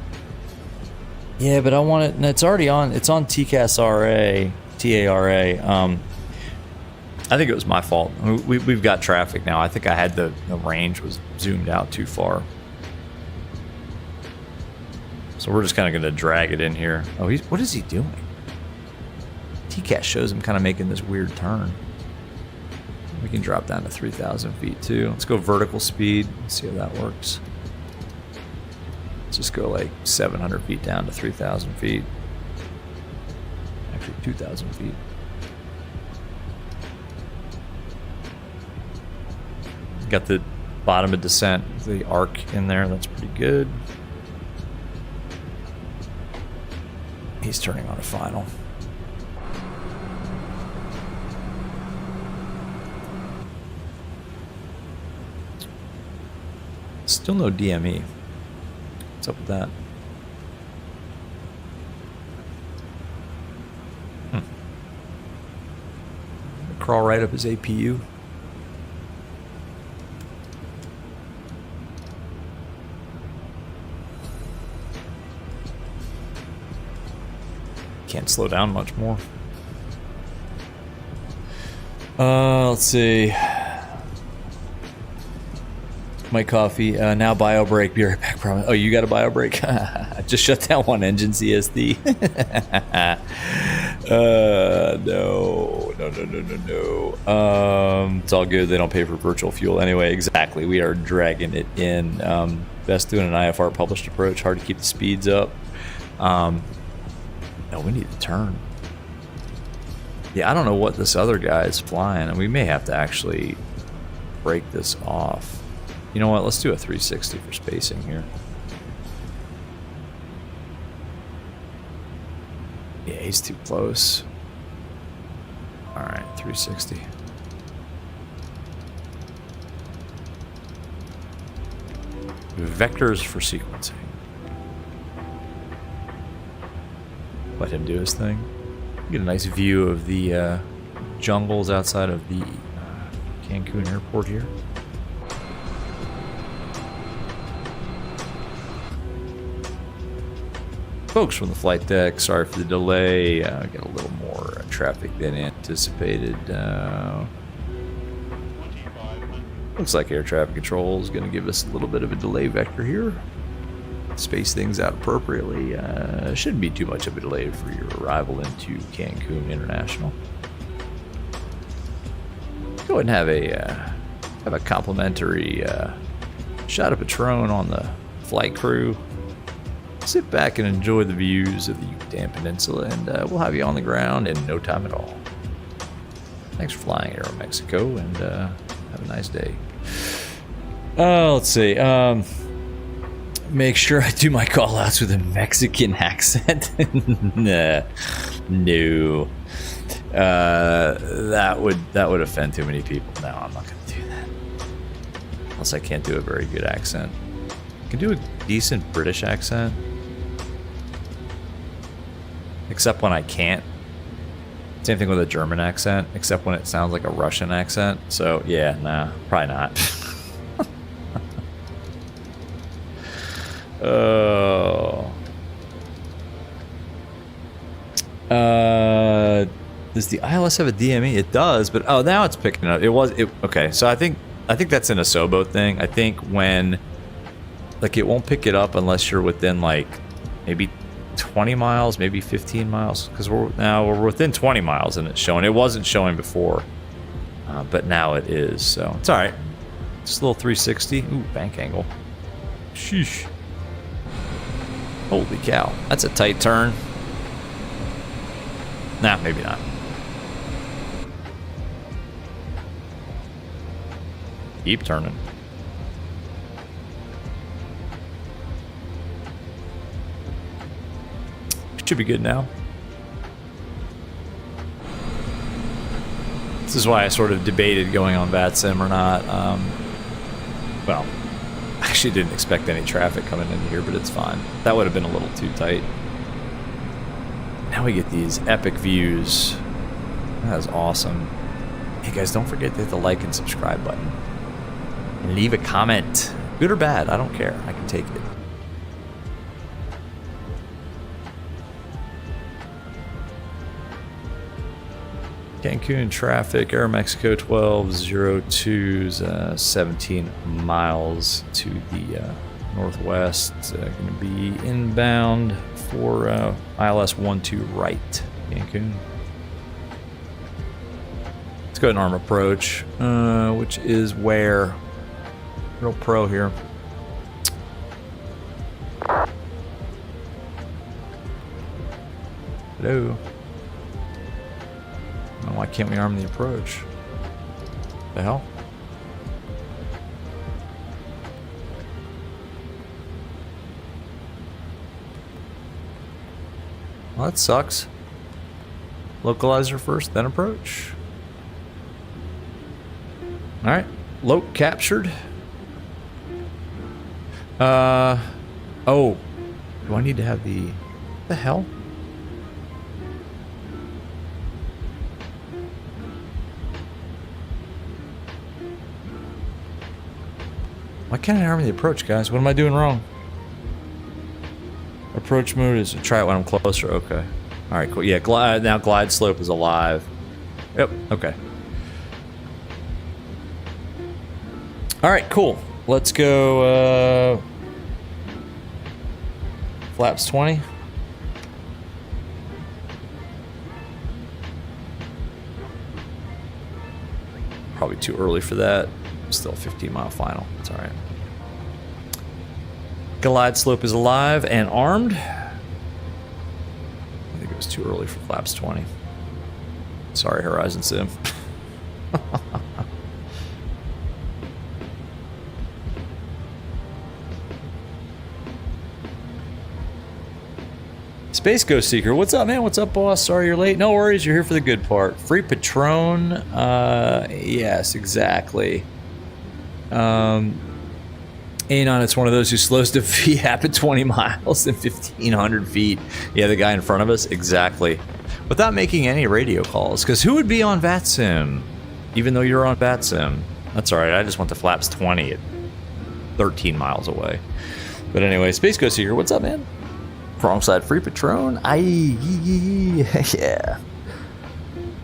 Yeah, but I want it... It's already on. It's on TCAS RA, TARA. I think it was my fault. We've got traffic now. I think I had the range was zoomed out too far. So we're just kind of going to drag it in here. Oh, what is he doing? TCAS shows him kind of making this weird turn. We can drop down to 3,000 feet too. Let's go vertical speed. Let's see how that works. Let's just go like 700 feet down to 3,000 feet. Actually, 2,000 feet. Got the bottom of descent, the arc in there. That's pretty good. He's turning on a final. Still no DME. What's up with that? Crawl right up his APU. Can't slow down much more. Let's see. My coffee. Now bio break. Be right back, promise. Oh, you got a bio break? I just shut down one engine, CSD. No. It's all good. They don't pay for virtual fuel anyway. Exactly. We are dragging it in. Best doing an IFR published approach. Hard to keep the speeds up. No, we need to turn. Yeah, I don't know what this other guy is flying, and we may have to actually break this off. You know what? Let's do a 360 for spacing here. Yeah, he's too close. All right, 360. Vectors for sequencing. Let him do his thing. Get a nice view of the jungles outside of the Cancun airport here. Folks from the flight deck, sorry for the delay. Got a little more traffic than anticipated. Looks like air traffic control is going to give us a little bit of a delay vector here. Space things out appropriately. Shouldn't be too much of a delay for your arrival into Cancun International. Go ahead and have a complimentary shot of Patron on the flight crew. Sit back and enjoy the views of the Yucatan Peninsula, and we'll have you on the ground in no time at all. Thanks for flying Aeromexico, and have a nice day. Let's see. Make sure I do my call-outs with a Mexican accent. Nah, no. That would offend too many people. No, I'm not going to do that. Unless I can't do a very good accent. I can do a decent British accent. Except when I can't. Same thing with a German accent, except when it sounds like a Russian accent. So, yeah, nah, probably not. Does the ILS have a DME? It does, but oh, now it's picking up. Okay, so I think that's an Asobo thing. I think when like it won't pick it up unless you're within like maybe 20 miles, maybe 15 miles, because we're within 20 miles and it's showing. It wasn't showing before, but now it is. So it's all right. Just a little 360. Ooh, bank angle. Sheesh. Holy cow, that's a tight turn. Nah, maybe not. Keep turning. Should be good now. This is why I sort of debated going on VATSIM or not. Well, I actually didn't expect any traffic coming in here, but it's fine. That would have been a little too tight. Now we get these epic views. That is awesome. Hey guys, don't forget to hit the like and subscribe button. And leave a comment. Good or bad, I don't care. I can take it. Cancun traffic, Aeromexico 1202's 17 miles to the northwest. Going to be inbound for ILS 12 right, Cancun. Let's go ahead and arm approach, which is where? Real pro here. Hello. Oh, why can't we arm the approach? The hell? Well, that sucks. Localizer first, then approach. Alright. Loc captured. Oh. Do I need to have the hell? Why can't I arm the approach, guys? What am I doing wrong? Approach mode is try it when I'm closer. Okay. All right, cool. Yeah, now glide slope is alive. Yep. Okay. All right, cool. Let's go. Flaps 20. Probably too early for that. Still 15-mile final. It's all right. Glide slope is alive and armed. I think it was too early for flaps 20. Sorry, Horizon Sim. Space Ghost Seeker, what's up, man? What's up, boss? Sorry you're late. No worries, you're here for the good part. Free Patron. Yes, exactly. Anon, it's one of those who slows to VAP at 20 miles and 1,500 feet. Yeah, the guy in front of us, exactly. Without making any radio calls, because who would be on VATSIM, even though you're on VATSIM? That's all right, I just went to flaps 20 at 13 miles away. But anyway, Space Ghost Seeker, what's up, man? Wrong side, Free Patron. Yeah.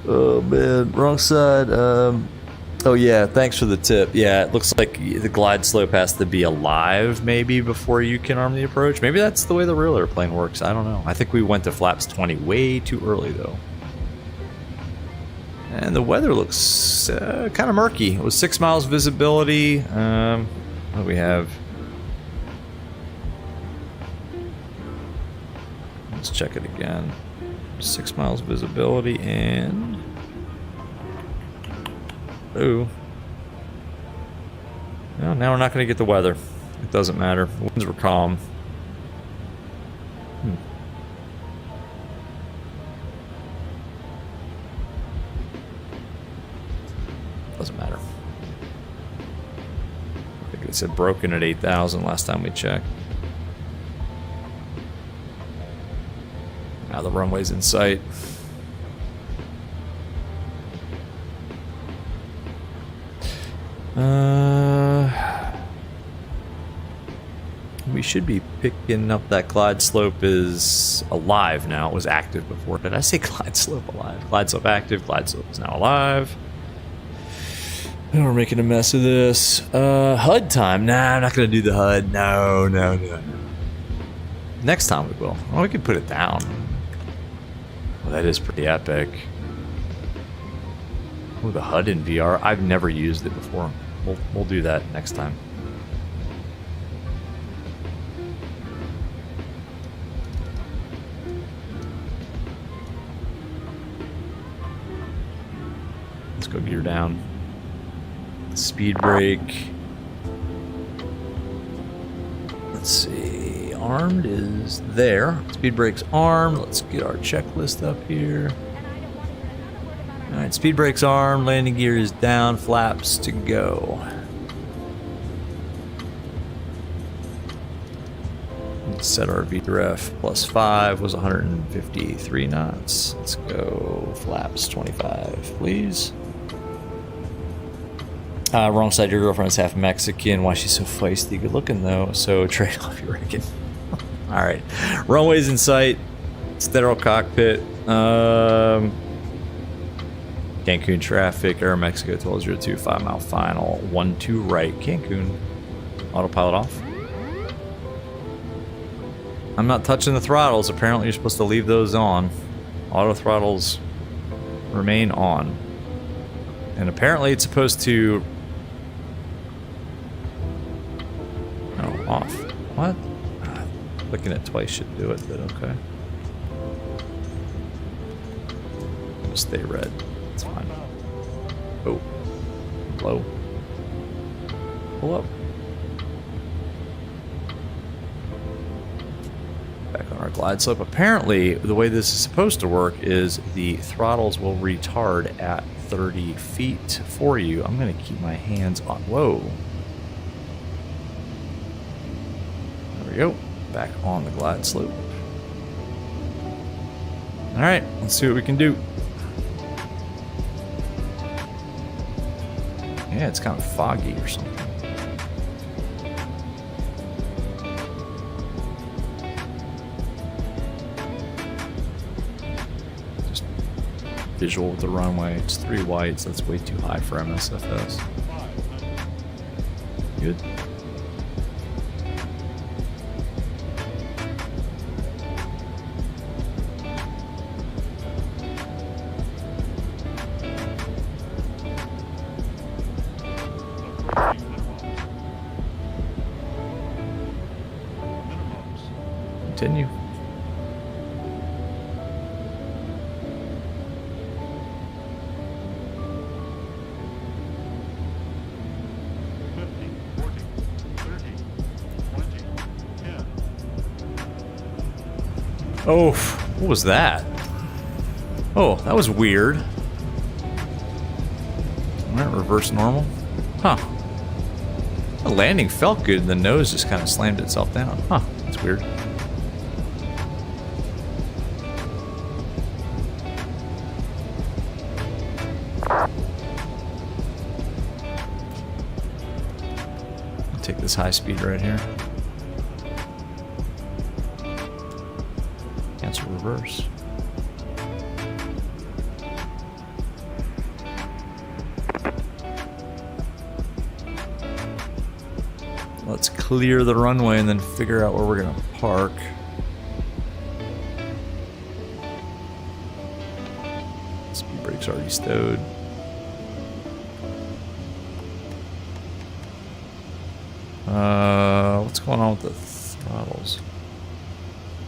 Oh, man, wrong side. Oh yeah, thanks for the tip. Yeah, it looks like the glide slope has to be alive maybe before you can arm the approach. Maybe that's the way the real airplane works. I don't know. I think we went to flaps 20 way too early though. And the weather looks kind of murky. It was 6 miles visibility. What do we have? Let's check it again. 6 miles visibility and... Ooh. Well, now we're not going to get the weather. It doesn't matter. Winds were calm. Doesn't matter. I think it said broken at 8,000 last time we checked. Now the runway's in sight. we should be picking up that glide slope is alive now. It was active before. Did I say glide slope alive? Glide slope active, glide slope is now alive. And we're making a mess of this. HUD time. Nah, I'm not going to do the HUD. No. Next time we will. Oh, we can put it down. Well, that is pretty epic. Oh, the HUD in VR. I've never used it before. We'll do that next time. Let's go gear down. Speed brake. Let's see. Armed is there. Speed brake's armed. Let's get our checklist up here. Alright, speed brake's armed. Landing gear is down. Flaps to go. Let's set our VREF plus 5 was 153 knots. Let's go flaps 25, please. Wrong side, your girlfriend is half Mexican. Why she's so feisty? Good looking though, so trade off, you reckon? Alright, runways in sight. Sterile cockpit. Cancun traffic, Aeromexico 1202, 5 mile final. 1-2 right, Cancun. Autopilot off. I'm not touching the throttles. Apparently you're supposed to leave those on. Auto throttles remain on. And apparently it's supposed to... Oh, off. What? Clicking it twice should do it, but okay. It'll stay red. It's fine. Oh. Low. Pull up. Back on our glide slope. Apparently, the way this is supposed to work is the throttles will retard at 30 feet for you. I'm going to keep my hands on. Whoa. There we go. Back on the glide slope. Alright, let's see what we can do. Yeah, it's kind of foggy or something. Just visual with the runway. It's 3 whites. That's way too high for MSFS. Good. Continue. Oh, what was that? Oh, that was weird. Alright, reverse normal. Huh. The landing felt good, the nose just kind of slammed itself down. Huh, that's weird. Take this high speed right here. Cancel reverse. Let's clear the runway and then figure out where we're gonna park. Speed brake's already stowed. What's going on with the throttles?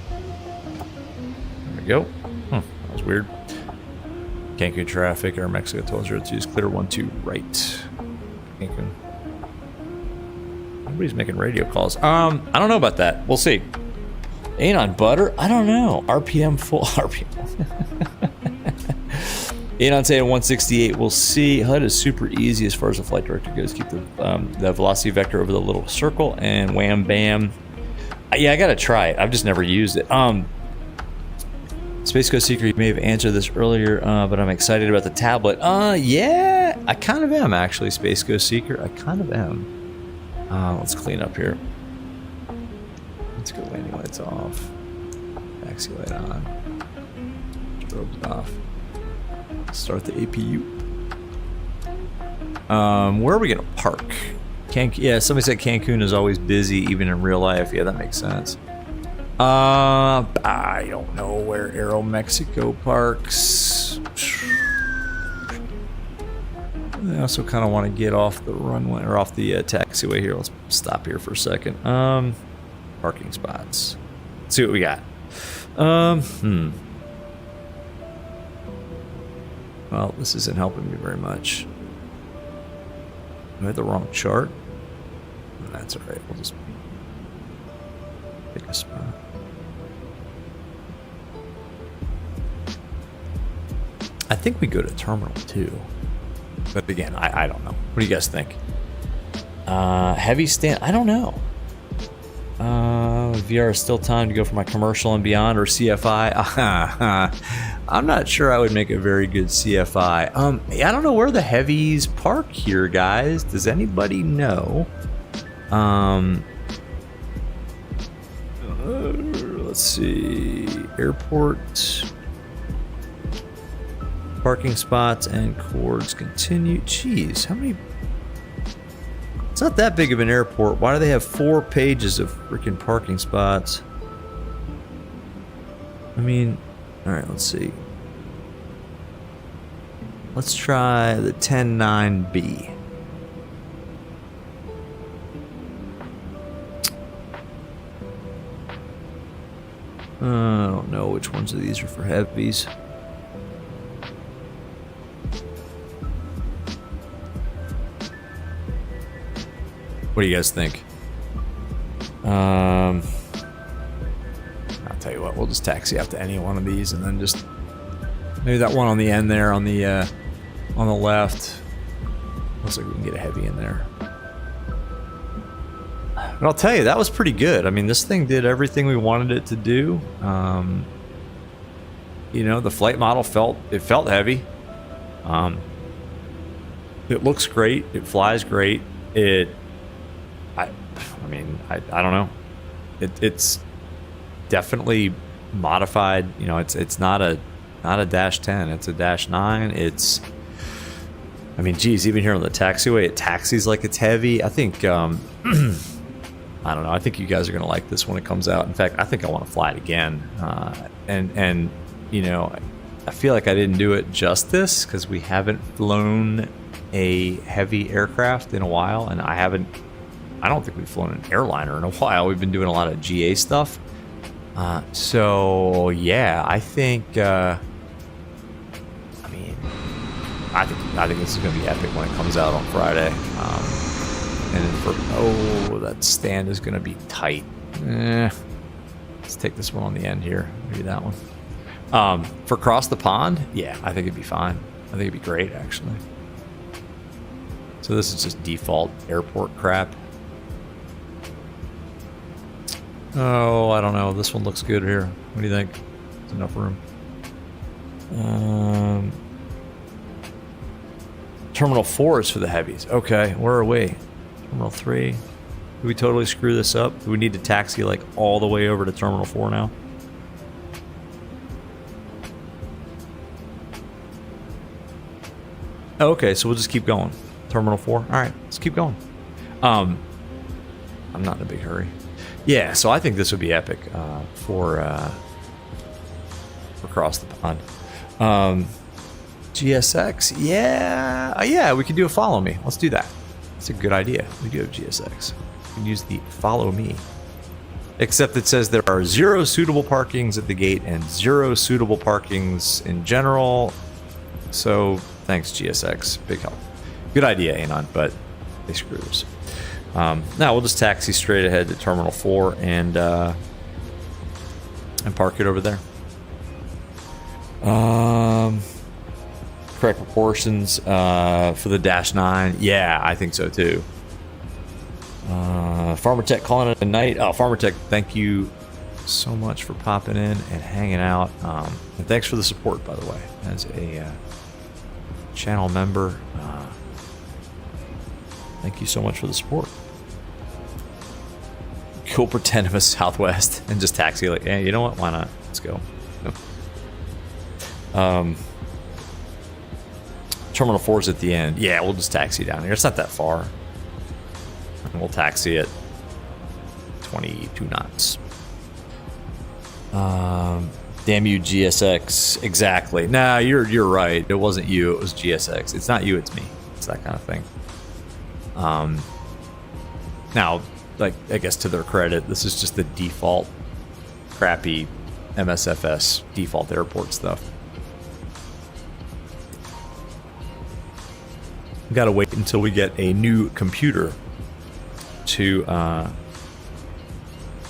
There we go. That was weird. Cancun traffic, Aeromexico 1202 is clear, 1-2 right. Cancun. Nobody's making radio calls. I don't know about that. We'll see. Ain't on butter? I don't know. RPM full. RPM. Ain't on say at 168. We'll see. HUD is super easy as far as the flight director goes. Keep the velocity vector over the little circle and wham bam. Yeah, I gotta try it. I've just never used it. Space Coast Secret, you may have answered this earlier, but I'm excited about the tablet. Yeah, I kind of am actually. Space Coast Secret, I kind of am. Let's clean up here. Let's go landing lights off. Taxi light on. Strobes off. Start the APU. Where are we gonna park? Yeah, somebody said Cancun is always busy, even in real life. Yeah, that makes sense. I don't know where Aeromexico parks. I also kind of want to get off the runway or off the taxiway here. Let's stop here for a second. Parking spots. Let's see what we got. Well, this isn't helping me very much. I had the wrong chart. That's alright. We'll just pick a spot. I think we go to Terminal 2. But again, I don't know. What do you guys think? Heavy stand. I don't know. VR is still time to go for my commercial and beyond or CFI. I'm not sure I would make a very good CFI. I don't know where the heavies park here, guys. Does anybody know? Let's see. Airport. Parking spots and cords continue. Jeez, how many? It's not that big of an airport. Why do they have 4 pages of freaking parking spots? I mean, all right, let's see. Let's try the 109B. I don't know which ones of these are for heavies. What do you guys think? I'll tell you what, we'll just taxi out to any one of these and then just maybe that one on the end there on the left. Looks like we can get a heavy in there. But I'll tell you, that was pretty good. I mean, this thing did everything we wanted it to do. You know, the flight model felt heavy. It looks great. It flies great. I mean, I don't know. It's definitely modified. You know, it's not a Dash 10. It's a Dash 9. It's, I mean, geez, even here on the taxiway, it taxis like it's heavy. I think, I don't know. I think you guys are gonna like this when it comes out. In fact, I think I want to fly it again. And you know, I feel like I didn't do it justice because we haven't flown a heavy aircraft in a while, and I don't think we've flown an airliner in a while. We've been doing a lot of GA stuff. So yeah, I think I think this is gonna be epic when it comes out on Friday. And then that stand is gonna be tight. Let's take this one on the end here. Maybe that one. For across the pond, yeah, I think it'd be fine. I think it'd be great, actually. So this is just default airport crap. Oh, I don't know. This one looks good here. What do you think? There's enough room. Terminal 4 is for the heavies. Okay, where are we? Terminal 3. Did we totally screw this up? Do we need to taxi like all the way over to Terminal 4 now? Okay, so we'll just keep going. Terminal 4. All right, let's keep going. I'm not in a big hurry. Yeah, so I think this would be epic for across the pond. GSX, yeah, we could do a follow me. Let's do that. That's a good idea. We do have GSX. We can use the follow me. Except it says there are 0 suitable parkings at the gate and 0 suitable parkings in general. So thanks GSX, big help. Good idea, Anon, but they screwed us. Now we'll just taxi straight ahead to Terminal 4 and park it over there. Correct proportions for the Dash 9. Yeah, I think so too. Farmer Tech calling it a night. Oh, Farmer Tech, thank you so much for popping in and hanging out. And thanks for the support, by the way, as a channel member. Thank you so much for the support. We'll pretend it was Southwest and just taxi like, yeah, you know what? Why not? Let's go. Terminal 4 is at the end. Yeah, we'll just taxi down here. It's not that far. And we'll taxi at 22 knots. Damn you, GSX. Exactly. Nah, you're right. It wasn't you. It was GSX. It's not you. It's me. It's that kind of thing. Now, like, I guess to their credit, this is just the default crappy MSFS default airport stuff. We gotta wait until we get a new computer to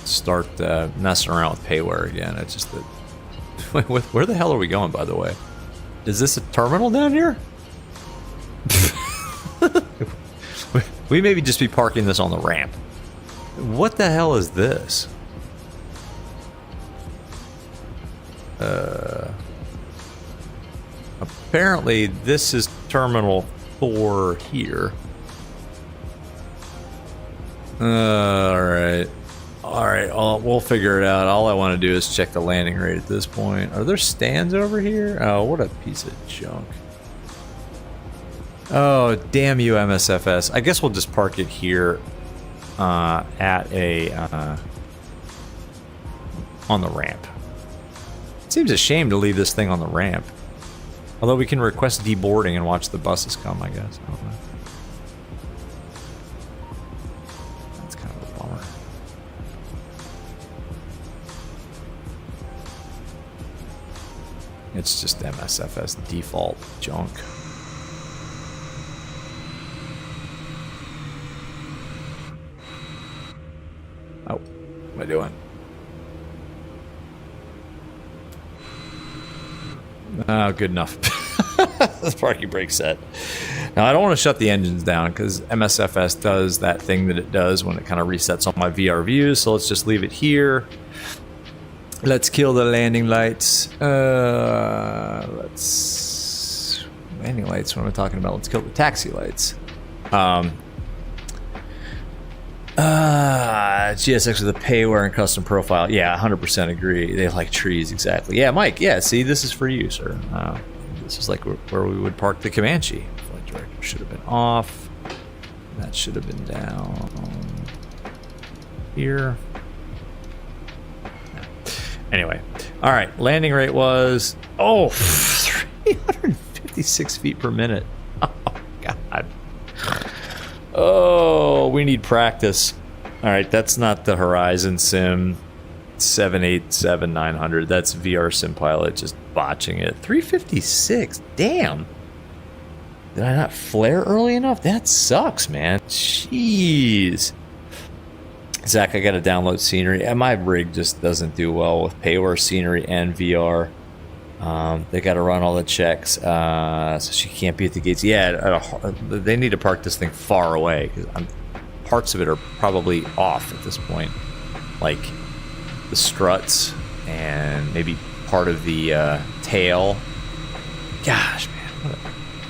start messing around with payware again. It's just that. Where the hell are we going, by the way? Is this a terminal down here? We maybe just be parking this on the ramp. What the hell is this? Apparently this is terminal 4 here. Alright. Alright, we'll figure it out. All I want to do is check the landing rate at this point. Are there stands over here? Oh, what a piece of junk. Oh, damn you, MSFS. I guess we'll just park it here at a on the ramp. It seems a shame to leave this thing on the ramp. Although we can request deboarding and watch the buses come, I guess. I don't know. That's kind of a bummer. It's just MSFS default junk. Oh, what am I doing? Oh, good enough. This parking brake set. Now, I don't want to shut the engines down because MSFS does that thing that it does when it kind of resets all my VR views. So let's just leave it here. Let's kill the landing lights. Landing lights, what am I talking about? Let's kill the taxi lights. GSX with a payware and custom profile. Yeah, 100% agree. They like trees, exactly. Yeah, Mike, yeah, see, this is for you, sir. This is like where we would park the Comanche. Flight director should have been off. That should have been down here. Anyway, all right, landing rate was, 356 feet per minute. Oh, God. Oh, we need practice. All right, that's not the Horizon Sim 787-900. That's VR Sim Pilot just botching it. 356. Damn. Did I not flare early enough? That sucks, man. Jeez. Zach, I got to download scenery. And my rig just doesn't do well with payware, scenery, and VR. They got to run all the checks, so she can't be at the gates. Yeah, they need to park this thing far away because parts of it are probably off at this point, like the struts and maybe part of the tail. Gosh, man,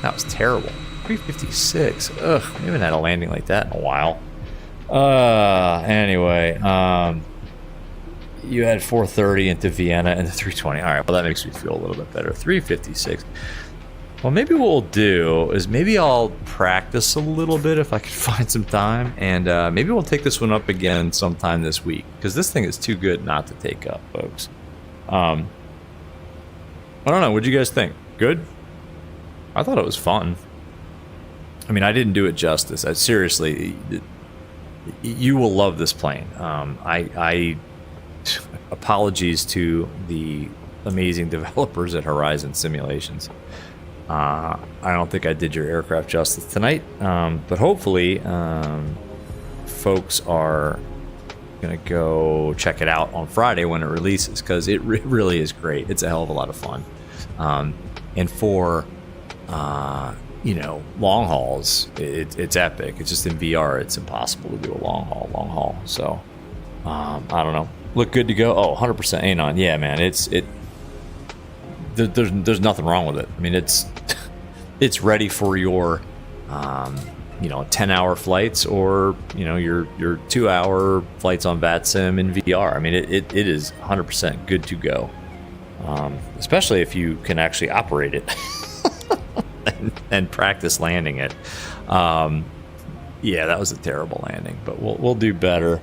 that was terrible. 356. Ugh, we haven't had a landing like that in a while. Anyway, you had 430 into Vienna and the 320. All right, well, that makes me feel a little bit better. 356. Well, maybe what we'll do is maybe I'll practice a little bit if I can find some time, and maybe we'll take this one up again sometime this week because this thing is too good not to take up, folks. I don't know. What'd you guys think? Good? I thought it was fun. I mean, I didn't do it justice. Seriously, you will love this plane. Apologies to the amazing developers at Horizon Simulations. I don't think I did your aircraft justice tonight, but hopefully folks are gonna go check it out on Friday when it releases because it really is great. It's a hell of a lot of fun, and for long hauls, it's epic. It's just in VR, it's impossible to do a long haul. So I don't know. Look good to go. Oh, 100% Anon. Yeah, man. There's nothing wrong with it. I mean, it's ready for your you know, 10-hour flights or, you know, your 2-hour flights on VATSIM in VR. I mean, it is 100% good to go, especially if you can actually operate it and practice landing it. Yeah, that was a terrible landing, but we'll do better.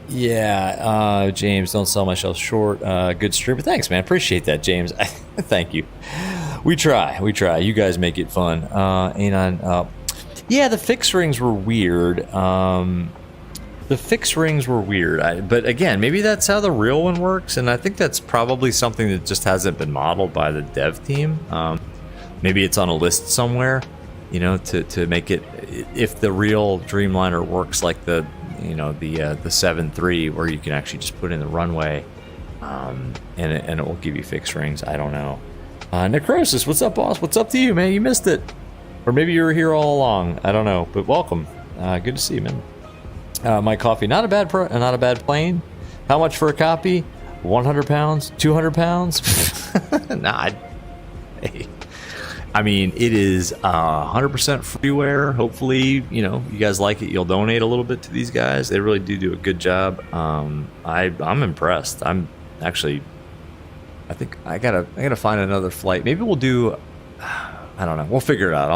James, don't sell myself short. Good stream. Thanks, man. Appreciate that, James. Thank you. We try. You guys make it fun. Yeah, the fixed rings were weird. But again, maybe that's how the real one works, and I think that's probably something that just hasn't been modeled by the dev team. Maybe it's on a list somewhere, you know, to make it, if the real Dreamliner works like the 7.3, where you can actually just put in the runway, and it will give you fixed rings. I don't know. Necrosis, what's up, boss? What's up to you, man? You missed it, or maybe you were here all along. I don't know, but welcome. Good to see you, man. My coffee, not a bad plane. How much for a copy? 100 pounds? 200 pounds? Nah. Hey. I mean, it is 100% freeware. Hopefully, you know, you guys like it. You'll donate a little bit to these guys. They really do a good job. I'm impressed. I think I gotta find another flight. Maybe we'll do. I don't know. We'll figure it out.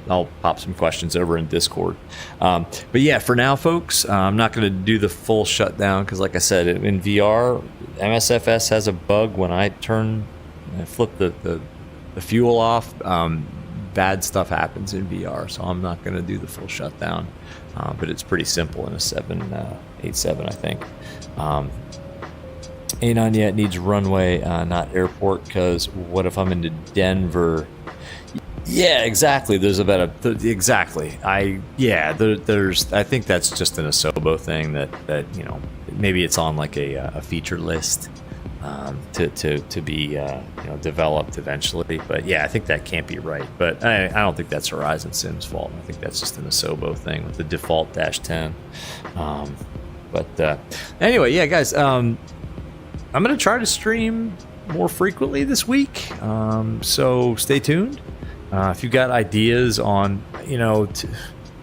I'll pop some questions over in Discord. But yeah, for now, folks, I'm not going to do the full shutdown because, like I said, in VR, MSFS has a bug when I flip the fuel off. Bad stuff happens in VR, so I'm not going to do the full shutdown. But it's pretty simple in a 787, I think. A9 yet needs runway, not airport, because what if I'm into Denver? Yeah, exactly. There's about exactly. I think that's just an Asobo thing that you know, maybe it's on like a feature list to be developed eventually. But yeah, I think that can't be right. But I don't think that's Horizon Sim's fault. I think that's just an Asobo thing with the default -10. But anyway, yeah, guys. I'm gonna try to stream more frequently this week. So stay tuned. If you got ideas on, you know,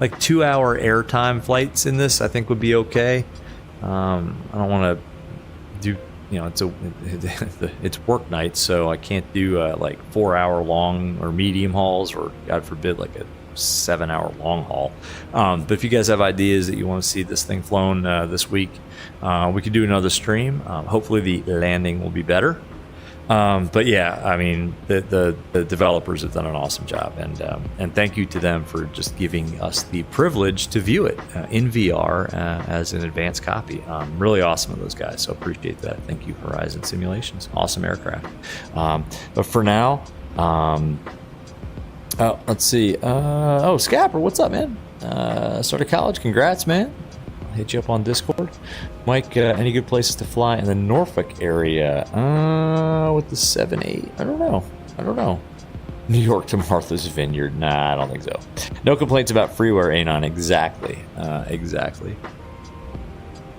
like 2-hour airtime flights in this, I think would be okay. I don't want to do, you know, it's work night, so I can't do like 4-hour long or medium hauls, or God forbid, like a 7-hour long haul. But if you guys have ideas that you want to see this thing flown this week, we could do another stream. Hopefully the landing will be better. But yeah, I mean, the developers have done an awesome job, and thank you to them for just giving us the privilege to view it in VR as an advanced copy. Really awesome of those guys, so appreciate that. Thank you, Horizon Simulations. Awesome aircraft. But for now, let's see. Scapper, what's up, man? Started college. Congrats, man. I'll hit you up on Discord. Mike, any good places to fly in the Norfolk area? With the 7.8? I don't know. New York to Martha's Vineyard? Nah, I don't think so. No complaints about freeware, Anon. Exactly.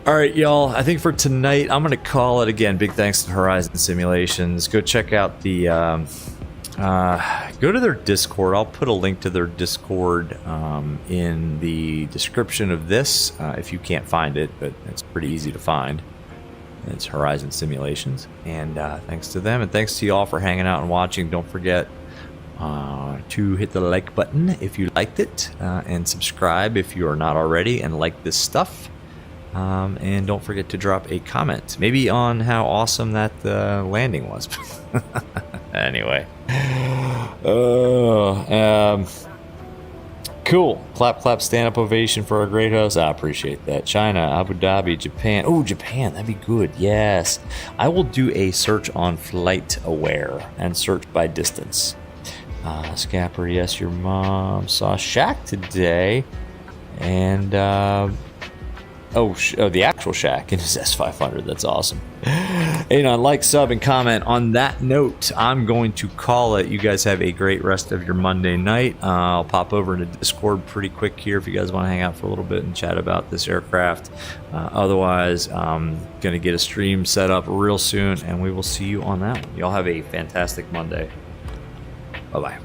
All right, y'all. I think for tonight, I'm going to call it again. Big thanks to Horizon Simulations. Go check out the... go to their Discord. I'll put a link to their Discord in the description of this if you can't find it, but it's pretty easy to find. It's Horizon Simulations, and thanks to them, and thanks to you all for hanging out and watching. Don't forget to hit the like button if you liked it, and subscribe if you are not already and like this stuff. And don't forget to drop a comment, maybe on how awesome that landing was. Anyway, cool. Clap, stand up ovation for our great host. I appreciate that. China, Abu Dhabi, Japan. Oh, Japan, that'd be good. Yes, I will do a search on Flight Aware and search by distance. Scapper, yes, your mom saw Shaq today, and the actual Shaq in his S500. That's awesome. Anon, like, sub, and comment. On that note, I'm going to call it. You guys have a great rest of your Monday night. I'll pop over into Discord pretty quick here if you guys want to hang out for a little bit and chat about this aircraft. Otherwise, I'm going to get a stream set up real soon, and we will see you on that one. Y'all have a fantastic Monday. Bye-bye.